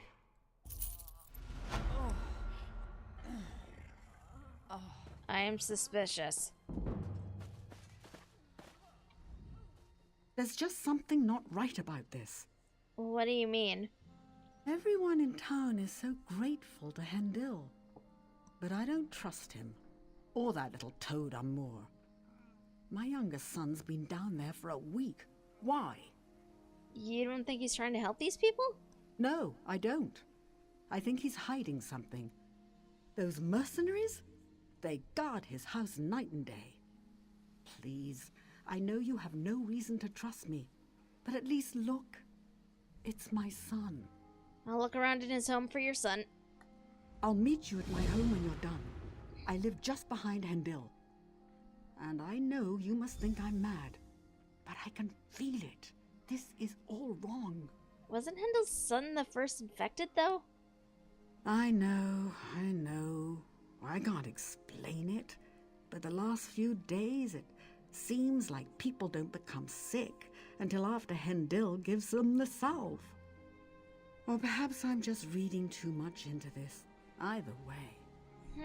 S1: I am suspicious.
S5: There's just something not right about this.
S1: What do you mean?
S5: Everyone in town is so grateful to Hendil. But I don't trust him. Or that little toad Amor. My youngest son's been down there for a week. Why?
S1: You don't think he's trying to help these people?
S5: No, I don't. I think he's hiding something. Those mercenaries? They guard his house night and day. Please, I know you have no reason to trust me, but at least look. It's my son.
S1: I'll look around in his home for your son.
S5: I'll meet you at my home when you're done. I live just behind Hendil. And I know you must think I'm mad, but I can feel it. This is all wrong.
S1: Wasn't Hendil's son the first infected, though?
S5: I know. I can't explain it, but the last few days it seems like people don't become sick until after Hendil gives them the salve. Or perhaps I'm just reading too much into this. Either way.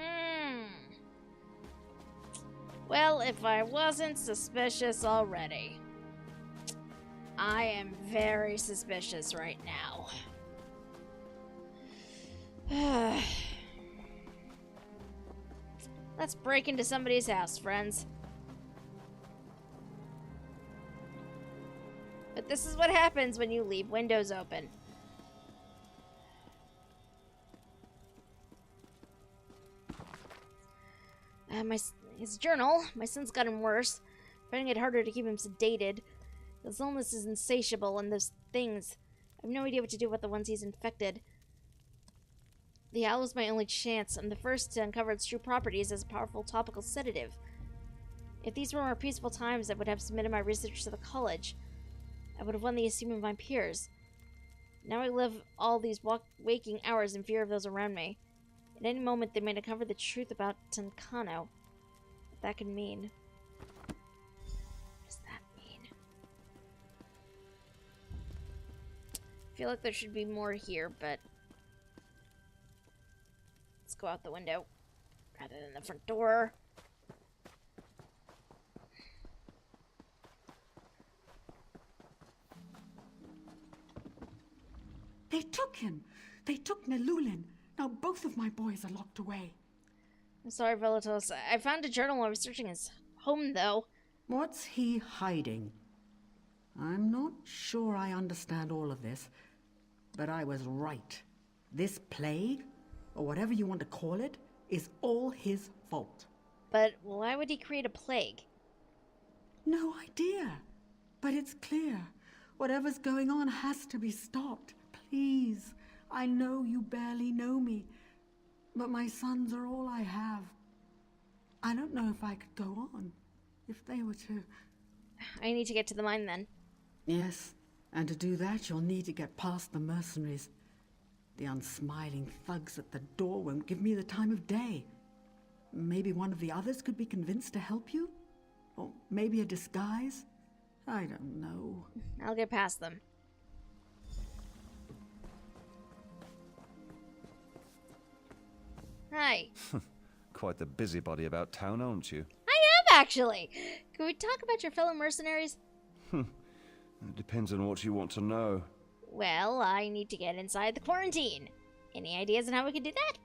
S1: Well, if I wasn't suspicious already. I am very suspicious right now. Let's break into somebody's house, friends. But this is what happens when you leave windows open. His journal. My son's gotten worse, finding it harder to keep him sedated. His illness is insatiable, and those things. I have no idea what to do with the ones he's infected. The owl is my only chance. I'm the first to uncover its true properties as a powerful topical sedative. If these were more peaceful times, I would have submitted my research to the college. I would have won the esteem of my peers. Now I live all these waking hours in fear of those around me. At any moment, they may uncover the truth about Tancano. What that could mean. What does that mean? I feel like there should be more here, but... Let's go out the window rather than the front door.
S5: They took him! They took Nelulin! Now both of my boys are locked away.
S1: I'm sorry, Velatos. I found a journal while researching his home, though.
S5: What's he hiding? I'm not sure I understand all of this, but I was right. This plague, or whatever you want to call it, is all his fault.
S1: But why would he create a plague?
S5: No idea. But it's clear. Whatever's going on has to be stopped. Please. I know you barely know me, but my sons are all I have. I don't know if I could go on, if they were to...
S1: I need to get to the mine, then.
S5: Yes, and to do that, you'll need to get past the mercenaries. The unsmiling thugs at the door won't give me the time of day. Maybe one of the others could be convinced to help you? Or maybe a disguise? I don't know.
S1: I'll get past them. Hi.
S3: Quite the busybody about town, aren't you?
S1: I am, actually. Can we talk about your fellow mercenaries?
S3: It depends on what you want to know.
S1: Well, I need to get inside the quarantine. Any ideas on how we could do that?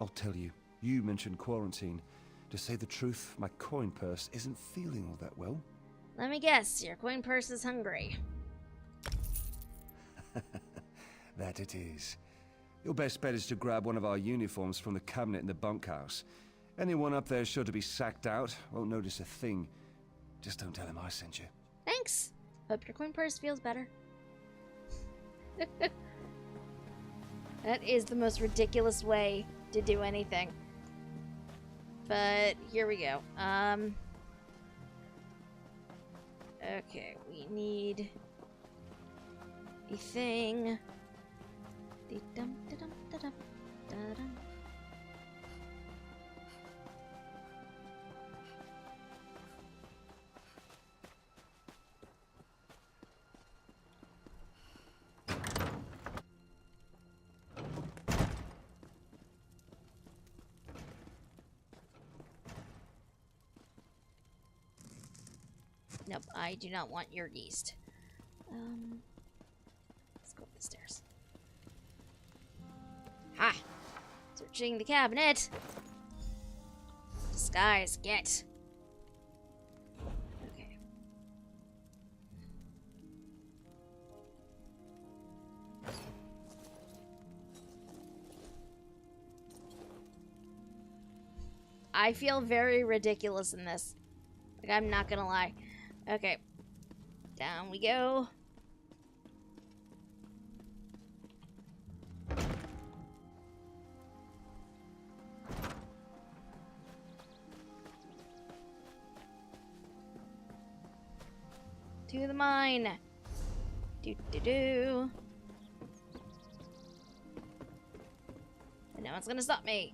S3: I'll tell you. You mentioned quarantine. To say the truth, my coin purse isn't feeling all that well.
S1: Let me guess, your coin purse is hungry.
S3: That it is. Your best bet is to grab one of our uniforms from the cabinet in the bunkhouse. Anyone up there sure to be sacked out, won't notice a thing. Just don't tell him I sent you.
S1: Thanks. Hope your coin purse feels better. That is the most ridiculous way to do anything. But here we go. Okay, we need a thing. Nope, I do not want your yeast. Let's go up the stairs. Ha! Searching the cabinet. Disguise, get. Okay. I feel very ridiculous in this. Like, I'm not gonna lie. Okay. Down we go. To the mine. Do. And no one's gonna stop me.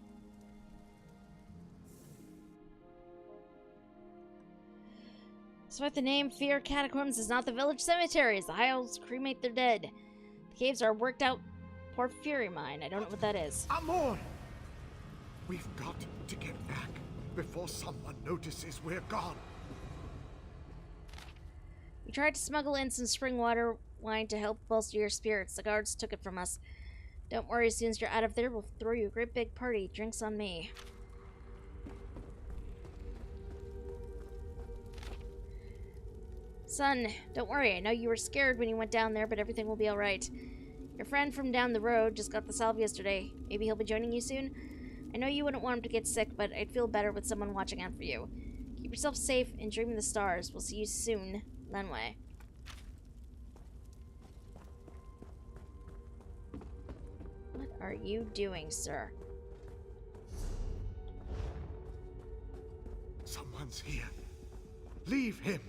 S1: Despite the name, Fear Catacombs is not the village cemetery, as the high elves cremate their dead. The caves are a worked out porphyry mine. I don't know what that is.
S13: Amor! We've got to get back before someone notices we're gone.
S1: We tried to smuggle in some spring water wine to help bolster your spirits. The guards took it from us. Don't worry, as soon as you're out of there, we'll throw you a great big party. Drinks on me. Son, don't worry. I know you were scared when you went down there, but everything will be alright. Your friend from down the road just got the salve yesterday. Maybe he'll be joining you soon? I know you wouldn't want him to get sick, but I'd feel better with someone watching out for you. Keep yourself safe and dream of the stars. We'll see you soon. Lenway. What are you doing, sir?
S13: Someone's here. Leave him.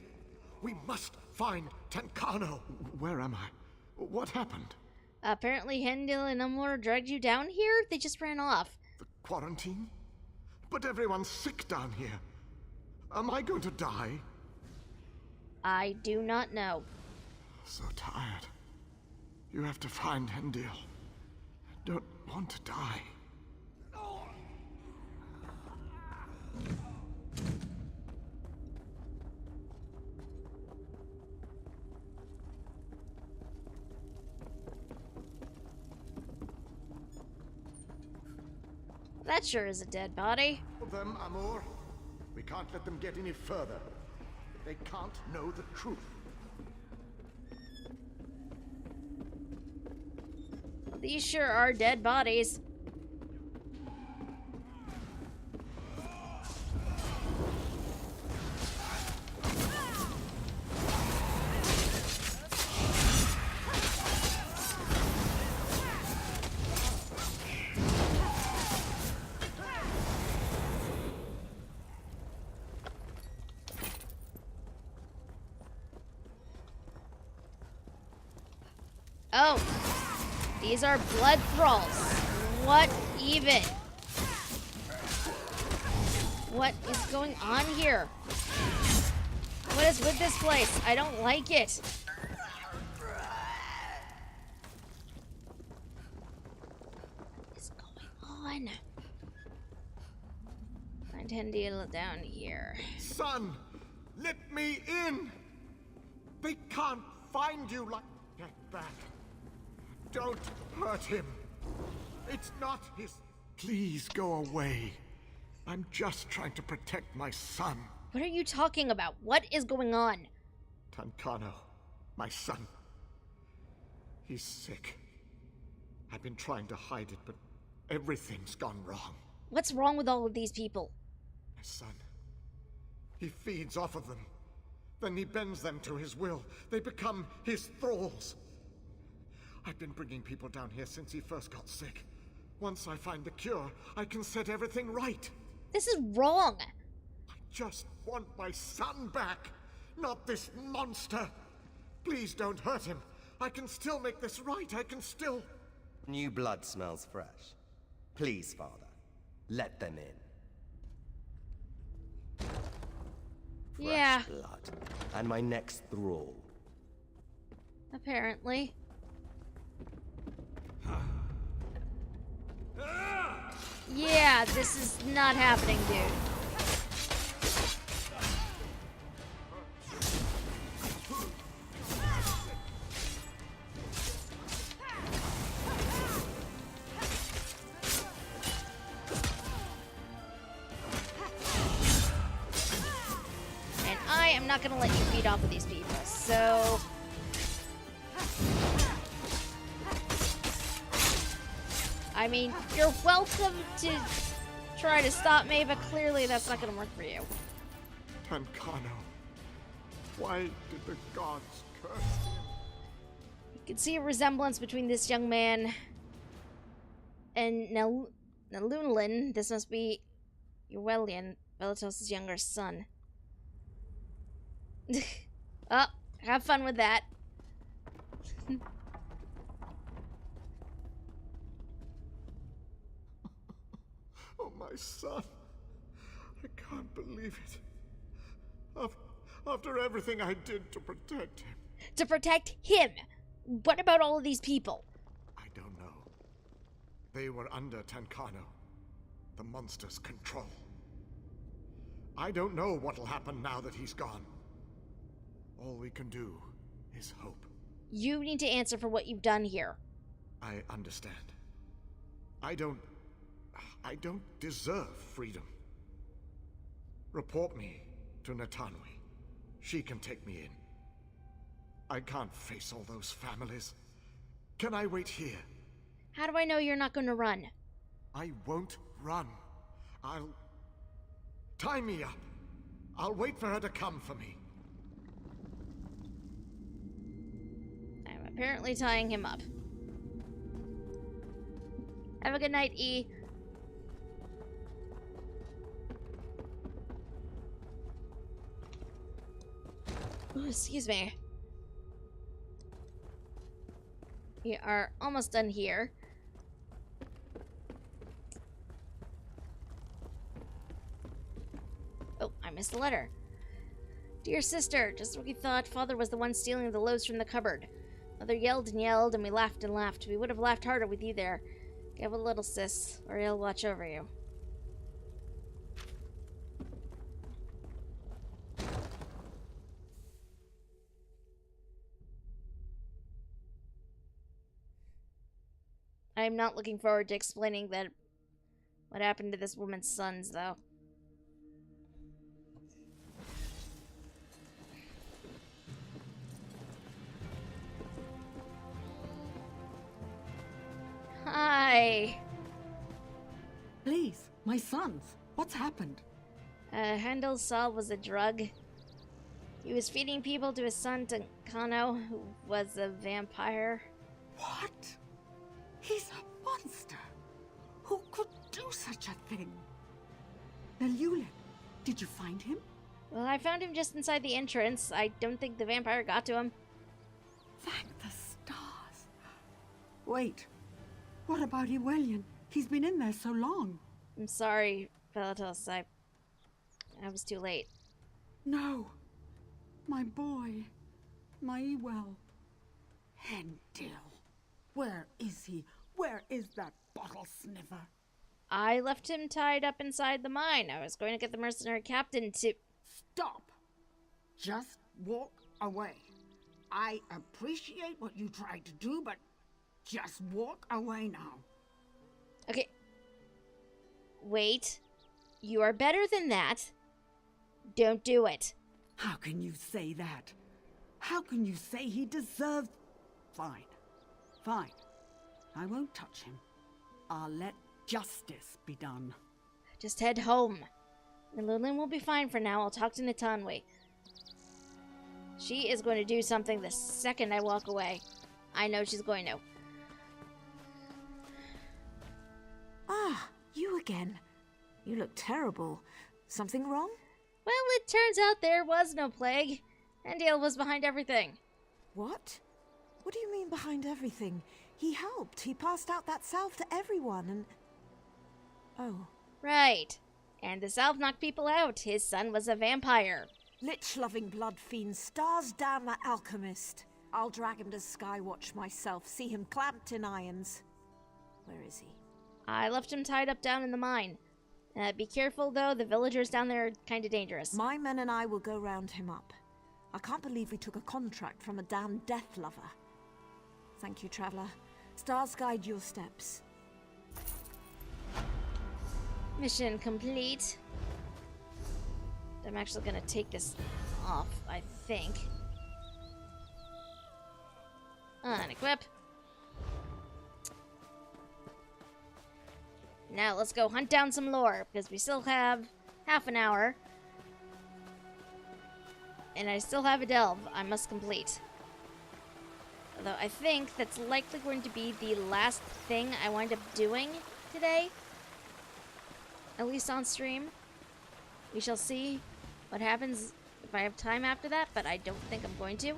S13: We must find Tenkano. Where am I? What happened?
S1: Apparently Hendil and Umlor dragged you down here? They just ran off.
S13: The quarantine? But everyone's sick down here. Am I going to die?
S1: I do not know.
S13: So tired. You have to find Hendil. I don't want to die.
S1: That sure is a dead body.
S8: Them, Amor. We can't let them get any further. They can't know the truth.
S1: These sure are dead bodies. Oh, these are blood thralls. What even? What is going on here? What is with this place? I don't like it. What is going on? I intend to get down here.
S13: Son, let me in! They can't find you like that. Don't hurt him. It's not his... Please go away. I'm just trying to protect my son.
S1: What are you talking about? What is going on?
S13: Thyanel, my son. He's sick. I've been trying to hide it, but everything's gone wrong.
S1: What's wrong with all of these people?
S13: My son. He feeds off of them. Then he bends them to his will. They become his thralls. I've been bringing people down here since he first got sick. Once I find the cure, I can set everything right.
S1: This is wrong.
S13: I just want my son back, not this monster. Please don't hurt him. I can still make this right. I can still...
S10: New blood smells fresh. Please, Father, let them in.
S1: Yeah.
S10: Fresh blood. And my next thrall.
S1: Apparently. Yeah, this is not happening, dude. And I am not gonna let you feed off of these people, so... I mean, you're welcome to try to stop me, but clearly that's not going to work for you.
S13: Thyanel, why did the gods curse him?
S1: You can see a resemblance between this young man and Nalunlin. This must be Uwelian, Velatos' younger son. Oh, have fun with that.
S13: Oh, my son. I can't believe it. After everything I did to protect him.
S1: To protect him? What about all of these people?
S13: I don't know. They were under Thyanel, the monster's control. I don't know what'll happen now that he's gone. All we can do is hope.
S1: You need to answer for what you've done here.
S13: I understand. I don't deserve freedom. Report me to Natanwi. She can take me in. I can't face all those families. Can I wait here?
S1: How do I know you're not going to run?
S13: I won't run. I'll... Tie me up. I'll wait for her to come for me.
S1: I'm apparently tying him up. Have a good night, E. Ooh, excuse me. We are almost done here. Oh, I missed the letter. Dear sister, just when we thought Father was the one stealing the loaves from the cupboard. Mother yelled and yelled, and we laughed and laughed. We would have laughed harder with you there. Give a little, sis, or he'll watch over you. I'm not looking forward to explaining that What happened to this woman's sons, though? Hi.
S5: Please, my sons, what's happened?
S1: Handel's Saul was a drug. He was feeding people to his son Thyanel, who was a vampire.
S5: What? He's a monster. Who could do such a thing? Nelulin, did you find him?
S1: Well, I found him just inside the entrance. I don't think the vampire got to him.
S5: Thank the stars. Wait, what about Ewelian? He's been in there so long.
S1: I'm sorry, Velatos. I was too late.
S5: No. My boy. My Ewell. Hendil. Where is he? Where is that bottle sniffer?
S1: I left him tied up inside the mine. I was going to get the mercenary captain to...
S5: Stop! Just walk away. I appreciate what you tried to do, but just walk away now.
S1: Okay. Wait. You are better than that. Don't do it.
S5: How can you say that? How can you say he deserves... Fine. Fine. I won't touch him. I'll let justice be done.
S1: Just head home. Nelulin will be fine for now. I'll talk to Natanwe. She is going to do something the second I walk away. I know she's going to.
S7: Ah, you again. You look terrible. Something wrong?
S1: Well, it turns out there was no plague. Hendil was behind everything.
S7: What? What do you mean behind everything? He helped. He passed out that salve to everyone and... Oh.
S1: Right. And the salve knocked people out. His son was a vampire.
S7: Lich-loving blood fiend. Stars damn that alchemist. I'll drag him to Skywatch myself. See him clamped in irons. Where is he?
S1: I left him tied up down in the mine. Be careful, though. The villagers down there are kind of dangerous.
S7: My men and I will go round him up. I can't believe we took a contract from a damn death lover. Thank you, traveler. Stars guide your steps.
S1: Mission complete. I'm actually gonna take this off, I think. Unequip. Now let's go hunt down some lore, because we still have half an hour. And I still have a delve I must complete. Although I think that's likely going to be the last thing I wind up doing today. At least on stream. We shall see what happens if I have time after that, but I don't think I'm going to.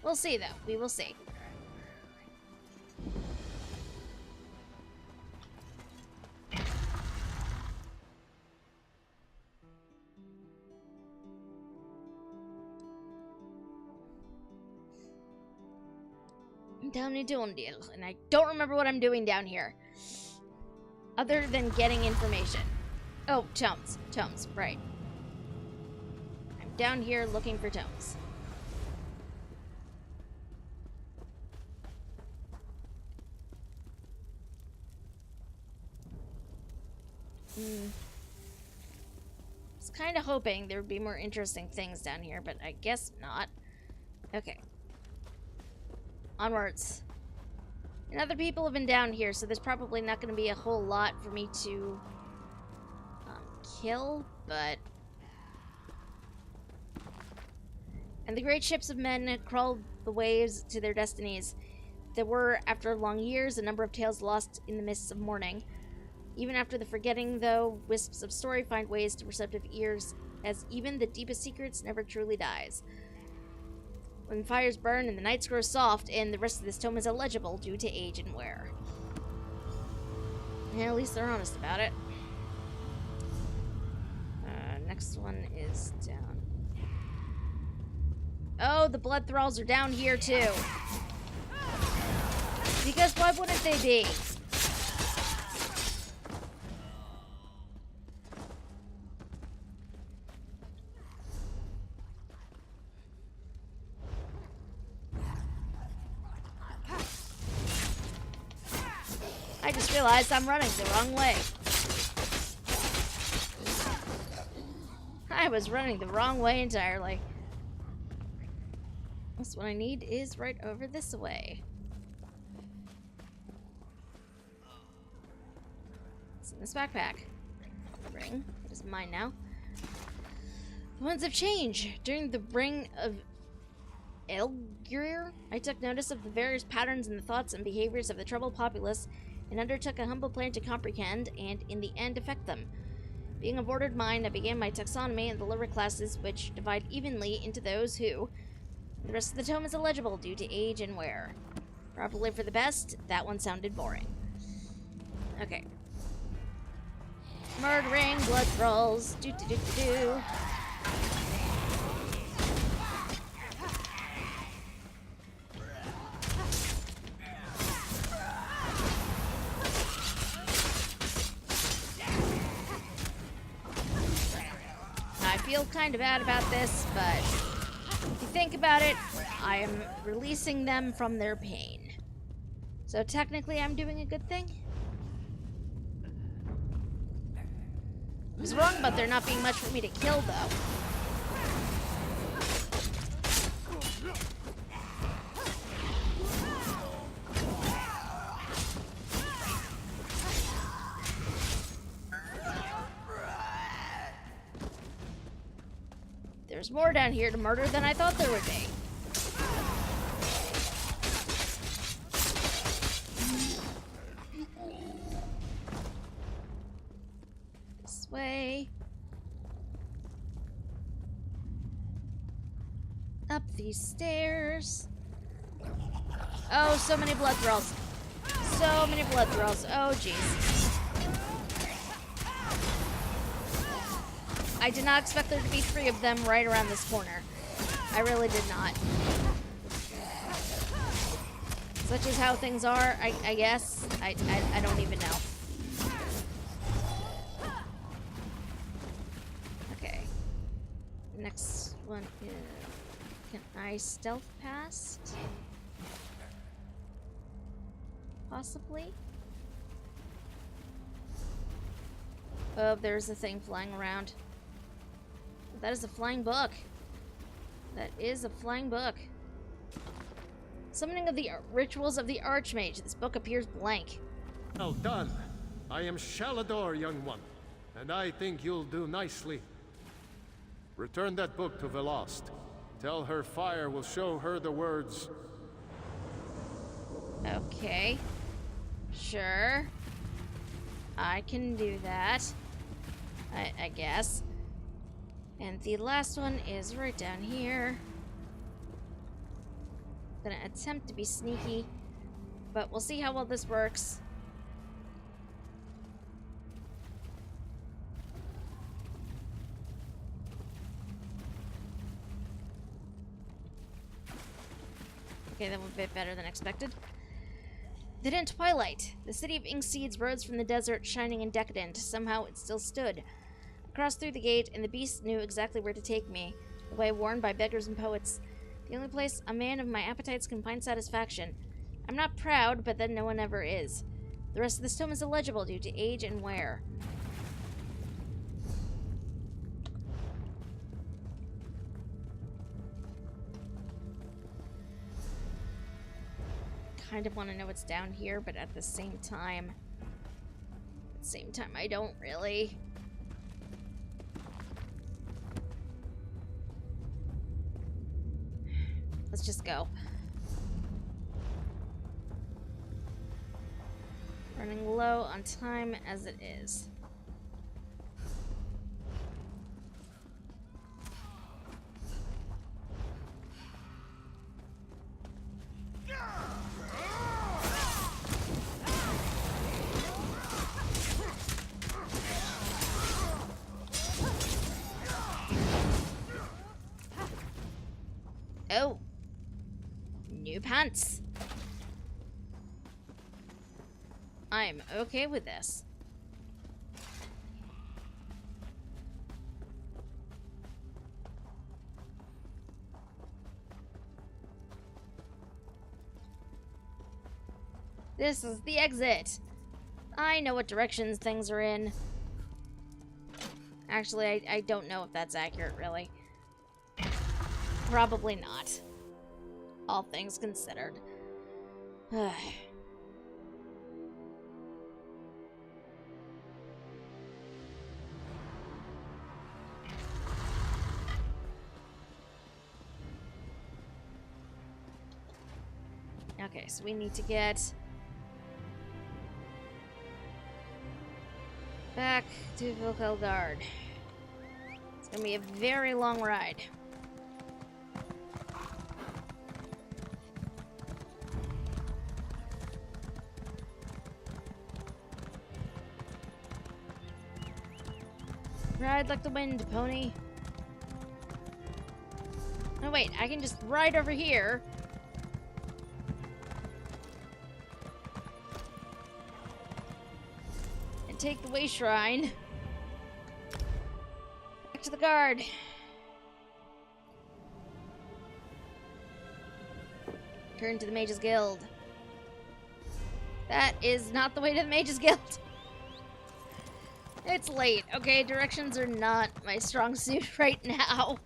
S1: We'll see, though. We will see. Down into Undil, and I don't remember what I'm doing down here. Other than getting information. Oh, tomes. Tomes, right. I'm down here looking for tomes. I was kind of hoping there would be more interesting things down here, but I guess not. Okay. Onwards. And other people have been down here, so there's probably not going to be a whole lot for me to kill, but... And the great ships of men crawled the waves to their destinies. There were, after long years, a number of tales lost in the mists of morning. Even after the forgetting, though, wisps of story find ways to receptive ears, as even the deepest secrets never truly dies. When fires burn and the nights grow soft, and the rest of this tome is illegible due to age and wear. Yeah, at least they're honest about it. Next one is down. Oh, the blood thralls are down here too. Because why wouldn't they be? I just realized I'm running the wrong way. I was running the wrong way entirely. That's what I need is right over this way. What's in this backpack? Ring. It is mine now. The winds of change. During the reign of Elgir, I took notice of the various patterns in the thoughts and behaviors of the troubled populace and undertook a humble plan to comprehend and, in the end, affect them. Being of ordered mind, I began my taxonomy in the lower classes, which divide evenly into those who... The rest of the tome is illegible due to age and wear. Probably for the best, that one sounded boring. Okay. Murdering, blood thralls, do. I feel kind of bad about this, but if you think about it, I am releasing them from their pain. So technically I'm doing a good thing? I was wrong about there not being much for me to kill, though. There's more down here to murder than I thought there would be. This way. Up these stairs. Oh, so many blood thralls. So many blood thralls. Oh, jeez. I did not expect there to be 3 of them right around this corner. I really did not. Such is how things are, I guess. I don't even know. Okay. Next one is... Can I stealth past? Possibly? Oh, there's a thing flying around. That is a flying book. That is a flying book. Summoning of the Rituals of the Archmage. This book appears blank.
S15: Well done. I am Shalador, young one, and I think you'll do nicely. Return that book to Velost. Tell her fire will show her the words.
S1: Okay. Sure. I can do that. I guess. And the last one is right down here. I'm gonna attempt to be sneaky, but we'll see how well this works. Okay, that went a bit better than expected. The Dim Twilight. The city of Inkseeds rose from the desert, shining and decadent. Somehow it still stood. I crossed through the gate, and the beast knew exactly where to take me, the way worn by beggars and poets. The only place a man of my appetites can find satisfaction. I'm not proud, but then no one ever is. The rest of this tome is illegible due to age and wear. Kind of want to know what's down here, but at the same time, I don't really. Let's just go. Running low on time as it is. Oh. New pants. I'm okay with this. This is the exit. I know what directions things are in. Actually, I don't know if that's accurate, really. Probably not. All things considered. Okay, so we need to get back to Volkelgard. It's gonna be a very long ride. Ride like the wind, pony. No, wait, I can just ride over here. And take the way shrine. Back to the guard. Turn to the Mage's Guild. That is not the way to the Mage's Guild. It's late, okay? Directions are not my strong suit right now.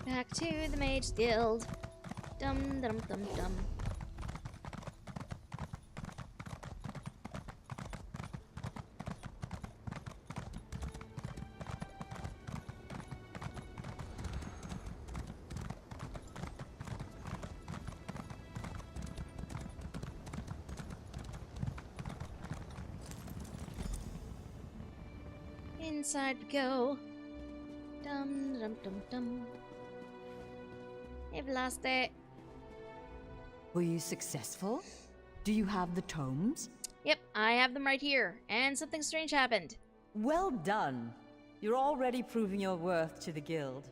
S1: Back to the Mage's Guild. Dum dum dum dum. Inside we go. Dum dum dum dum. I've lost it.
S18: Were you successful? Do you have the tomes?
S1: Yep, I have them right here. And something strange happened.
S18: Well done. You're already proving your worth to the guild.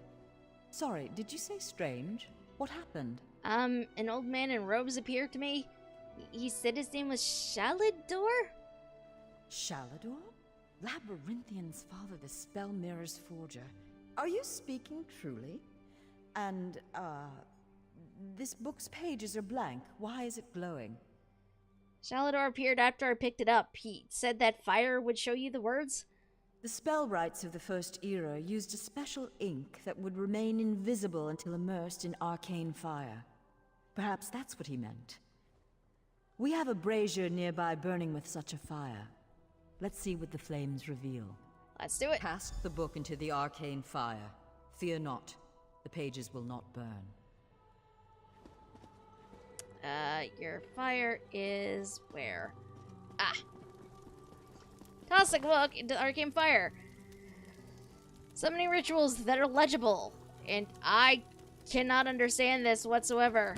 S18: Sorry, did you say strange? What happened?
S1: An old man in robes appeared to me. He said his name was Shalador?
S18: Shalador? Labyrinthian's father, the Spell Mirror's forger. Are you speaking truly? And, this book's pages are blank. Why is it glowing?
S1: Shalador appeared after I picked it up. He said that fire would show you the words.
S18: The spellwrights of the First Era used a special ink that would remain invisible until immersed in arcane fire. Perhaps that's what he meant. We have a brazier nearby burning with such a fire. Let's see what the flames reveal.
S1: Let's do it.
S18: Cast the book into the arcane fire. Fear not. The pages will not burn.
S1: Your fire is where? Ah. Toss the book into arcane fire. So many rituals that are legible, and I cannot understand this whatsoever.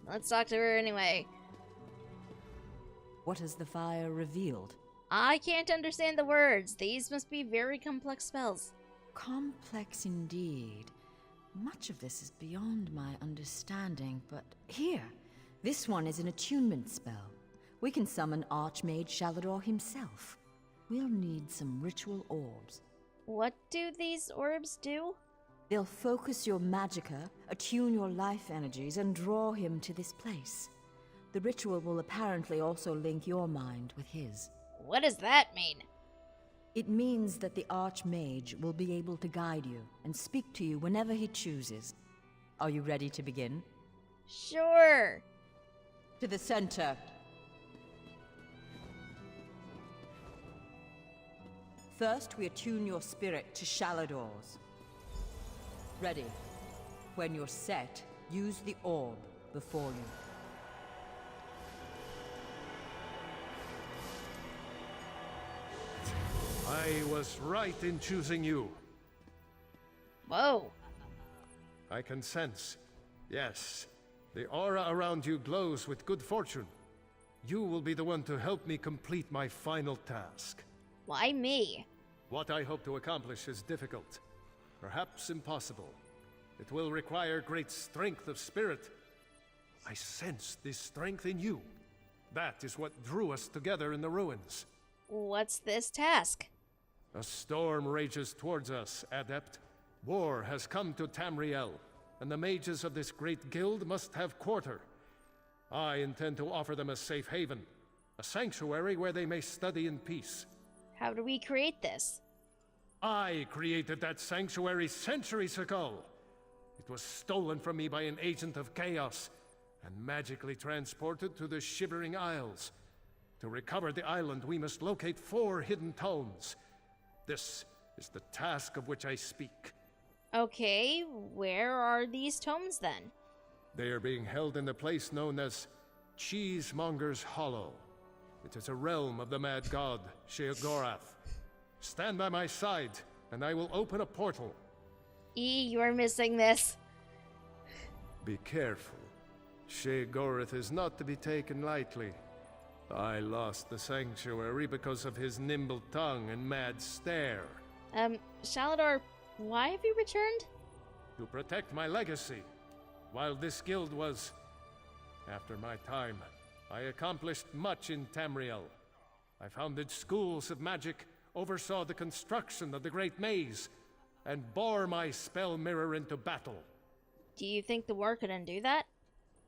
S1: Let's talk to her anyway.
S18: What has the fire revealed?
S1: I can't understand the words. These must be very complex spells.
S18: Complex indeed. Much of this is beyond my understanding, but here, this one is an attunement spell. We can summon Archmage Shalador himself. We'll need some ritual orbs.
S1: What do these orbs do?
S18: They'll focus your magicka, attune your life energies, and draw him to this place. The ritual will apparently also link your mind with his.
S1: What does that mean?
S18: It means that the Archmage will be able to guide you and speak to you whenever he chooses. Are you ready to begin?
S1: Sure.
S18: To the center. First, we attune your spirit to Shalador's. Ready. When you're set, use the orb before you.
S15: I was right in choosing you.
S1: Whoa.
S15: I can sense. Yes. The aura around you glows with good fortune. You will be the one to help me complete my final task.
S1: Why me?
S15: What I hope to accomplish is difficult. Perhaps impossible. It will require great strength of spirit. I sensed this strength in you. That is what drew us together in the ruins.
S1: What's this task?
S15: A storm rages towards us, Adept. War has come to Tamriel, and the mages of this great guild must have quarter. I intend to offer them a safe haven, a sanctuary where they may study in peace.
S1: How do we create this?
S15: I created that sanctuary centuries ago. It was stolen from me by an agent of chaos and magically transported to the Shivering Isles. To recover the island, we must locate 4 hidden tomes. This is the task of which I speak.
S1: Okay, where are these tomes then?
S15: They are being held in the place known as Cheesemonger's Hollow. It is a realm of the mad god, Sheogorath. Stand by my side, and I will open a portal.
S1: You are missing this.
S15: Be careful. Sheogorath is not to be taken lightly. I lost the sanctuary because of his nimble tongue and mad stare.
S1: Shalador, why have you returned?
S15: To protect my legacy. While this guild was after my time, I accomplished much in Tamriel. I founded schools of magic, oversaw the construction of the Great Maze, and bore my spell mirror into battle.
S1: Do you think the war could undo that?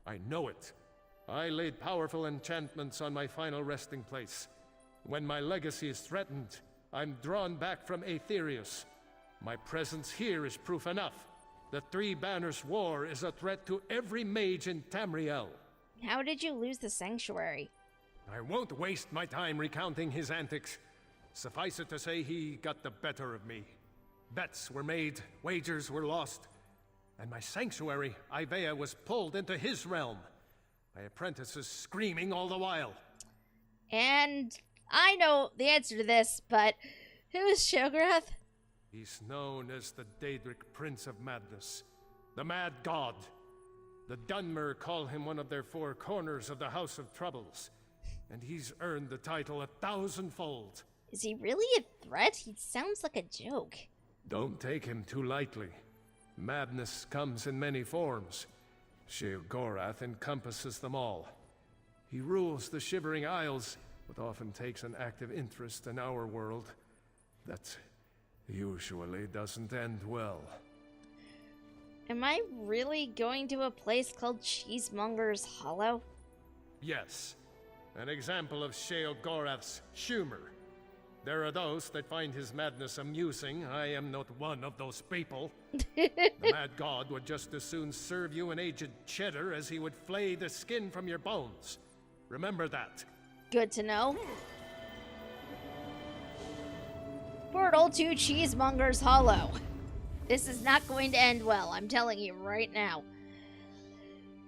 S15: I know it. I laid powerful enchantments on my final resting place. When my legacy is threatened, I'm drawn back from Aetherius. My presence here is proof enough. The Three Banners War is a threat to every mage in Tamriel.
S1: How did you lose the sanctuary?
S15: I won't waste my time recounting his antics. Suffice it to say, he got the better of me. Bets were made, wagers were lost, and my sanctuary, Ivea, was pulled into his realm. My apprentices screaming all the while.
S1: And I know the answer to this, but who is Sheogorath?
S15: He's known as the Daedric Prince of Madness, the Mad God. The Dunmer call him one of their 4 corners of the House of Troubles, and he's earned the title 1,000-fold.
S1: Is he really a threat? He sounds like a joke.
S15: Don't take him too lightly. Madness comes in many forms. Sheogorath encompasses them all. He rules the Shivering Isles, but often takes an active interest in our world. That usually doesn't end well.
S1: Am I really going to a place called Cheesemonger's Hollow?
S15: Yes. An example of Sheogorath's humor. There are those that find his madness amusing. I am not one of those people. The Mad God would just as soon serve you an aged cheddar as he would flay the skin from your bones. Remember that.
S1: Good to know. Portal to Cheesemonger's Hollow. This is not going to end well, I'm telling you right now.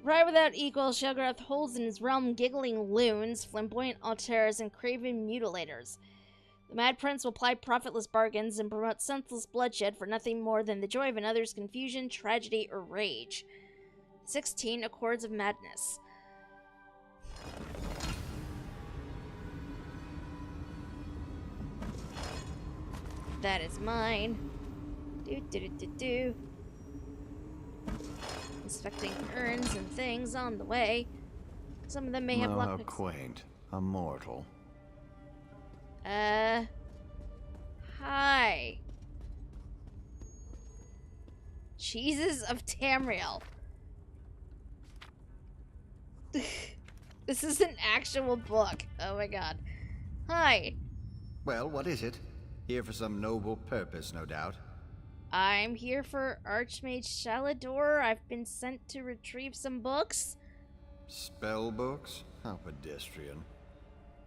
S1: Right without equal, Sheogorath holds in his realm giggling loons, flamboyant auteurs, and craven mutilators. The Mad Prince will ply profitless bargains and promote senseless bloodshed for nothing more than the joy of another's confusion, tragedy, or rage. 16 Accords of Madness. That is mine. Inspecting urns and things on the way. Some of them may have
S8: well,
S1: luck.
S8: How quaint. A mortal.
S1: Hi. Cheeses of Tamriel. This is an actual book. Oh my god. Hi.
S8: Well, what is it? Here for some noble purpose, no doubt.
S1: I'm here for Archmage Shalador. I've been sent to retrieve some books.
S8: Spell books? How pedestrian.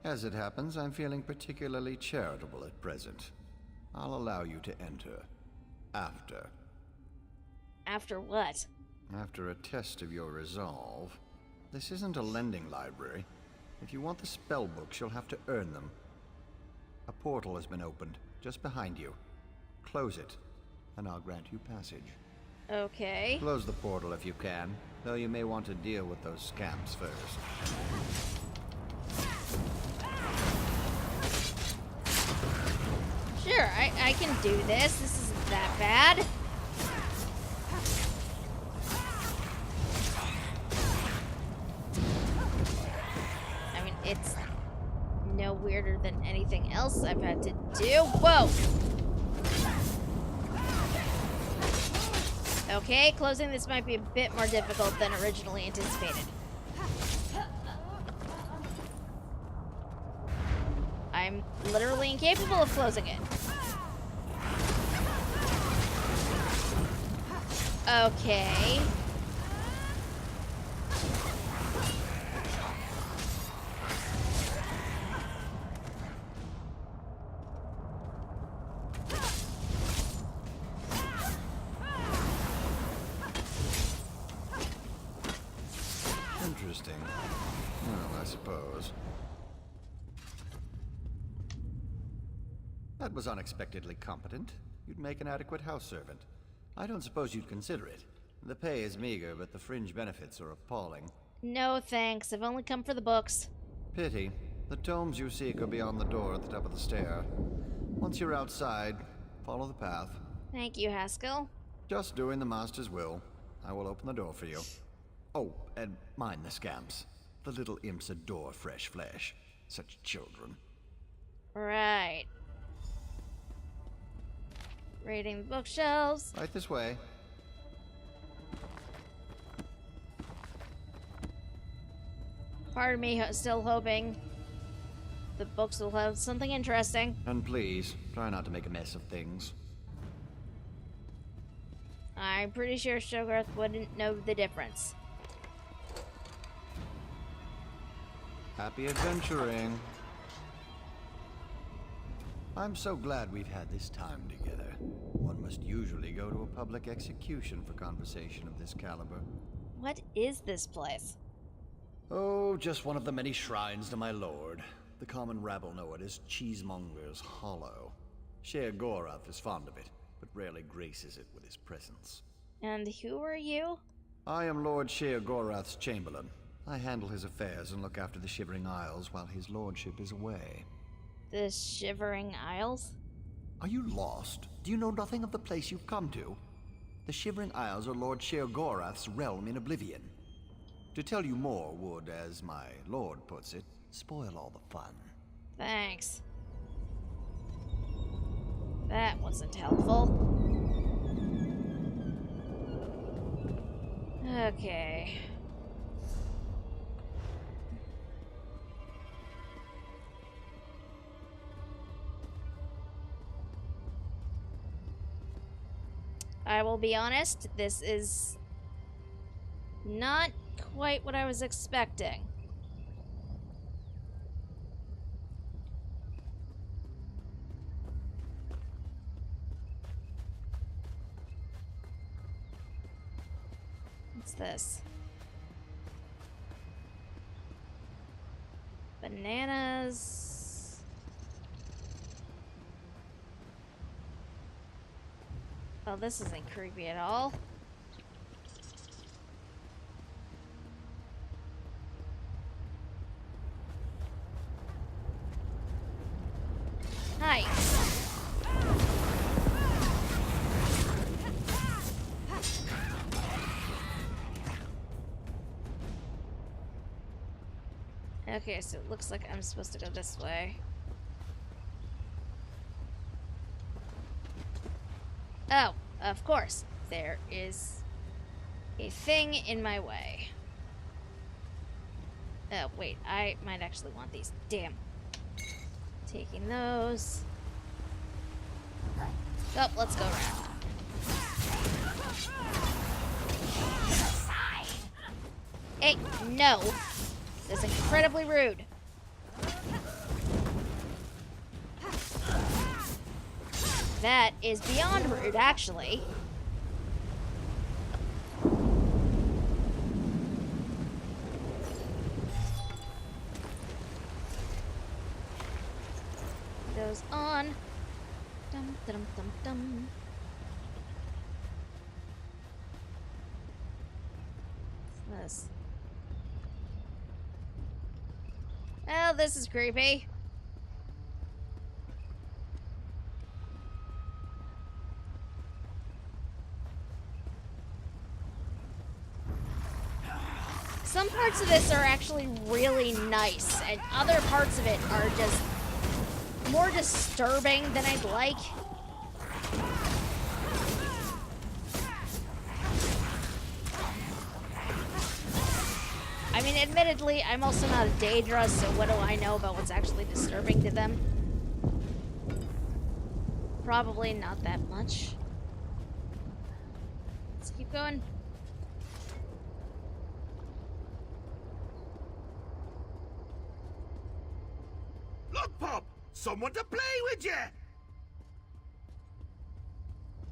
S8: As it happens, I'm feeling particularly charitable at present. I'll allow you to enter. After.
S1: After what?
S8: After a test of your resolve. This isn't a lending library. If you want the spell books, you'll have to earn them. A portal has been opened, just behind you. Close it, and I'll grant you passage.
S1: Okay.
S8: Close the portal if you can, though you may want to deal with those scamps first.
S1: Sure, I can do this. This isn't that bad. it's no weirder than anything else I've had to do. Whoa! Okay, closing this might be a bit more difficult than originally anticipated. I'm literally incapable of closing it. Okay.
S16: Interesting. Well, I suppose. That was unexpectedly competent. You'd make an adequate house servant. I don't suppose you'd consider it. The pay is meager, but the fringe benefits are appalling.
S1: No thanks. I've only come for the books.
S16: Pity. The tomes you seek are beyond the door at the top of the stair. Once you're outside, follow the path.
S1: Thank you, Haskell.
S16: Just doing the Master's will. I will open the door for you. Oh, and mind the scamps. The little imps adore fresh flesh. Such children.
S1: Right. Raiding the bookshelves.
S16: Right this way.
S1: Part of me still hoping the books will have something interesting.
S16: And please, try not to make a mess of things.
S1: I'm pretty sure Shogarth wouldn't know the difference.
S16: Happy adventuring. I'm so glad we've had this time together. One must usually go to a public execution for conversation of this caliber.
S1: What is this place?
S16: Oh, just one of the many shrines to my lord. The common rabble know it as Cheesemonger's Hollow. Sheogorath is fond of it, but rarely graces it with his presence.
S1: And who are you?
S16: I am Lord Sheogorath's Chamberlain. I handle his affairs and look after the Shivering Isles while his lordship is away.
S1: The Shivering Isles?
S16: Are you lost? Do you know nothing of the place you've come to? The Shivering Isles are Lord Sheogorath's realm in oblivion. To tell you more would, as my lord puts it, spoil all the fun.
S1: Thanks. That wasn't helpful. Okay. I will be honest, this is not quite what I was expecting. What's this? Bananas. Oh, this isn't creepy at all. Hi. Okay, so it looks like I'm supposed to go this way. Oh, of course. There is a thing in my way. Oh, wait. I might actually want these. Damn. Taking those. Oh, let's go around. Hey, no. That's incredibly rude. That is beyond rude, actually. Those on. Dum dum dum dum. What's this? Oh, this is creepy. some parts of this are actually really nice, and other parts of it are just more disturbing than I'd like. I mean, admittedly, I'm also not a Daedra, so what do I know about what's actually disturbing to them? Probably not that much. Let's keep going.
S11: Look, Pop! Someone to play with you!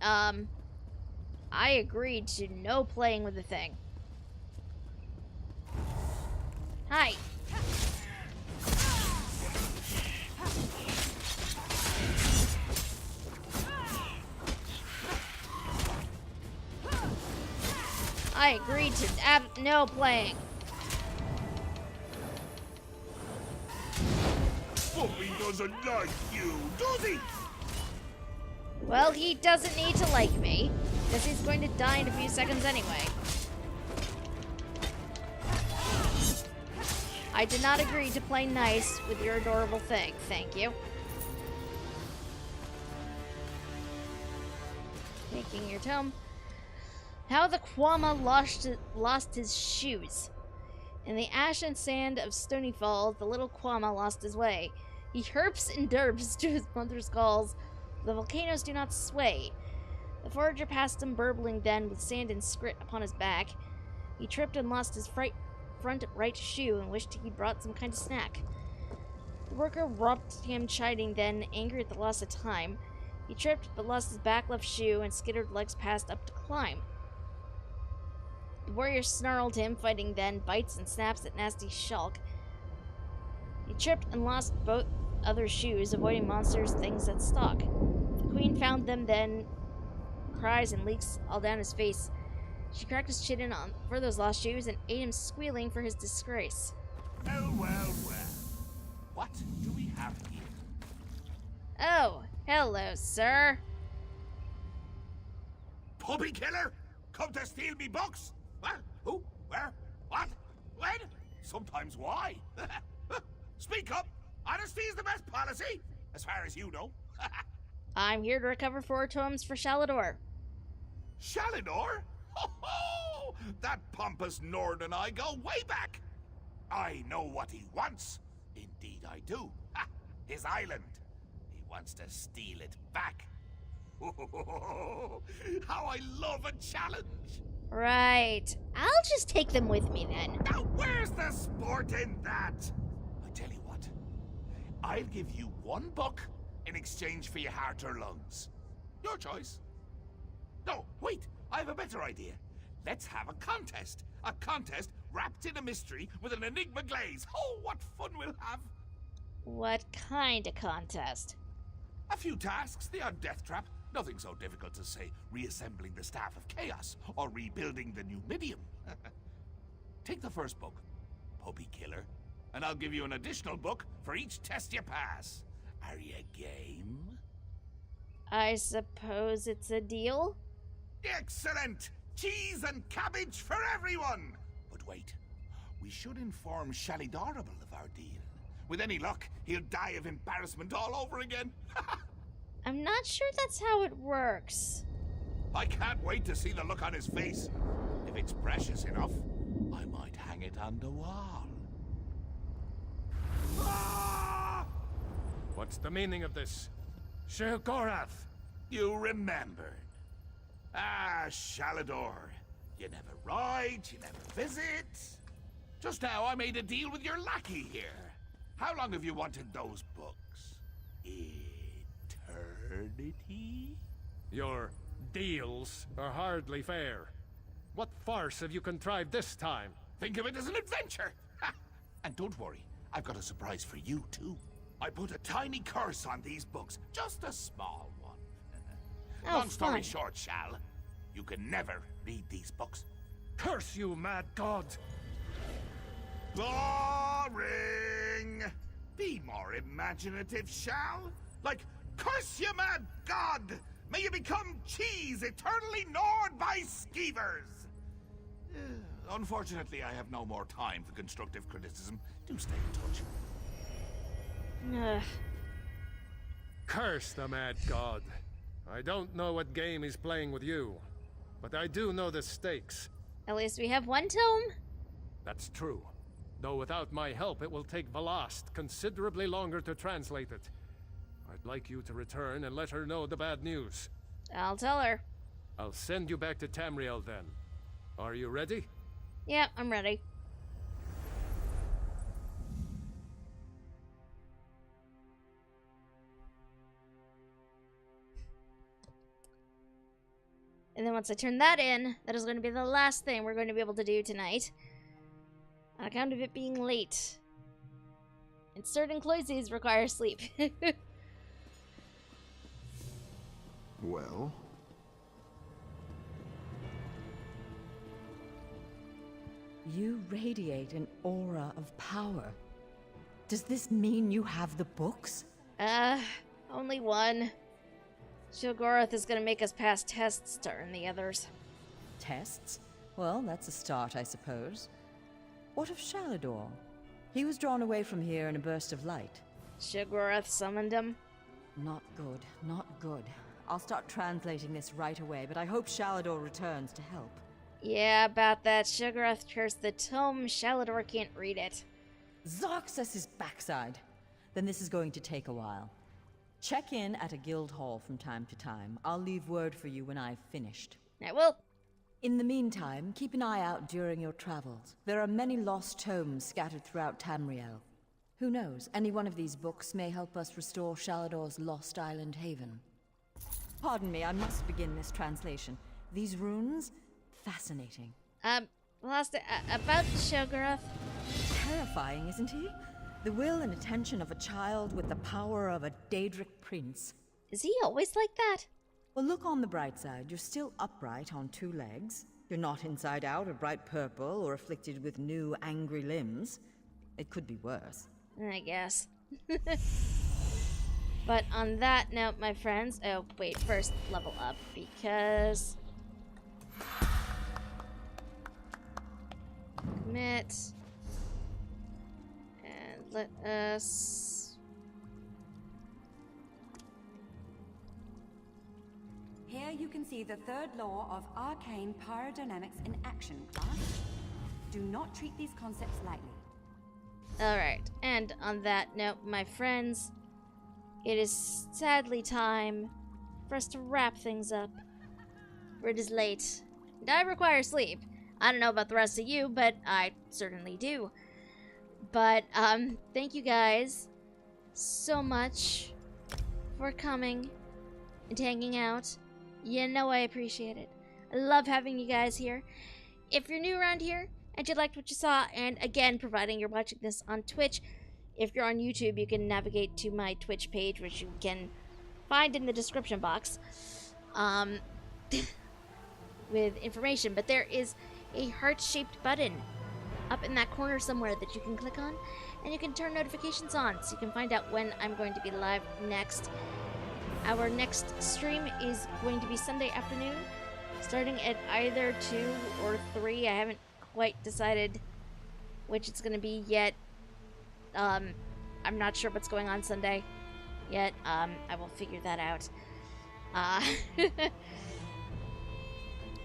S1: I agreed to no playing with the thing. Hi. I agreed to no playing.
S11: Bobby doesn't like you, does he?
S1: Well, he doesn't need to like me, because he's going to die in a few seconds anyway. I did not agree to play nice with your adorable thing. Thank you. Taking your tome. How the Kwama lost his shoes. In the ash and sand of Stony Falls, the little Kwama lost his way. He herps and derps to his mother's calls. The volcanoes do not sway. The forager passed him, burbling then, with sand and scrit upon his back. He tripped and lost his front right shoe and wished he brought some kind of snack. The worker robbed him, chiding then, angry at the loss of time. He tripped, but lost his back left shoe and skittered legs past up to climb. The warrior snarled him, fighting then, bites and snaps at nasty shulk. He tripped and lost both other shoes, avoiding monsters, things that stalk. The queen found them then, cries and leaks all down his face. She cracked his chin in on for those lost shoes and ate him, squealing for his disgrace.
S11: Well, well, well. What do we have here?
S1: Oh, hello, sir.
S11: Puppy killer? Come to steal me books? What? Who? Where? What? When? Sometimes why? Speak up. Honesty is the best policy, as far as you know.
S1: I'm here to recover 4 tomes for Shalador.
S11: Shalador? Ho ho! That pompous Nord and I go way back. I know what he wants. Indeed I do. Ha! His island. He wants to steal it back. How I love a challenge.
S1: Right. I'll just take them with me then.
S11: Now where's the sport in that? I tell you what. I'll give you 1 book in exchange for your heart or lungs. Your choice. No, wait. I have a better idea. Let's have a contest. A contest wrapped in a mystery with an enigma glaze. Oh, what fun we'll have.
S1: What kind of contest?
S11: A few tasks, the odd death trap. Nothing so difficult to say reassembling the Staff of Chaos or rebuilding the new Midium. Take the first book, Puppy Killer, and I'll give you an additional book for each test you pass. Are you game?
S1: I suppose it's a deal?
S11: Excellent! Cheese and cabbage for everyone! But wait, we should inform Shalidorable of our deal. With any luck, he'll die of embarrassment all over again.
S1: I'm not sure that's how it works.
S11: I can't wait to see the look on his face. If it's precious enough, I might hang it on the wall. Ah!
S15: What's the meaning of this? Sheogorath!
S11: You remembered. Ah, Shalador. You never ride, you never visit. Just now I made a deal with your lackey here. How long have you wanted those books? Eternity?
S15: Your deals are hardly fair. What farce have you contrived this time?
S11: Think of it as an adventure. Ha! And don't worry, I've got a surprise for you too. I put a tiny curse on these books, just a small one. Long story short, Shal, you can never read these books.
S15: Curse you, mad god!
S11: Boring! Be more imaginative, Shal. Like, curse you, mad god! May you become cheese eternally gnawed by skeevers! Unfortunately, I have no more time for constructive criticism. Do stay in touch.
S1: Ugh.
S15: Curse the mad god. I don't know what game he's playing with you, but I do know the stakes.
S1: At least we have one tome.
S15: That's true. Though without my help, it will take Velast considerably longer to translate it. I'd like you to return and let her know the bad news.
S1: I'll tell her.
S15: I'll send you back to Tamriel then. Are you ready?
S1: Yeah, I'm ready. And then once I turn that in, that is going to be the last thing we're going to be able to do tonight. On account of it being late. And certain closes require sleep.
S8: Well?
S18: You radiate an aura of power. Does this mean you have the books?
S1: Only one. Shilgorath is gonna make us pass tests to earn the others.
S18: Tests? Well, that's a start, I suppose. What of Shalador? He was drawn away from here in a burst of light.
S1: Shilgorath summoned him?
S18: Not good, not good. I'll start translating this right away, but I hope Shalador returns to help.
S1: Yeah, about that. Shilgorath cursed the tome. Shalador can't read it.
S18: Zarxus' backside. Then this is going to take a while. Check in at a guild hall from time to time. I'll leave word for you when I've finished.
S1: I will.
S18: In the meantime, keep an eye out during your travels. There are many lost tomes scattered throughout Tamriel. Who knows, any one of these books may help us restore Shalador's lost island haven. Pardon me, I must begin this translation. These runes? Fascinating.
S1: About Shilgorath.
S18: Terrifying, isn't he? The will and attention of a child with the power of a Daedric Prince.
S1: Is he always like that?
S18: Well, look on the bright side. You're still upright on 2 legs. You're not inside out or bright purple or afflicted with new angry limbs. It could be worse.
S1: I guess. But on that note, my friends... Oh, wait, first level up, because... Commit... And let us...
S17: Here you can see the 3rd law of arcane pyrodynamics in action, class. Do not treat these concepts lightly.
S1: Alright, and on that note, my friends, it is sadly time for us to wrap things up. For it is late, and I require sleep. I don't know about the rest of you, but I certainly do. But, thank you guys so much for coming and hanging out. You know I appreciate it. I love having you guys here. If you're new around here and you liked what you saw, and again, providing you're watching this on Twitch, if you're on YouTube, you can navigate to my Twitch page, which you can find in the description box, with information. But there is a heart-shaped button up in that corner somewhere that you can click on, and you can turn notifications on so you can find out when I'm going to be live next. Our next stream is going to be Sunday afternoon, starting at either 2 or 3. I haven't quite decided which it's going to be yet. I'm not sure what's going on Sunday yet. I will figure that out.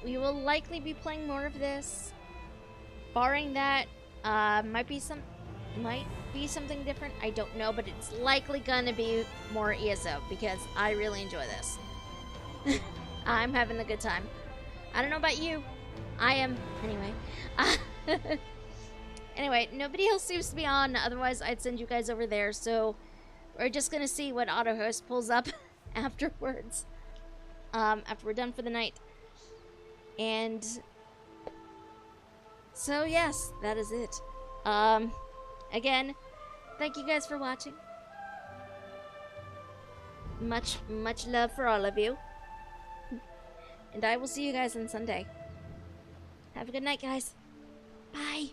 S1: We will likely be playing more of this. Barring that, might be something different. I don't know, but it's likely gonna be more ESO because I really enjoy this. I'm having a good time. I don't know about you. I am anyway. Anyway, nobody else seems to be on. Otherwise, I'd send you guys over there. So we're just gonna see what AutoHost pulls up afterwards. After we're done for the night. And so yes, that is it. Again, thank you guys for watching. Much love for all of you. And I will see you guys on Sunday. Have a good night, guys. Bye.